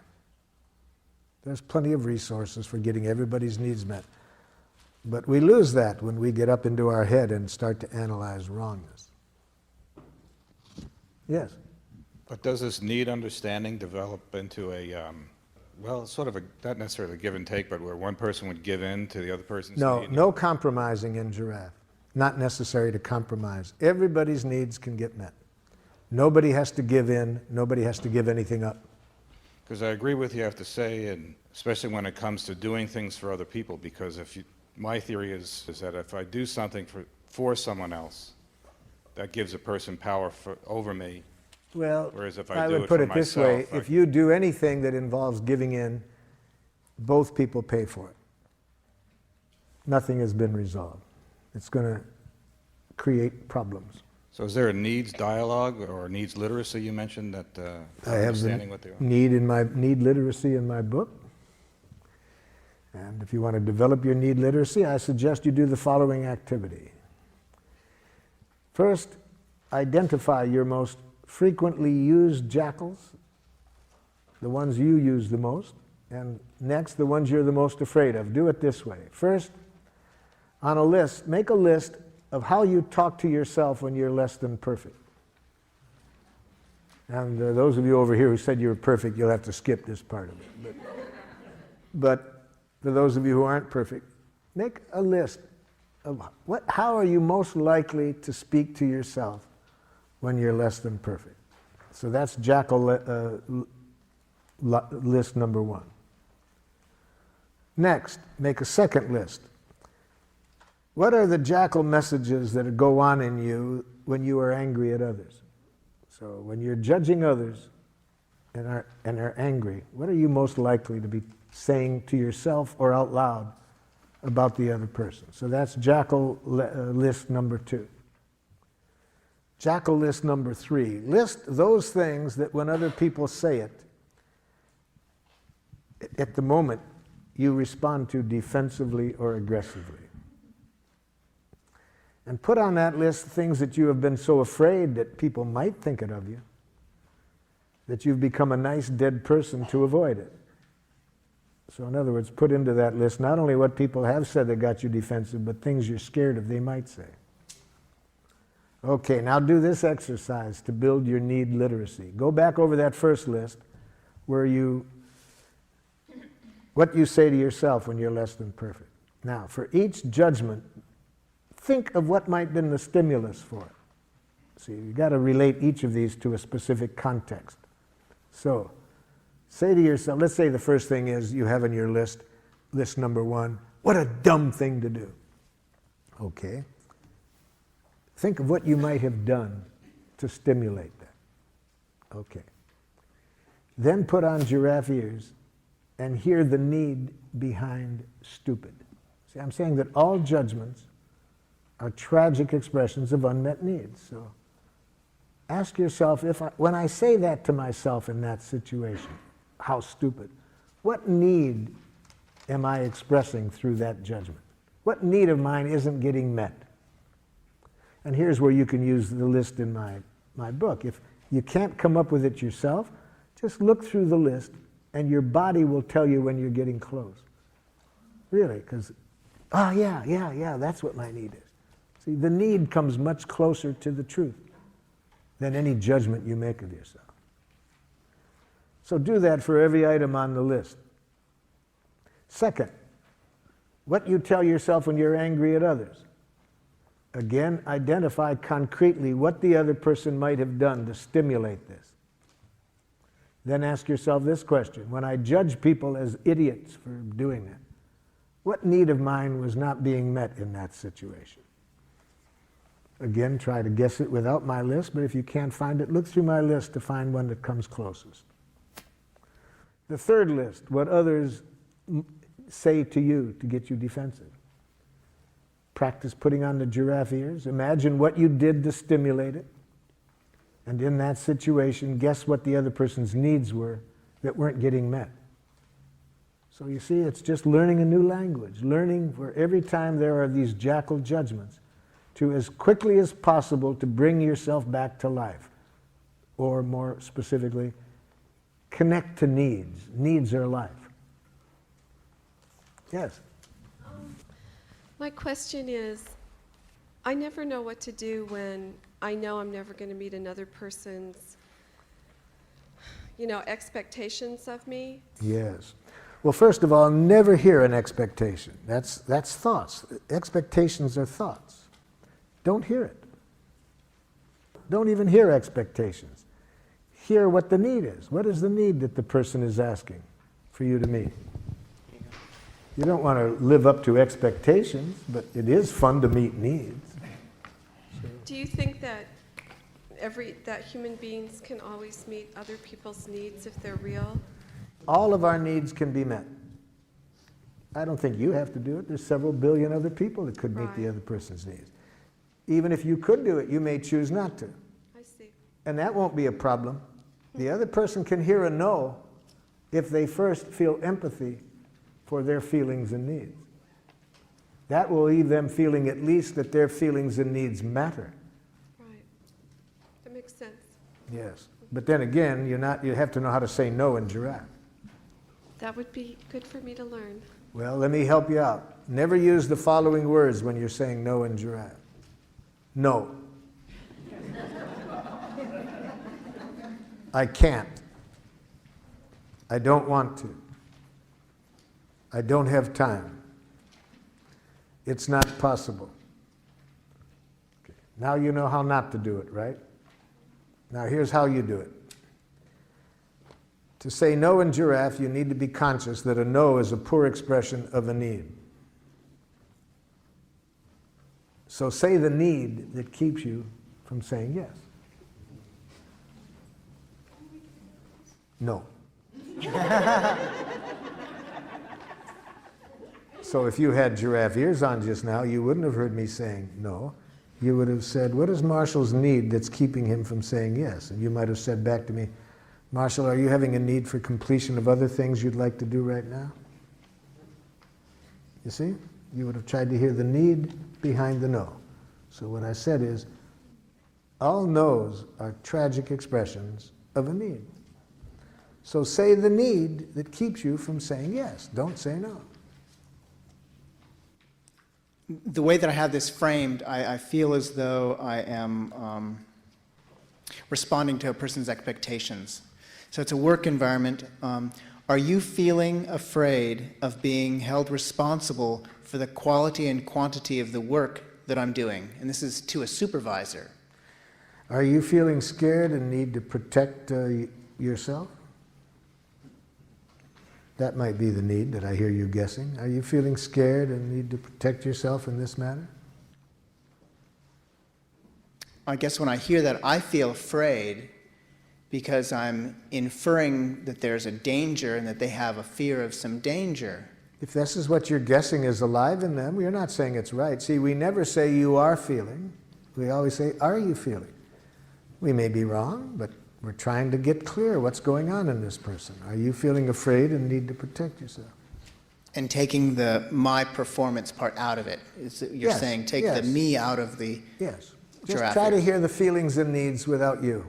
There's plenty of resources for getting everybody's needs met. But we lose that when we get up into our head and start to analyze wrongness. Yes? But does this need understanding develop into a, well, sort of a, not necessarily a give and take, but where one person would give in to the other person's need? No compromising in giraffe. Not necessary to compromise. Everybody's needs can get met. Nobody has to give in. Nobody has to give anything up. Because I agree with you, I have to say, and especially when it comes to doing things for other people, because my theory is that if I do something for someone else, that gives a person power over me. Well, whereas if I do would it put for it this myself, way. If you do anything that involves giving in, both people pay for it. Nothing has been resolved. It's going to create problems. So is there a needs dialogue or needs literacy you mentioned that I have understanding what they are? need literacy in my book. And if you want to develop your need literacy, I suggest you do the following activity. First, identify your most frequently used jackals, the ones you use the most, and next, the ones you're the most afraid of. Do it this way. First, on a list, make a list of how you talk to yourself when you're less than perfect. And those of you over here who said you were perfect, you'll have to skip this part of it. But for those of you who aren't perfect, make a list of how are you most likely to speak to yourself when you're less than perfect. So that's jackal list number 1. Next, make a second list. What are the jackal messages that go on in you when you are angry at others? So when you're judging others and are angry, what are you most likely to be saying to yourself or out loud about the other person? So that's jackal list number 2. Jackal list number 3. List those things that when other people say it, at the moment you respond to defensively or aggressively. And put on that list things that you have been so afraid that people might think it of you, that you've become a nice dead person to avoid it. So in other words, put into that list not only what people have said that got you defensive, but things you're scared of they might say. Okay, now do this exercise to build your need literacy. Go back over that first list where what you say to yourself when you're less than perfect. Now, for each judgment, think of what might have been the stimulus for it. See, you've got to relate each of these to a specific context. So, say to yourself, let's say the first thing is you have on your list number 1, what a dumb thing to do. Okay. Think of what you might have done to stimulate that. Okay. Then put on giraffe ears and hear the need behind stupid. See, I'm saying that all judgments are tragic expressions of unmet needs. So ask yourself, when I say that to myself in that situation, how stupid, what need am I expressing through that judgment? What need of mine isn't getting met? And here's where you can use the list in my book. If you can't come up with it yourself, just look through the list and your body will tell you when you're getting close. Really, because, yeah, that's what my need is. See, the need comes much closer to the truth than any judgment you make of yourself. So do that for every item on the list. Second, what you tell yourself when you're angry at others. Again, identify concretely what the other person might have done to stimulate this. Then ask yourself this question: when I judge people as idiots for doing that, what need of mine was not being met in that situation? Again, try to guess it without my list, but if you can't find it, look through my list to find one that comes closest. The third list, what others say to you to get you defensive. Practice putting on the giraffe ears. Imagine what you did to stimulate it. And in that situation, guess what the other person's needs were that weren't getting met. So you see, it's just learning a new language, learning for every time there are these jackal judgments, to as quickly as possible to bring yourself back to life. Or more specifically, connect to needs. Needs are life. Yes? My question is, I never know what to do when I know I'm never going to meet another person's, expectations of me. Yes. Well, first of all, never hear an expectation. That's thoughts. Expectations are thoughts. Don't hear it. Don't even hear expectations. Hear what the need is. What is the need that the person is asking for you to meet? You don't want to live up to expectations, but it is fun to meet needs. Do you think that that human beings can always meet other people's needs if they're real? All of our needs can be met. I don't think you have to do it. There's several billion other people that could meet the other person's needs. Even if you could do it, you may choose not to. I see. And that won't be a problem. The other person can hear a no if they first feel empathy for their feelings and needs. That will leave them feeling at least that their feelings and needs matter. Right. That makes sense. Yes. But then again, you have to know how to say no in giraffe. That would be good for me to learn. Well, let me help you out. Never use the following words when you're saying no in giraffe. No. I can't. I don't want to. I don't have time. It's not possible. Okay. Now you know how not to do it, right? Now here's how you do it. To say no in giraffe, you need to be conscious that a no is a poor expression of a need. So say the need that keeps you from saying yes. No. So if you had giraffe ears on just now, you wouldn't have heard me saying no. You would have said, what is Marshall's need that's keeping him from saying yes? And you might have said back to me, Marshall, are you having a need for completion of other things you'd like to do right now? You see? You would have tried to hear the need behind the no. So what I said is, all no's are tragic expressions of a need. So say the need that keeps you from saying yes. Don't say no. The way that I have this framed, I feel as though I am responding to a person's expectations. So it's a work environment. Are you feeling afraid of being held responsible for the quality and quantity of the work that I'm doing? And this is to a supervisor. Are you feeling scared and need to protect yourself? That might be the need that I hear you guessing. Are you feeling scared and need to protect yourself in this matter? I guess when I hear that, I feel afraid because I'm inferring that there's a danger and that they have a fear of some danger. If this is what you're guessing is alive in them, you're not saying it's right. See, we never say you are feeling. We always say, are you feeling? We may be wrong, but we're trying to get clear what's going on in this person. Are you feeling afraid and need to protect yourself? And taking the my performance part out of it. You're Yes, saying take yes. the me out of the Yes. Just giraffe try to ears. hear the feelings and needs without you.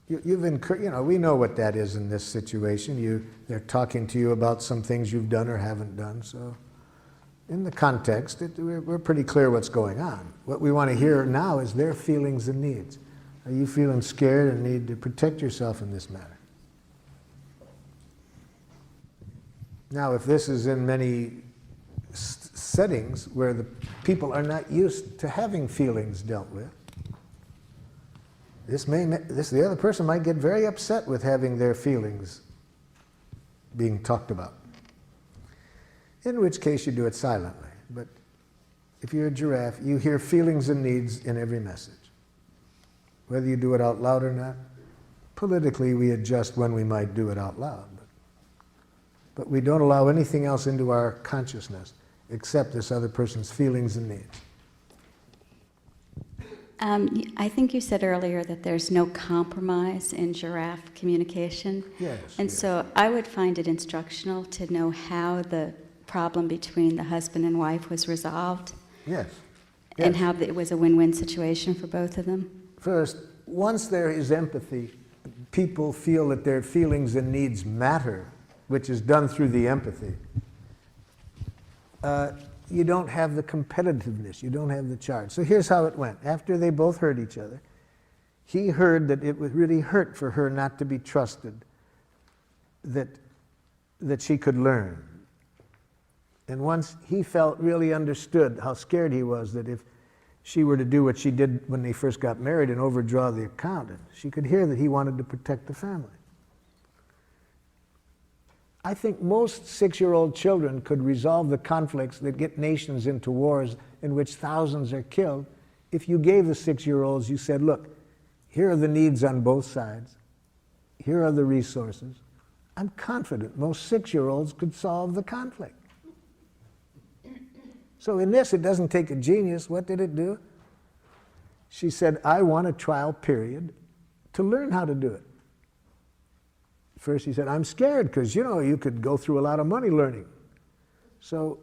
We know what that is in this situation. They're talking to you about some things you've done or haven't done. So in the context, we're pretty clear what's going on. What we want to hear now is their feelings and needs. Are you feeling scared and need to protect yourself in this matter? Now, if this is in many settings where the people are not used to having feelings dealt with, the other person might get very upset with having their feelings being talked about. In which case you do it silently. But if you're a giraffe, you hear feelings and needs in every message. Whether you do it out loud or not, Politically, we adjust when we might do it out loud. But we don't allow anything else into our consciousness except this other person's feelings and needs. I think you said earlier that there's no compromise in giraffe communication. Yes. And so I would find it instructional to know how the problem between the husband and wife was resolved. Yes. And how it was a win-win situation for both of them. First, once there is empathy, people feel that their feelings and needs matter, which is done through the empathy. You don't have the competitiveness, you don't have the charge. So here's how it went. After they both heard each other, he heard that it would really hurt for her not to be trusted, that she could learn. And once he felt really understood how scared he was that if she were to do what she did when they first got married and overdraw the account, she could hear that he wanted to protect the family. I think most 6-year-old children could resolve the conflicts that get nations into wars in which thousands are killed if you gave the 6-year-olds, you said, look, here are the needs on both sides. Here are the resources. I'm confident most 6-year-olds could solve the conflict. So in this, it doesn't take a genius. What did it do? She said, I want a trial period to learn how to do it. First he said, I'm scared because, you could go through a lot of money learning. So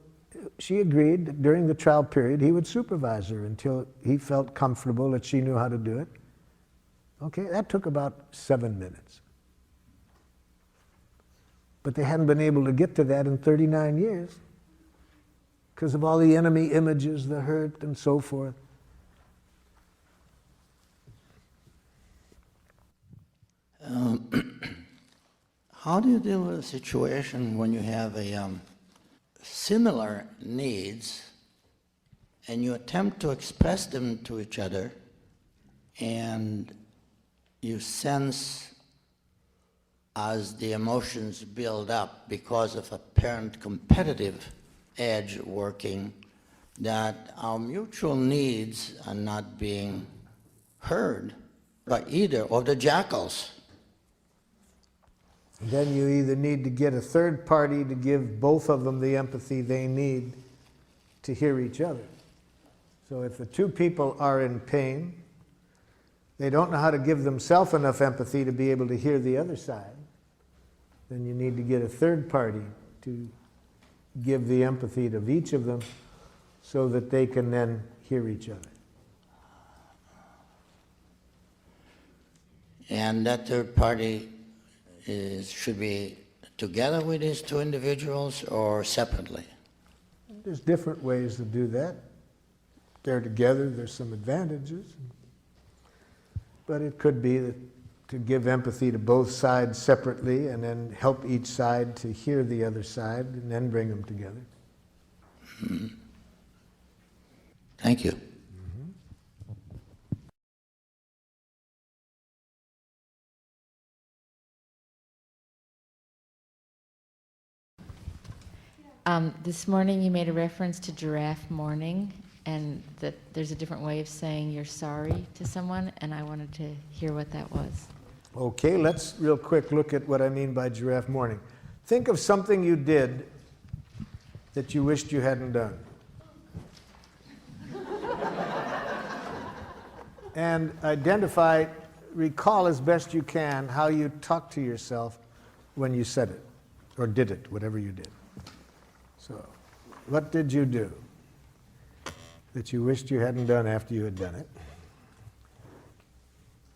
she agreed that during the trial period he would supervise her until he felt comfortable that she knew how to do it. Okay, that took about 7 minutes. But they hadn't been able to get to that in 39 years because of all the enemy images, the hurt, and so forth. How do you deal with a situation when you have similar needs and you attempt to express them to each other and you sense as the emotions build up because of apparent competitive edge working that our mutual needs are not being heard by either of the jackals? Then you either need to get a third party to give both of them the empathy they need to hear each other. So if the two people are in pain, they don't know how to give themselves enough empathy to be able to hear the other side, then you need to get a third party to give the empathy of each of them so that they can then hear each other. And that third party should be together with these two individuals or separately? There's different ways to do that. They're together, there's some advantages. But it could be that to give empathy to both sides separately and then help each side to hear the other side and then bring them together. Mm-hmm. Thank you. This morning you made a reference to giraffe mourning and that there's a different way of saying you're sorry to someone, and I wanted to hear what that was. Okay, let's real quick look at what I mean by giraffe mourning. Think of something you did that you wished you hadn't done. And recall as best you can how you talked to yourself when you said it, or did it, whatever you did. So, what did you do that you wished you hadn't done after you had done it?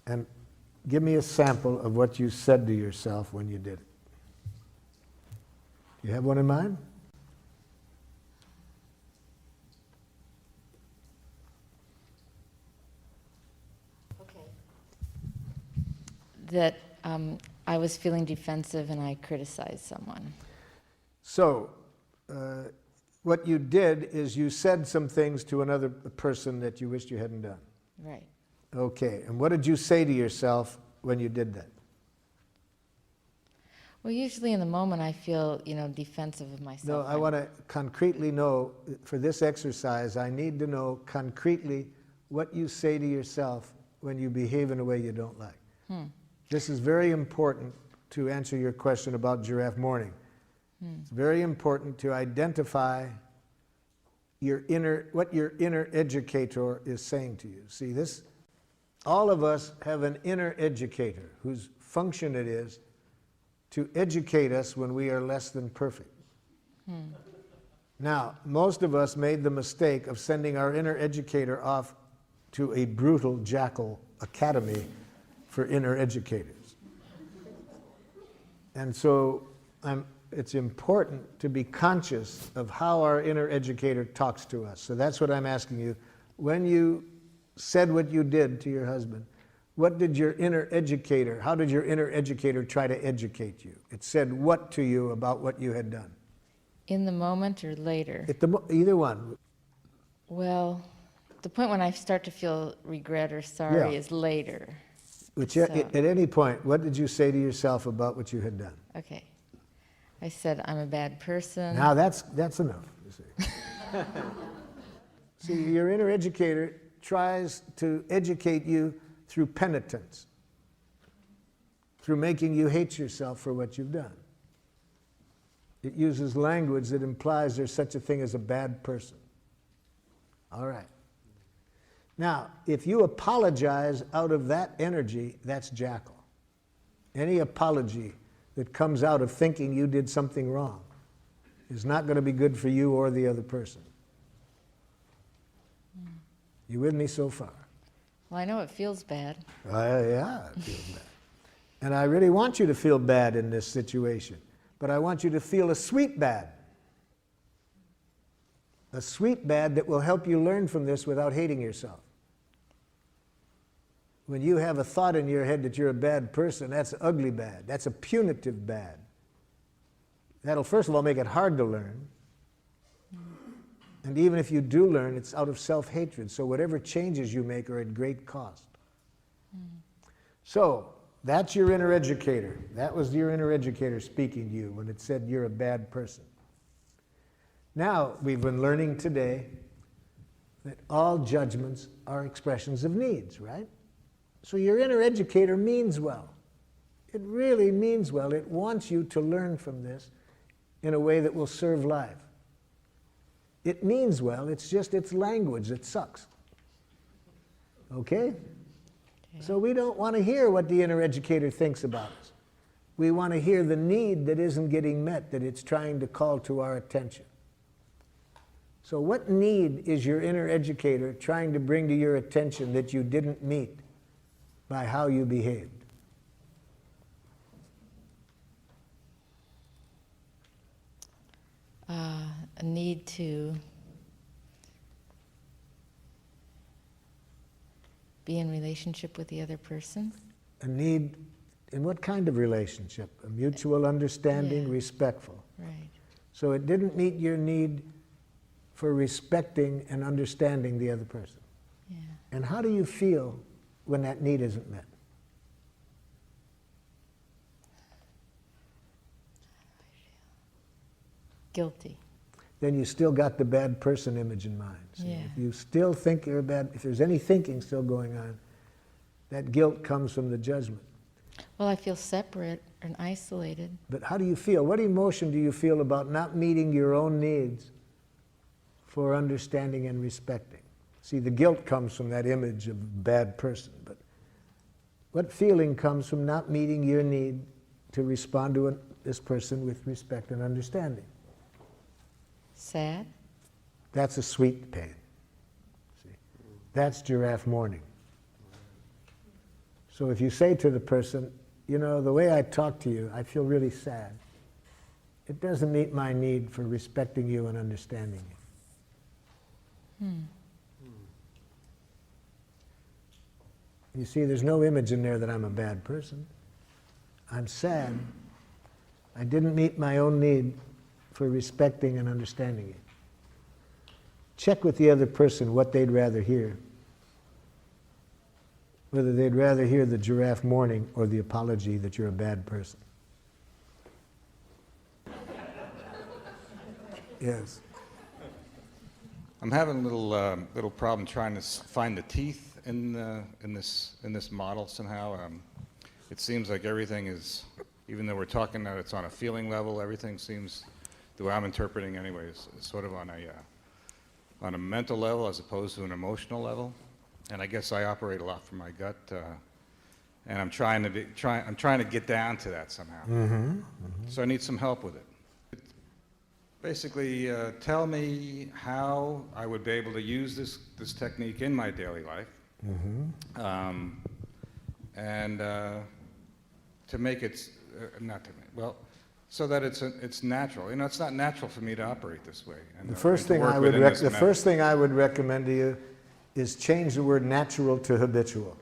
And give me a sample of what you said to yourself when you did it. You have one in mind? Okay. That I was feeling defensive and I criticized someone. So, what you did is you said some things to another person that you wished you hadn't done. Right. Okay, and what did you say to yourself when you did that? Well, usually in the moment I feel, defensive of myself. No, I want to concretely know, for this exercise, I need to know concretely what you say to yourself when you behave in a way you don't like. This is very important to answer your question about giraffe morning. It's very important to identify what your inner educator is saying to you. See, all of us have an inner educator whose function it is to educate us when we are less than perfect. Now, most of us made the mistake of sending our inner educator off to a brutal jackal academy for inner educators. And so it's important to be conscious of how our inner educator talks to us. So that's what I'm asking you. When you said what you did to your husband, what did your inner educator, how did your inner educator try to educate you? It said what to you about what you had done? In the moment or later? Either one. Well, the point when I start to feel regret or sorry Yeah. is later. Which at any point, what did you say to yourself about what you had done? Okay. I said, I'm a bad person. Now that's enough, you see. See, your inner educator tries to educate you through penitence, through making you hate yourself for what you've done. It uses language that implies there's such a thing as a bad person. All right. Now, if you apologize out of that energy, that's jackal. Any apology that comes out of thinking you did something wrong is not going to be good for you or the other person. You with me so far? Well, I know it feels bad. Yeah, it feels bad. And I really want you to feel bad in this situation, but I want you to feel a sweet bad. A sweet bad that will help you learn from this without hating yourself. When you have a thought in your head that you're a bad person, that's ugly bad. That's a punitive bad. That'll first of all make it hard to learn. And even if you do learn, it's out of self-hatred. So whatever changes you make are at great cost. So that's your inner educator. That was your inner educator speaking to you when it said you're a bad person. Now, we've been learning today that all judgments are expressions of needs, right? So your inner educator means well. It really means well. It wants you to learn from this in a way that will serve life. It means well, it's just its language that sucks. Okay? So we don't want to hear what the inner educator thinks about us. We want to hear the need that isn't getting met, that it's trying to call to our attention. So what need is your inner educator trying to bring to your attention that you didn't meet by how you behaved? A need to be in relationship with the other person. A need in what kind of relationship? A mutual understanding, Yeah. respectful. Right. So it didn't meet your need for respecting and understanding the other person. Yeah. And how do you feel when that need isn't met? Guilty. Then you still got the bad person image in mind. See, Yeah. if you still think you're bad, if there's any thinking still going on, that guilt comes from the judgment. Well, I feel separate and isolated. But how do you feel? What emotion do you feel about not meeting your own needs for understanding and respecting? See, the guilt comes from that image of bad person, but what feeling comes from not meeting your need to respond to this person with respect and understanding? Sad. That's a sweet pain. See, that's giraffe mourning. So if you say to the person, you know, the way I talk to you, I feel really sad. It doesn't meet my need for respecting you and understanding you. You see, there's no image in there that I'm a bad person. I'm sad. I didn't meet my own need for respecting and understanding you. Check with the other person what they'd rather hear. Whether they'd rather hear the giraffe mourning or the apology that you're a bad person. Yes. I'm having a little problem trying to find the teeth in this model somehow. it seems like everything is, even though we're talking that it's on a feeling level, everything seems, the way I'm interpreting anyways, is sort of on a mental level as opposed to an emotional level. And I guess I operate a lot from my gut, and I'm trying to get down to that somehow. So I need some help with it. Basically, tell me how I would be able to use this technique in my daily life, and to make it so that it's natural. You know, it's not natural for me to operate this way. And, The first thing I would recommend to you is change the word natural to habitual.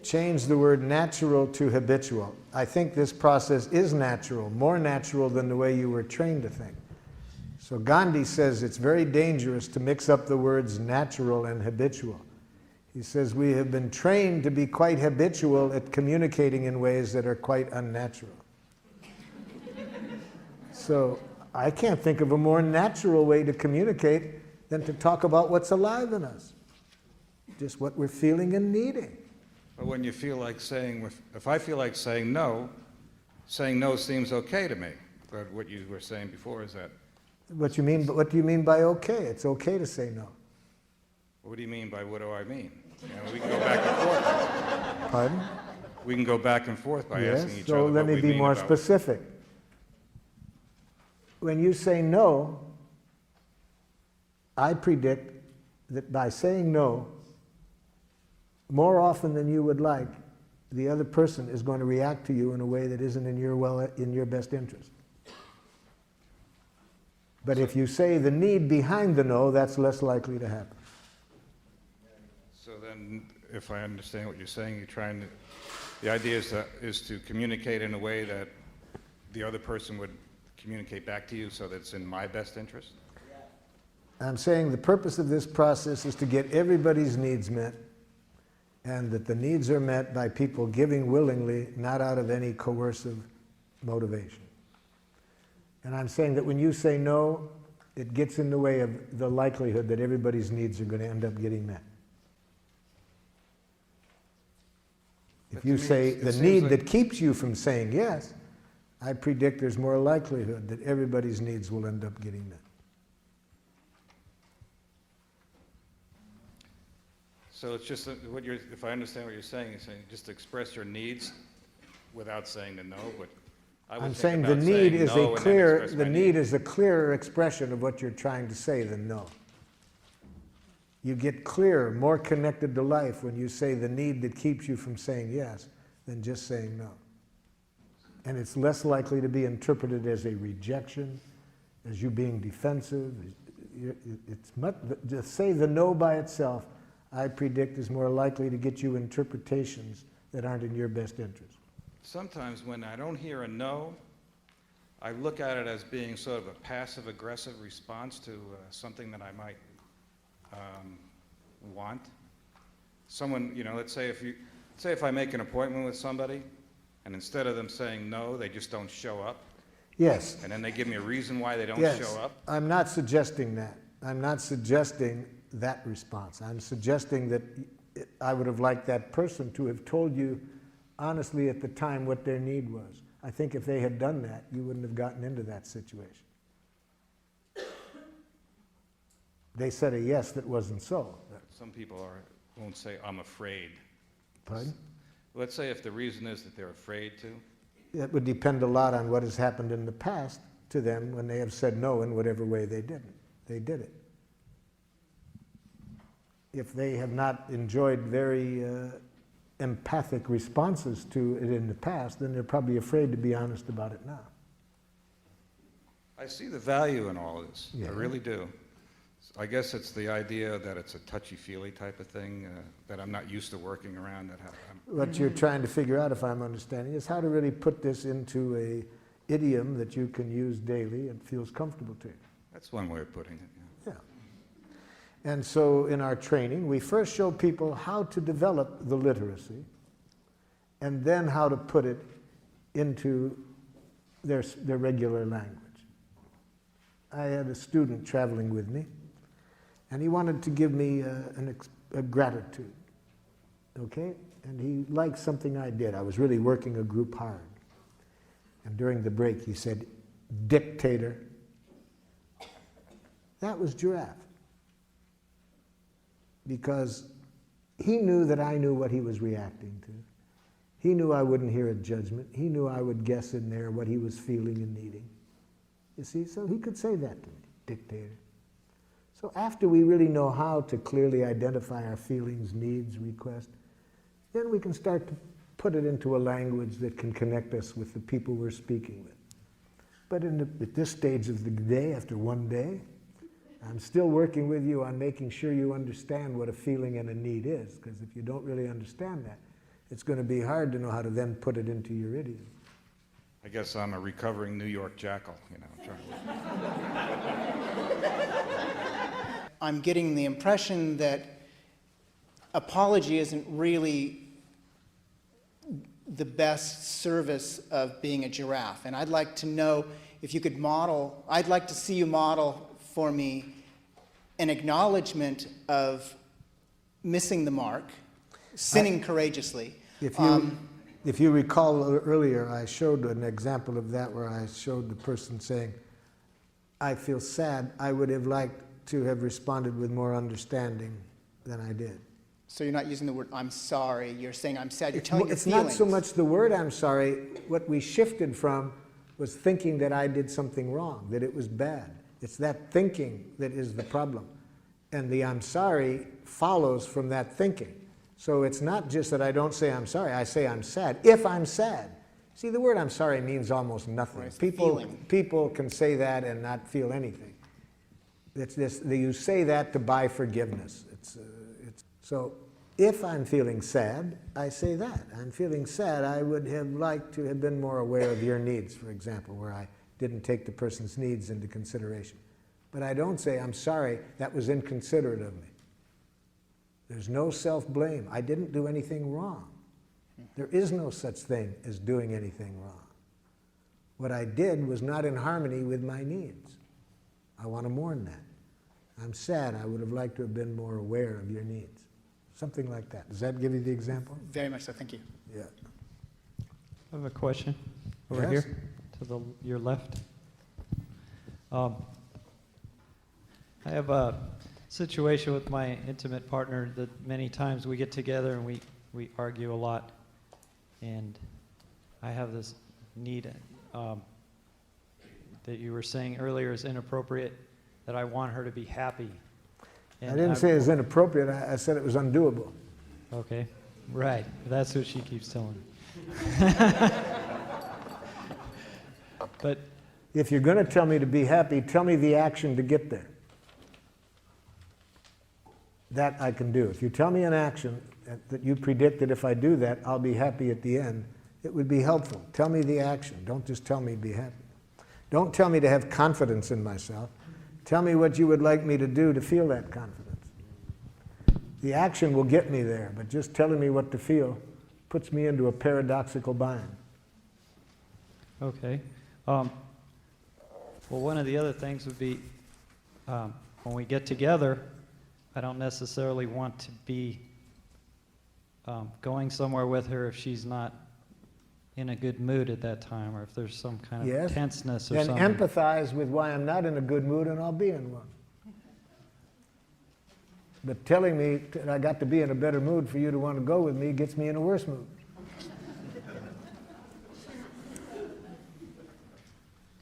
Change the word natural to habitual. I think this process is natural, more natural than the way you were trained to think. So Gandhi says it's very dangerous to mix up the words natural and habitual. He says we have been trained to be quite habitual at communicating in ways that are quite unnatural. So I can't think of a more natural way to communicate than to talk about what's alive in us, just what we're feeling and needing. But when you feel like saying, if I feel like saying no seems okay to me. But what you were saying before is that. What do you mean by okay? It's okay to say no. What do you mean by what do I mean? You know, we can go back and forth. Pardon? We can go back and forth by asking each other. So let what me we be mean more about specific. When you say no, I predict that by saying no, more often than you would like, the other person is going to react to you in a way that isn't in your best interest. But if you say the need behind the no, that's less likely to happen. So then, if I understand what you're saying, the idea is to communicate in a way that the other person would communicate back to you so that it's in my best interest? I'm saying the purpose of this process is to get everybody's needs met, and that the needs are met by people giving willingly, not out of any coercive motivation. And I'm saying that when you say no, it gets in the way of the likelihood that everybody's needs are going to end up getting met. If you say the need that keeps you from saying yes, I predict there's more likelihood that everybody's needs will end up getting met. So it's just if I understand what you're saying just express your needs without saying the no. But I'm saying the need is a clearer expression of what you're trying to say than no. You get clearer, more connected to life when you say the need that keeps you from saying yes than just saying no. And it's less likely to be interpreted as a rejection, as you being defensive. Just say the no by itself, I predict, is more likely to get you interpretations that aren't in your best interest. Sometimes when I don't hear a no, I look at it as being sort of a passive-aggressive response to something that I might want. Someone, let's say if I make an appointment with somebody, and instead of them saying no, they just don't show up. Yes. And then they give me a reason why they don't show up. I'm not suggesting that. I'm not suggesting that response. I'm suggesting that I would have liked that person to have told you honestly at the time what their need was. I think if they had done that, you wouldn't have gotten into that situation. They said a yes that wasn't so. Some people won't say, I'm afraid. Pardon? Let's say if the reason is that they're afraid to. It would depend a lot on what has happened in the past to them when they have said no in whatever way they did it. If they have not enjoyed very empathic responses to it in the past, then they're probably afraid to be honest about it now. I see the value in all of this. Yeah. I really do. I guess it's the idea that it's a touchy-feely type of thing that I'm not used to working around. What you're trying to figure out, if I'm understanding, is how to really put this into an idiom that you can use daily and feels comfortable to you. That's one way of putting it. Yeah. And so in our training, we first show people how to develop the literacy and then how to put it into their regular language. I had a student traveling with me, and he wanted to give me a gratitude, okay? and he liked something I did. I was really working a group hard. And during the break, he said, "Dictator." That was Giraffe. Because he knew that I knew what he was reacting to. He knew I wouldn't hear a judgment. He knew I would guess in there what he was feeling and needing. You see, so he could say that to me, dictator. So after we really know how to clearly identify our feelings, needs, requests, then we can start to put it into a language that can connect us with the people we're speaking with. But at this stage of the day, after one day, I'm still working with you on making sure you understand what a feeling and a need is, because if you don't really understand that, it's going to be hard to know how to then put it into your idiom. I guess I'm a recovering New York jackal, you know. I'm getting the impression that apology isn't really the best service of being a giraffe. And I'd like to know if you could model, I'd like to see you model for me an acknowledgement of missing the mark, sinning courageously. If you recall earlier, I showed an example of that where I showed the person saying, "I feel sad. I would have liked to have responded with more understanding than I did." So you're not using the word "I'm sorry," you're saying "I'm sad," you're telling your It's feelings. not so much the word "I'm sorry." What we shifted from was thinking that I did something wrong, that it was bad. It's that thinking that is the problem. And the "I'm sorry" follows from that thinking. So it's not just that I don't say "I'm sorry," I say "I'm sad." If I'm sad. See, the word "I'm sorry" means almost nothing. Right, people can say that and not feel anything. It's this, you say that to buy forgiveness. So if I'm feeling sad, I say that. I'm feeling sad. I would have liked to have been more aware of your needs, for example, where I didn't take the person's needs into consideration. But I don't say, "I'm sorry, that was inconsiderate of me." There's no self-blame. I didn't do anything wrong. There is no such thing as doing anything wrong. What I did was not in harmony with my needs. I want to mourn that. I'm sad. I would have liked to have been more aware of your needs. Something like that. Does that give you the example? Very much so, thank you. Yeah. I have a question over Yes? here to your left. I have a situation with my intimate partner that many times we get together and we argue a lot. And I have this need that you were saying earlier is inappropriate, that I want her to be happy. I didn't say it was inappropriate. I said it was undoable. Okay, right. That's what she keeps telling me. But if you're going to tell me to be happy, tell me the action to get there. That I can do. If you tell me an action that you predict that if I do that, I'll be happy at the end, it would be helpful. Tell me the action. Don't just tell me be happy. Don't tell me to have confidence in myself. Tell me what you would like me to do to feel that confidence. The action will get me there, but just telling me what to feel puts me into a paradoxical bind. okay. Well, one of the other things would be when we get together, I don't necessarily want to be going somewhere with her if she's not in a good mood at that time, or if there's some kind of Yes. tenseness or Then something. empathize with why I'm not in a good mood and I'll be in one. But telling me that I got to be in a better mood for you to want to go with me gets me in a worse mood.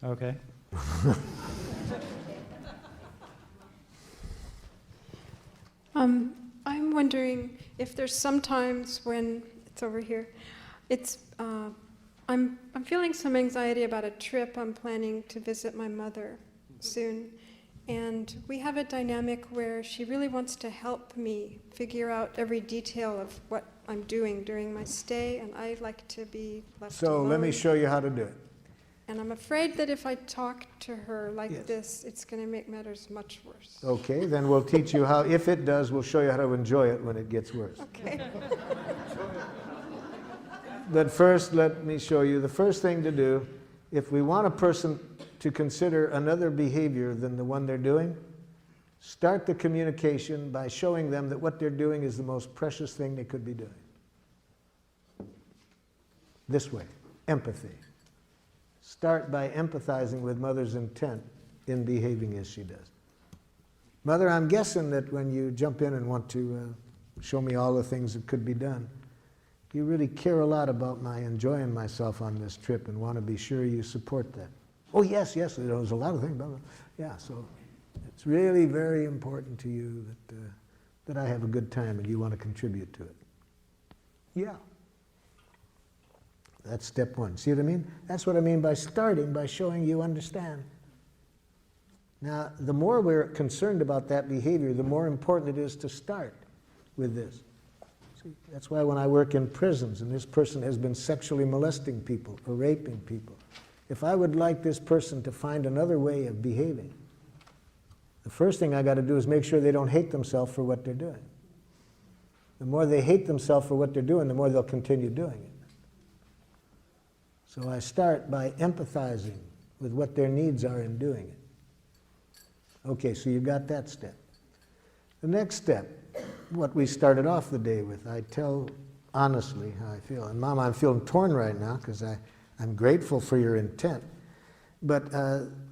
Okay. I'm wondering if there's sometimes when it's over here, it's I'm feeling some anxiety about a trip I'm planning to visit my mother soon, and we have a dynamic where she really wants to help me figure out every detail of what I'm doing during my stay, and I like to be left So alone. let me show you how to do it. And I'm afraid that if I talk to her like Yes. this, it's going to make matters much worse. Okay, then we'll teach you how, if it does, we'll show you how to enjoy it when it gets worse. Okay. But first, let me show you the first thing to do. If we want a person to consider another behavior than the one they're doing, start the communication by showing them that what they're doing is the most precious thing they could be doing. this way, empathy. Start by empathizing with Mother's intent in behaving as she does. Mother, I'm guessing that when you jump in and want to show me all the things that could be done, you really care a lot about my enjoying myself on this trip and want to be sure you support that. Oh, yes, there's a lot of things. Blah, blah. Yeah, so it's really very important to you that I have a good time and you want to contribute to it. Yeah. That's step one. See what I mean? That's what I mean by starting, by showing you understand. Now, the more we're concerned about that behavior, the more important it is to start with this. See, that's why when I work in prisons and this person has been sexually molesting people or raping people, if I would like this person to find another way of behaving, the first thing I got to do is make sure they don't hate themselves for what they're doing. The more they hate themselves for what they're doing, the more they'll continue doing it. So I start by empathizing with what their needs are in doing it. Okay, so you got that step. The next step, what we started off the day with, I tell honestly how I feel. And Mom, I'm feeling torn right now because I'm grateful for your intent. But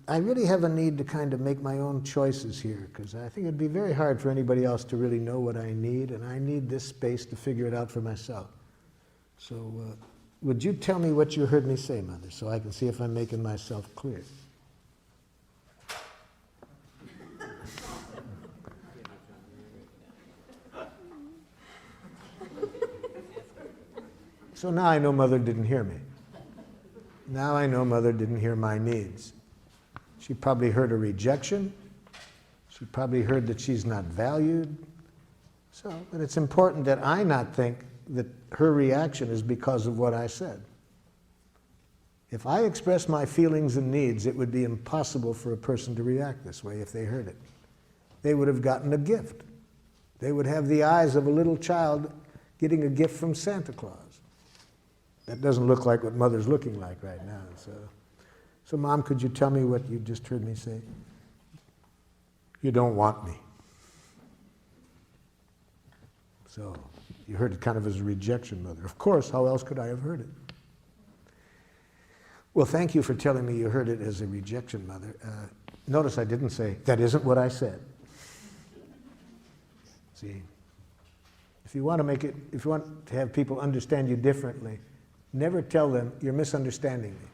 I really have a need to kind of make my own choices here because I think it'd be very hard for anybody else to really know what I need, and I need this space to figure it out for myself. So would you tell me what you heard me say, Mother, so I can see if I'm making myself clear? So now I know Mother didn't hear me. Now I know Mother didn't hear my needs. She probably heard a rejection. She probably heard that she's not valued. But it's important that I not think that her reaction is because of what I said. If I express my feelings and needs, it would be impossible for a person to react this way if they heard it. They would have gotten a gift. They would have the eyes of a little child getting a gift from Santa Claus. That doesn't look like what Mother's looking like right now. So Mom, could you tell me what you just heard me say? You don't want me. So you heard it kind of as a rejection, Mother. Of course, how else could I have heard it? Well, thank you for telling me you heard it as a rejection, Mother. Notice I didn't say, that isn't what I said. See, if you want to have people understand you differently, never tell them, you're misunderstanding me.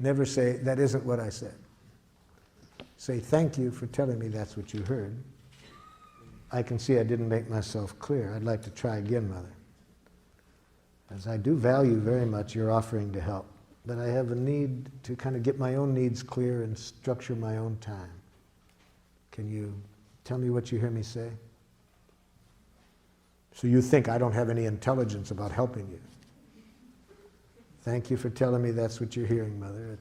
Never say, that isn't what I said. Say, thank you for telling me that's what you heard. I can see I didn't make myself clear. I'd like to try again, Mother. As I do value very much your offering to help, but I have a need to kind of get my own needs clear and structure my own time. Can you tell me what you hear me say? So you think I don't have any intelligence about helping you. Thank you for telling me that's what you're hearing, Mother.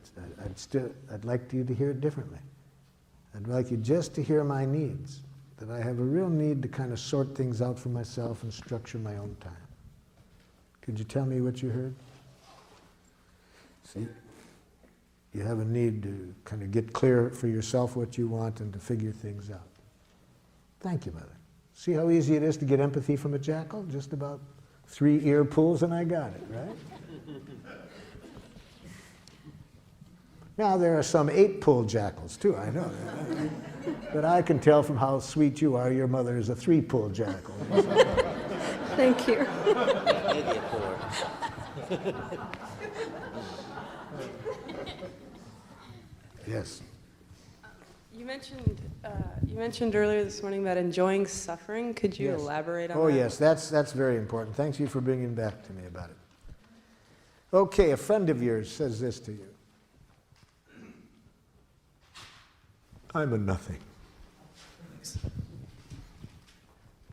I'd like you to hear it differently. I'd like you just to hear my needs, that I have a real need to kind of sort things out for myself and structure my own time. Could you tell me what you heard? See, you have a need to kind of get clear for yourself what you want and to figure things out. Thank you, Mother. See how easy it is to get empathy from a jackal? Just about 3 ear pulls and I got it, right? Now there are some 8-pull jackals too, I know that. But I can tell from how sweet you are, your mother is a 3-pull jackal. Thank you. Yes. You mentioned earlier this morning about enjoying suffering. Could you elaborate on that? Oh yes, that's very important. Thank you for bringing back to me about it. Okay, a friend of yours says this to you. I'm a nothing.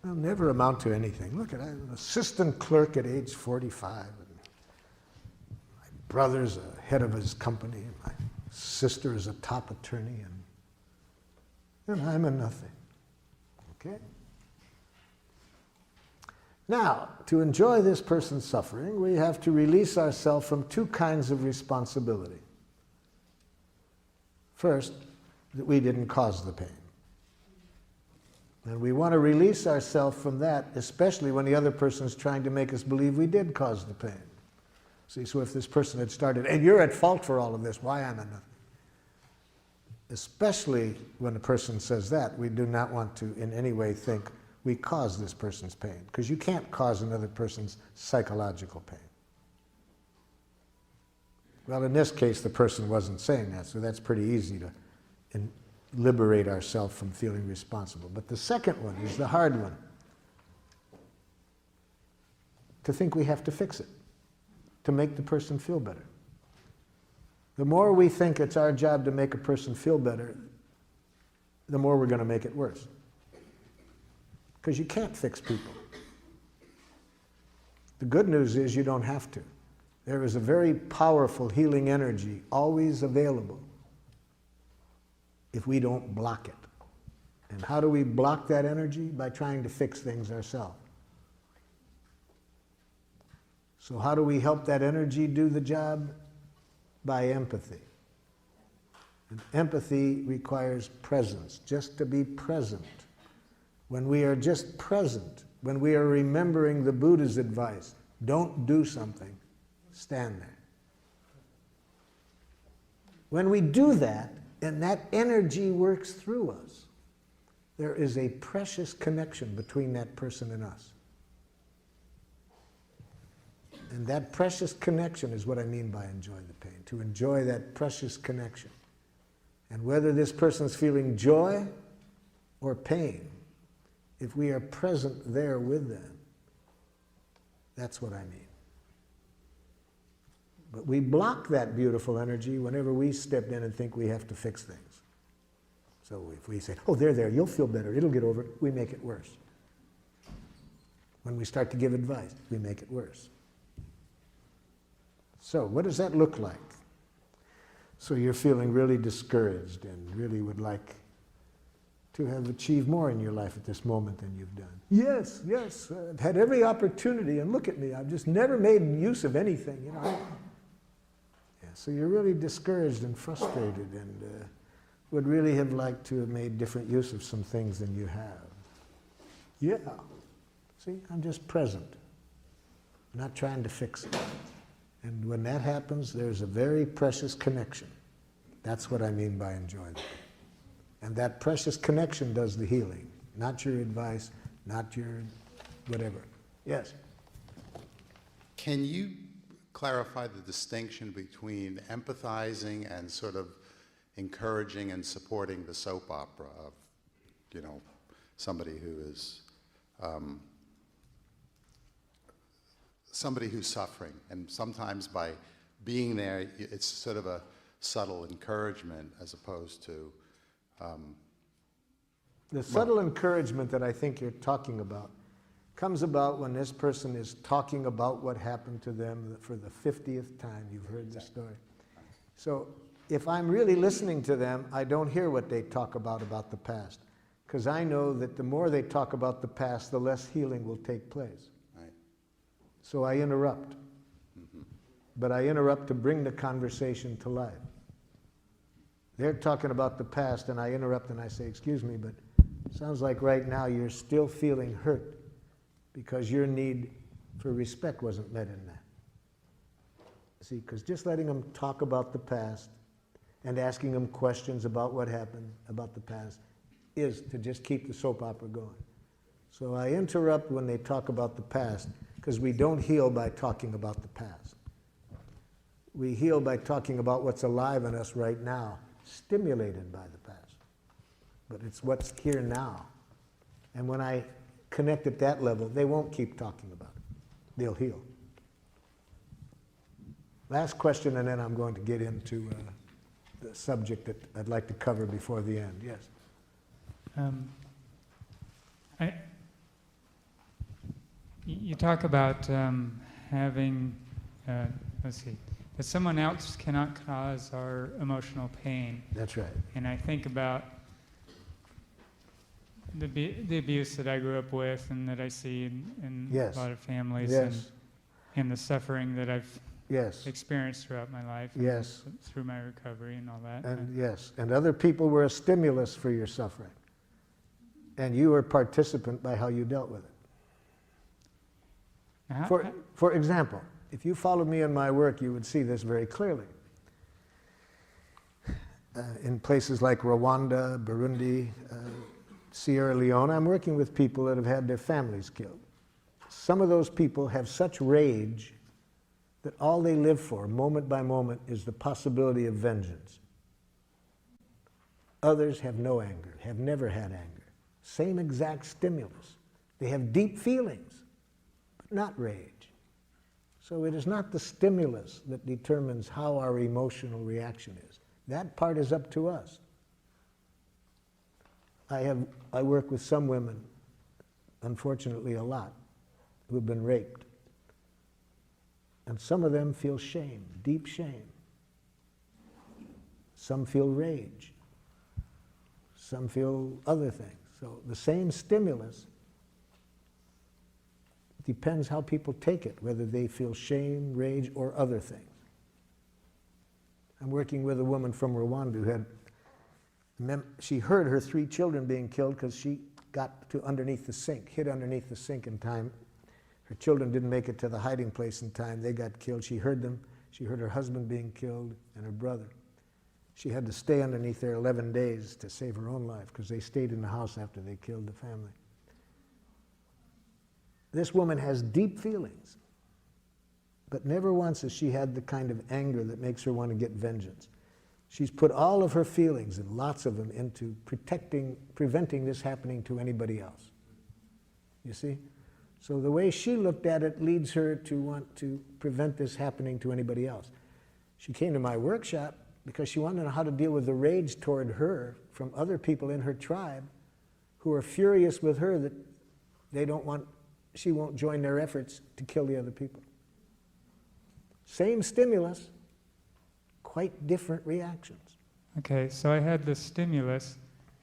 I'll never amount to anything. Look, I'm an assistant clerk at age 45. And my brother's a head of his company. And my sister is a top attorney. And I'm a nothing. Okay? Now, to enjoy this person's suffering, we have to release ourselves from 2 kinds of responsibility. First, that we didn't cause the pain. And we want to release ourselves from that, especially when the other person is trying to make us believe we did cause the pain. See, so if this person had started, and you're at fault for all of this, why am I nothing? Especially when a person says that, we do not want to in any way think we caused this person's pain, because you can't cause another person's psychological pain. Well, in this case, the person wasn't saying that, so that's pretty easy to liberate ourselves from feeling responsible. But the second one is the hard one. To think we have to fix it, to make the person feel better. The more we think it's our job to make a person feel better, the more we're going to make it worse. Because you can't fix people. The good news is you don't have to. There is a very powerful healing energy always available if we don't block it. And how do we block that energy? By trying to fix things ourselves. So how do we help that energy do the job? By empathy. And empathy requires presence, just to be present. When we are just present, when we are remembering the Buddha's advice, don't do something, stand there. When we do that, and that energy works through us, there is a precious connection between that person and us. And that precious connection is what I mean by enjoy the pain, to enjoy that precious connection. And whether this person's feeling joy or pain, if we are present there with them, that's what I mean. But we block that beautiful energy whenever we step in and think we have to fix things. So if we say, oh, there, you'll feel better, it'll get over it, we make it worse. When we start to give advice, we make it worse. So what does that look like? So you're feeling really discouraged and really would like to have achieved more in your life at this moment than you've done. Yes, I've had every opportunity, and look at me, I've just never made use of anything, you know. So you're really discouraged and frustrated and would really have liked to have made different use of some things than you have. Yeah. See, I'm just present, not trying to fix it. And when that happens, there's a very precious connection. That's what I mean by enjoyment. And that precious connection does the healing, not your advice, not your whatever. Yes? Can you clarify the distinction between empathizing and sort of encouraging and supporting the soap opera of, you know, somebody who is somebody who's suffering, and sometimes by being there, it's sort of a subtle encouragement as opposed to the subtle encouragement that I think you're talking about comes about when this person is talking about what happened to them for the 50th time. You've heard the story. So if I'm really listening to them, I don't hear what they talk about the past, because I know that the more they talk about the past, the less healing will take place. Right. So I interrupt. But I interrupt to bring the conversation to life. They're talking about the past, and I interrupt and I say, excuse me, but it sounds like right now you're still feeling hurt because your need for respect wasn't met in that. See, because just letting them talk about the past and asking them questions about what happened about the past is to just keep the soap opera going. So I interrupt when they talk about the past, because we don't heal by talking about the past. We heal by talking about what's alive in us right now, stimulated by the past. But it's what's here now. And when I connect at that level, they won't keep talking about it. They'll heal. Last question, and then I'm going to get into the subject that I'd like to cover before the end. Yes? You talk about having, let's see, that someone else cannot cause our emotional pain. That's right. And I think about the abuse that I grew up with and that I see in Yes. a lot of families, Yes. and the suffering that I've Yes. experienced throughout my life, and Yes. through my recovery and all that. And yes, and other people were a stimulus for your suffering. And you were a participant by how you dealt with it. For example, if you followed me in my work, you would see this very clearly. In places like Rwanda, Burundi, Sierra Leone, I'm working with people that have had their families killed. Some of those people have such rage that all they live for, moment by moment, is the possibility of vengeance. Others have no anger, have never had anger. Same exact stimulus. They have deep feelings, but not rage. So it is not the stimulus that determines how our emotional reaction is. That part is up to us. I work with some women, unfortunately a lot, who have been raped. And some of them feel shame, deep shame. Some feel rage. Some feel other things. So the same stimulus depends how people take it, whether they feel shame, rage, or other things. I'm working with a woman from Rwanda who had, she heard her 3 children being killed because she got to underneath the sink, hid underneath the sink in time. Her children didn't make it to the hiding place in time. They got killed. She heard them. She heard her husband being killed and her brother. She had to stay underneath there 11 days to save her own life because they stayed in the house after they killed the family. This woman has deep feelings, but never once has she had the kind of anger that makes her want to get vengeance. She's put all of her feelings, and lots of them, into preventing this happening to anybody else. You see? So the way she looked at it leads her to want to prevent this happening to anybody else. She came to my workshop because she wanted to know how to deal with the rage toward her from other people in her tribe who are furious with her that she won't join their efforts to kill the other people. Same stimulus, quite different reactions. Okay, so I had the stimulus,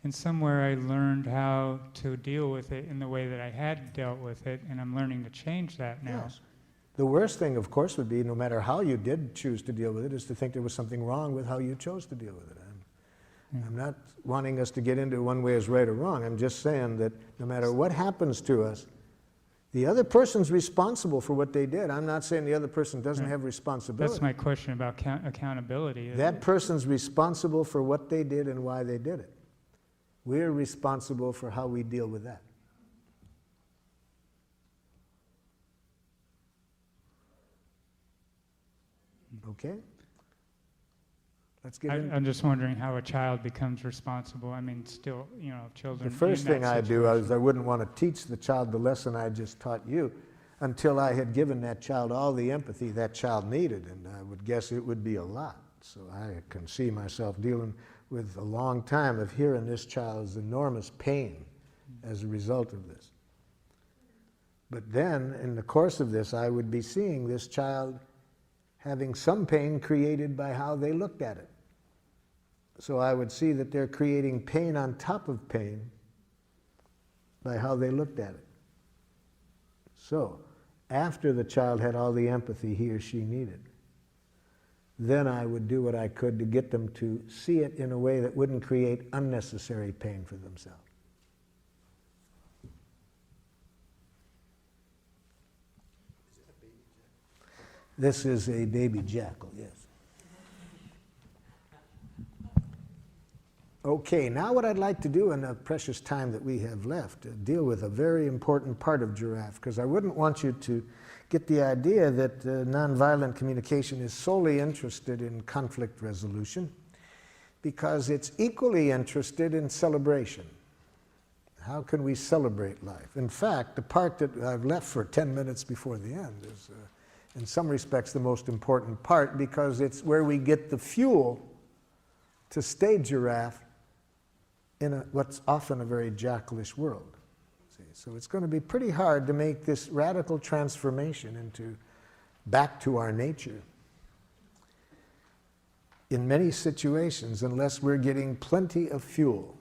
and somewhere I learned how to deal with it in the way that I had dealt with it, and I'm learning to change that now. Yes. The worst thing, of course, would be, no matter how you did choose to deal with it, is to think there was something wrong with how you chose to deal with it. I'm not wanting us to get into one way is right or wrong. I'm just saying that no matter what happens to us, the other person's responsible for what they did. I'm not saying the other person doesn't have responsibility. That's my question about accountability. That person's responsible for what they did and why they did it. We're responsible for how we deal with that. Okay? Let's get into I'm just wondering how a child becomes responsible. I mean, still, children. The first thing I do is I wouldn't want to teach the child the lesson I just taught you until I had given that child all the empathy that child needed, and I would guess it would be a lot. So I can see myself dealing with a long time of hearing this child's enormous pain as a result of this. But then, in the course of this, I would be seeing this child having some pain created by how they looked at it. So I would see that they're creating pain on top of pain by how they looked at it. So, after the child had all the empathy he or she needed, then I would do what I could to get them to see it in a way that wouldn't create unnecessary pain for themselves. This is a baby jackal, yes. Okay, now what I'd like to do in the precious time that we have left, deal with a very important part of giraffe, because I wouldn't want you to get the idea that nonviolent communication is solely interested in conflict resolution, because it's equally interested in celebration. How can we celebrate life? In fact, the part that I've left for 10 minutes before the end is in some respects the most important part, because it's where we get the fuel to stay giraffe in what's often a very jackalish world. See? So it's going to be pretty hard to make this radical transformation back to our nature in many situations unless we're getting plenty of fuel.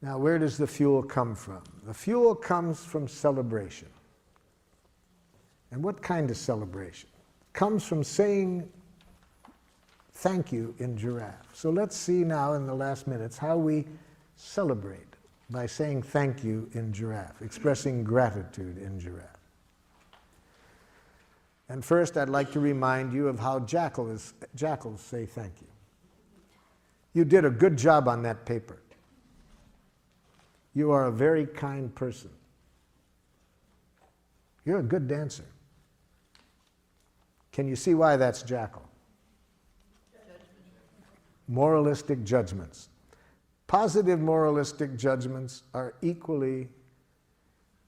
Now, where does the fuel come from? The fuel comes from celebration. And what kind of celebration? It comes from saying thank you in giraffe. So let's see now in the last minutes how we celebrate by saying thank you in giraffe, expressing gratitude in giraffe. And first, I'd like to remind you of how jackals say thank you. You did a good job on that paper. You are a very kind person. You're a good dancer. Can you see why that's jackal? Moralistic judgments. Positive moralistic judgments are equally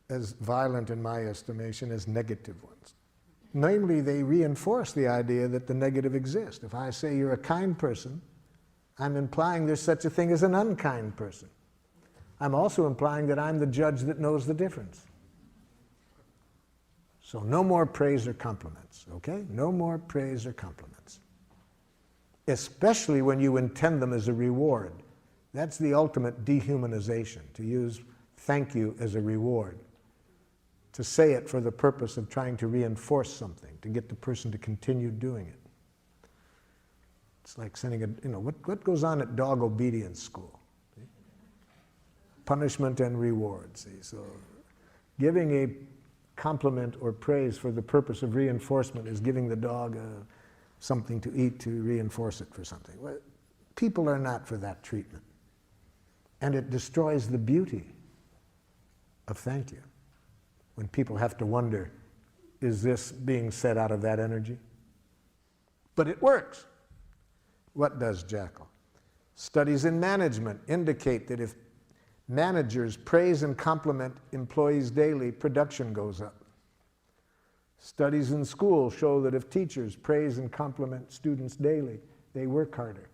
as violent in my estimation as negative ones. Namely, they reinforce the idea that the negative exists. If I say you're a kind person, I'm implying there's such a thing as an unkind person. I'm also implying that I'm the judge that knows the difference. So no more praise or compliments, okay? No more praise or compliments. Especially when you intend them as a reward. That's the ultimate dehumanization, to use thank you as a reward. To say it for the purpose of trying to reinforce something, to get the person to continue doing it. It's like sending what goes on at dog obedience school? See? Punishment and reward, see? So giving a compliment or praise for the purpose of reinforcement is giving the dog something to eat to reinforce it for something. Well, people are not for that treatment. And it destroys the beauty of thank you. When people have to wonder, is this being said out of that energy? But it works. What does jackal? Studies in management indicate that if managers praise and compliment employees daily, production goes up. Studies in school show that if teachers praise and compliment students daily, they work harder.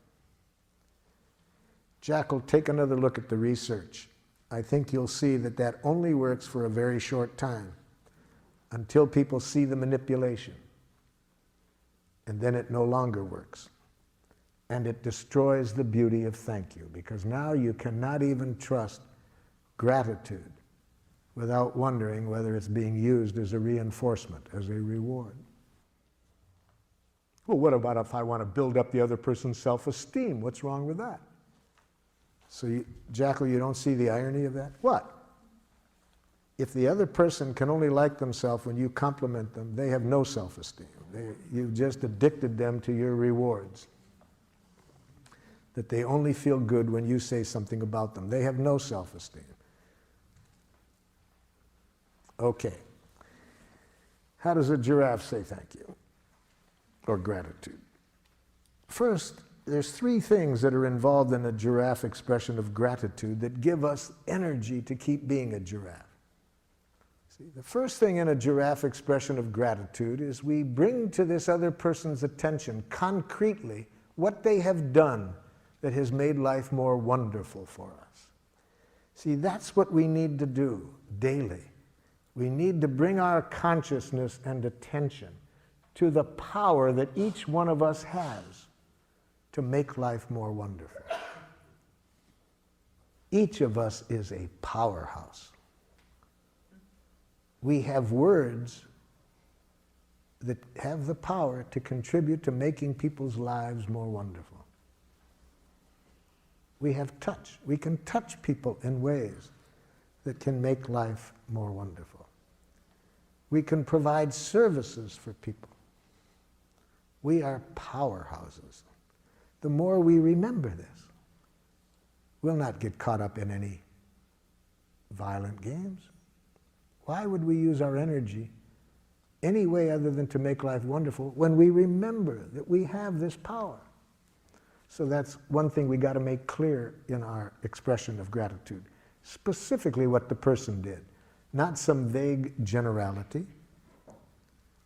Jackal, take another look at the research. I think you'll see that that only works for a very short time, until people see the manipulation. And then it no longer works. And it destroys the beauty of thank you, because now you cannot even trust gratitude without wondering whether it's being used as a reinforcement, as a reward. Well, what about if I want to build up the other person's self-esteem? What's wrong with that? So, Jackal, you don't see the irony of that? What? If the other person can only like themselves when you compliment them, they have no self-esteem. You've just addicted them to your rewards. That they only feel good when you say something about them. They have no self-esteem. Okay. How does a giraffe say thank you? Or gratitude? First, there's three things that are involved in a giraffe expression of gratitude that give us energy to keep being a giraffe. See, the first thing in a giraffe expression of gratitude is we bring to this other person's attention concretely what they have done that has made life more wonderful for us. See, that's what we need to do daily. We need to bring our consciousness and attention to the power that each one of us has to make life more wonderful. Each of us is a powerhouse. We have words that have the power to contribute to making people's lives more wonderful. We have touch. We can touch people in ways that can make life more wonderful. We can provide services for people. We are powerhouses. The more we remember this, we'll not get caught up in any violent games. Why would we use our energy any way other than to make life wonderful when we remember that we have this power? So that's one thing we got to make clear in our expression of gratitude. Specifically what the person did, not some vague generality.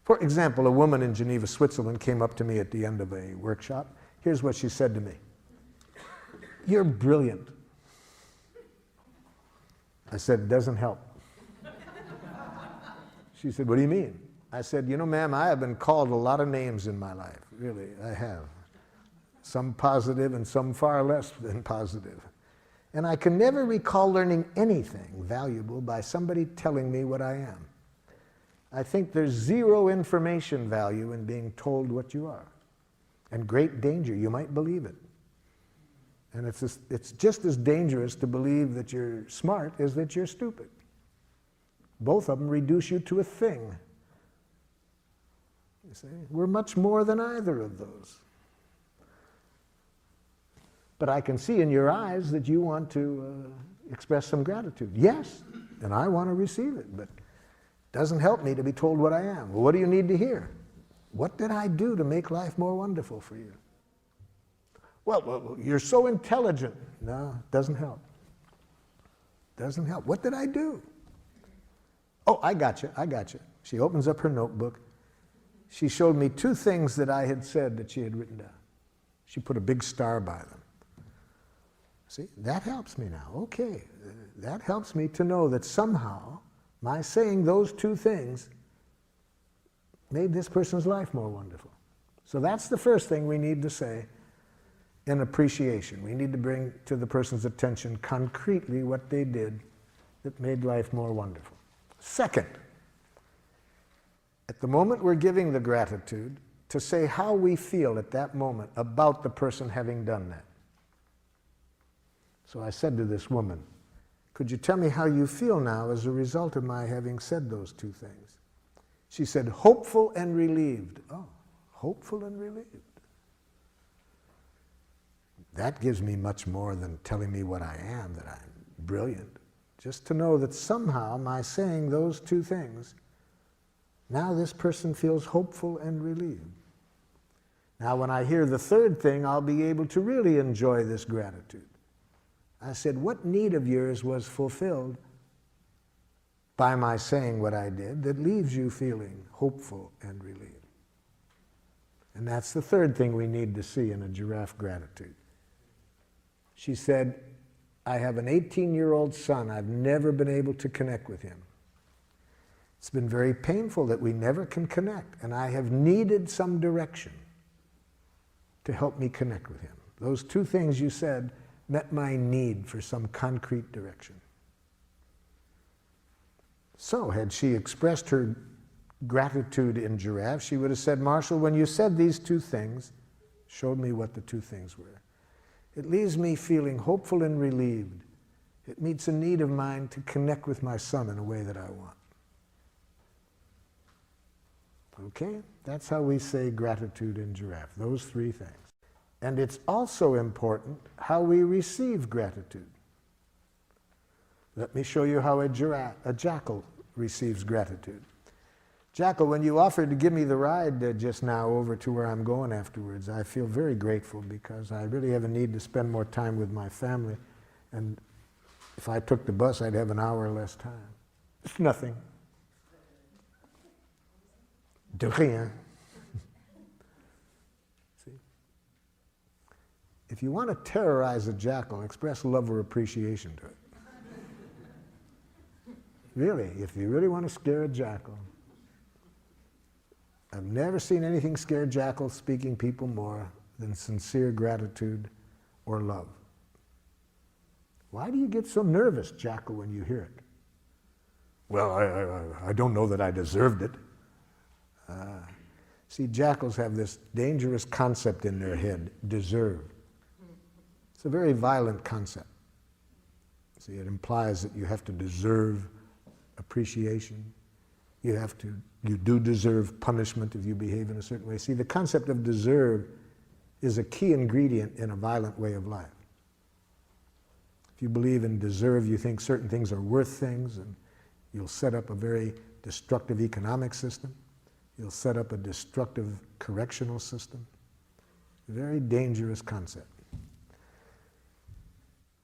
For example, a woman in Geneva, Switzerland came up to me at the end of a workshop. Here's what she said to me. "You're brilliant." I said, "It doesn't help." She said, "What do you mean?" I said, "You know, ma'am, I have been called a lot of names in my life. Really, I have. Some positive and some far less than positive. And I can never recall learning anything valuable by somebody telling me what I am. I think there's zero information value in being told what you are. And great danger, you might believe it. And it's just as dangerous to believe that you're smart as that you're stupid. Both of them reduce you to a thing. You see, we're much more than either of those. But I can see in your eyes that you want to express some gratitude. Yes, and I want to receive it, but it doesn't help me to be told what I am. Well, what do you need to hear? What did I do to make life more wonderful for you? Well, you're so intelligent. No, it doesn't help. Doesn't help. What did I do? Oh, I got you. She opens up her notebook. She showed me 2 things that I had said that she had written down. She put a big star by them. See, that helps me now. Okay, that helps me to know that somehow my saying those 2 things made this person's life more wonderful. So that's the first thing we need to say in appreciation. We need to bring to the person's attention concretely what they did that made life more wonderful. Second, at the moment we're giving the gratitude, to say how we feel at that moment about the person having done that. So I said to this woman, could you tell me how you feel now as a result of my having said those 2 things? She said, hopeful and relieved. Oh, hopeful and relieved. That gives me much more than telling me what I am, that I'm brilliant. Just to know that somehow my saying those 2 things, now this person feels hopeful and relieved. Now when I hear the third thing, I'll be able to really enjoy this gratitude. I said, what need of yours was fulfilled by my saying what I did that leaves you feeling hopeful and relieved? And that's the third thing we need to see in a giraffe gratitude. She said, I have an 18-year-old son. I've never been able to connect with him. It's been very painful that we never can connect, and I have needed some direction to help me connect with him. Those 2 things you said met my need for some concrete direction. So, had she expressed her gratitude in giraffe, she would have said, Marshall, when you said these 2 things, showed me what the 2 things were. It leaves me feeling hopeful and relieved. It meets a need of mine to connect with my son in a way that I want. Okay? That's how we say gratitude in giraffe, those 3 things. And it's also important how we receive gratitude. Let me show you how a jackal receives gratitude. Jackal, when you offered to give me the ride just now over to where I'm going afterwards, I feel very grateful because I really have a need to spend more time with my family. And if I took the bus, I'd have an hour less time. It's nothing. De rien. See? If you want to terrorize a jackal, express love or appreciation to it. Really, if you really want to scare a jackal. I've never seen anything scare jackals speaking people more than sincere gratitude or love. Why do you get so nervous, jackal, when you hear it? Well, I don't know that I deserved it. See, jackals have this dangerous concept in their head, deserve. It's a very violent concept. See, it implies that you have to deserve appreciation. You do deserve punishment if you behave in a certain way. See, the concept of deserve is a key ingredient in a violent way of life. If you believe in deserve, you think certain things are worth things, and you'll set up a very destructive economic system. You'll set up a destructive correctional system. Very dangerous concept.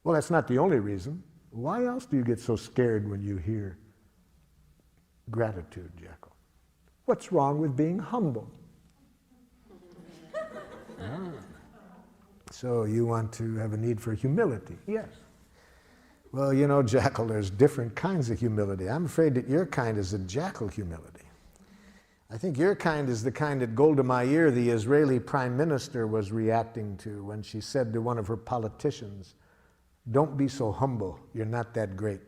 Well, that's not the only reason. Why else do you get so scared when you hear gratitude, Jackal? What's wrong with being humble? So you want to have a need for humility? Yes. Well, you know, Jackal, there's different kinds of humility. I'm afraid that your kind is a jackal humility. I think your kind is the kind that Golda Meir, the Israeli prime minister, was reacting to when she said to one of her politicians, "Don't be so humble, you're not that great."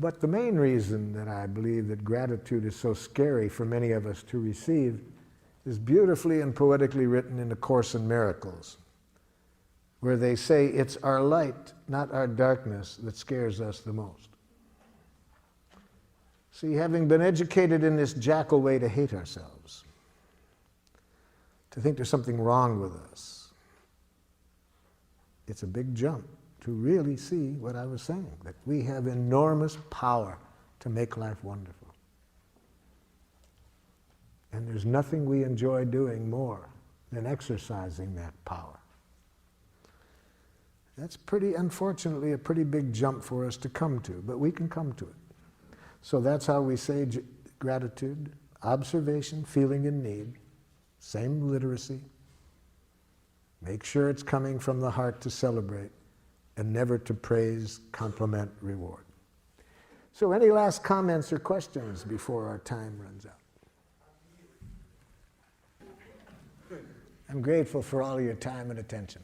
But the main reason that I believe that gratitude is so scary for many of us to receive is beautifully and poetically written in A Course in Miracles, where they say it's our light, not our darkness, that scares us the most. See, having been educated in this jackal way to hate ourselves, to think there's something wrong with us, it's a big jump to really see what I was saying, that we have enormous power to make life wonderful. And there's nothing we enjoy doing more than exercising that power. That's unfortunately, a pretty big jump for us to come to, but we can come to it. So that's how we say gratitude: observation, feeling, and need. Same literacy. Make sure it's coming from the heart to celebrate, and never to praise, compliment, reward. So any last comments or questions before our time runs out? I'm grateful for all your time and attention.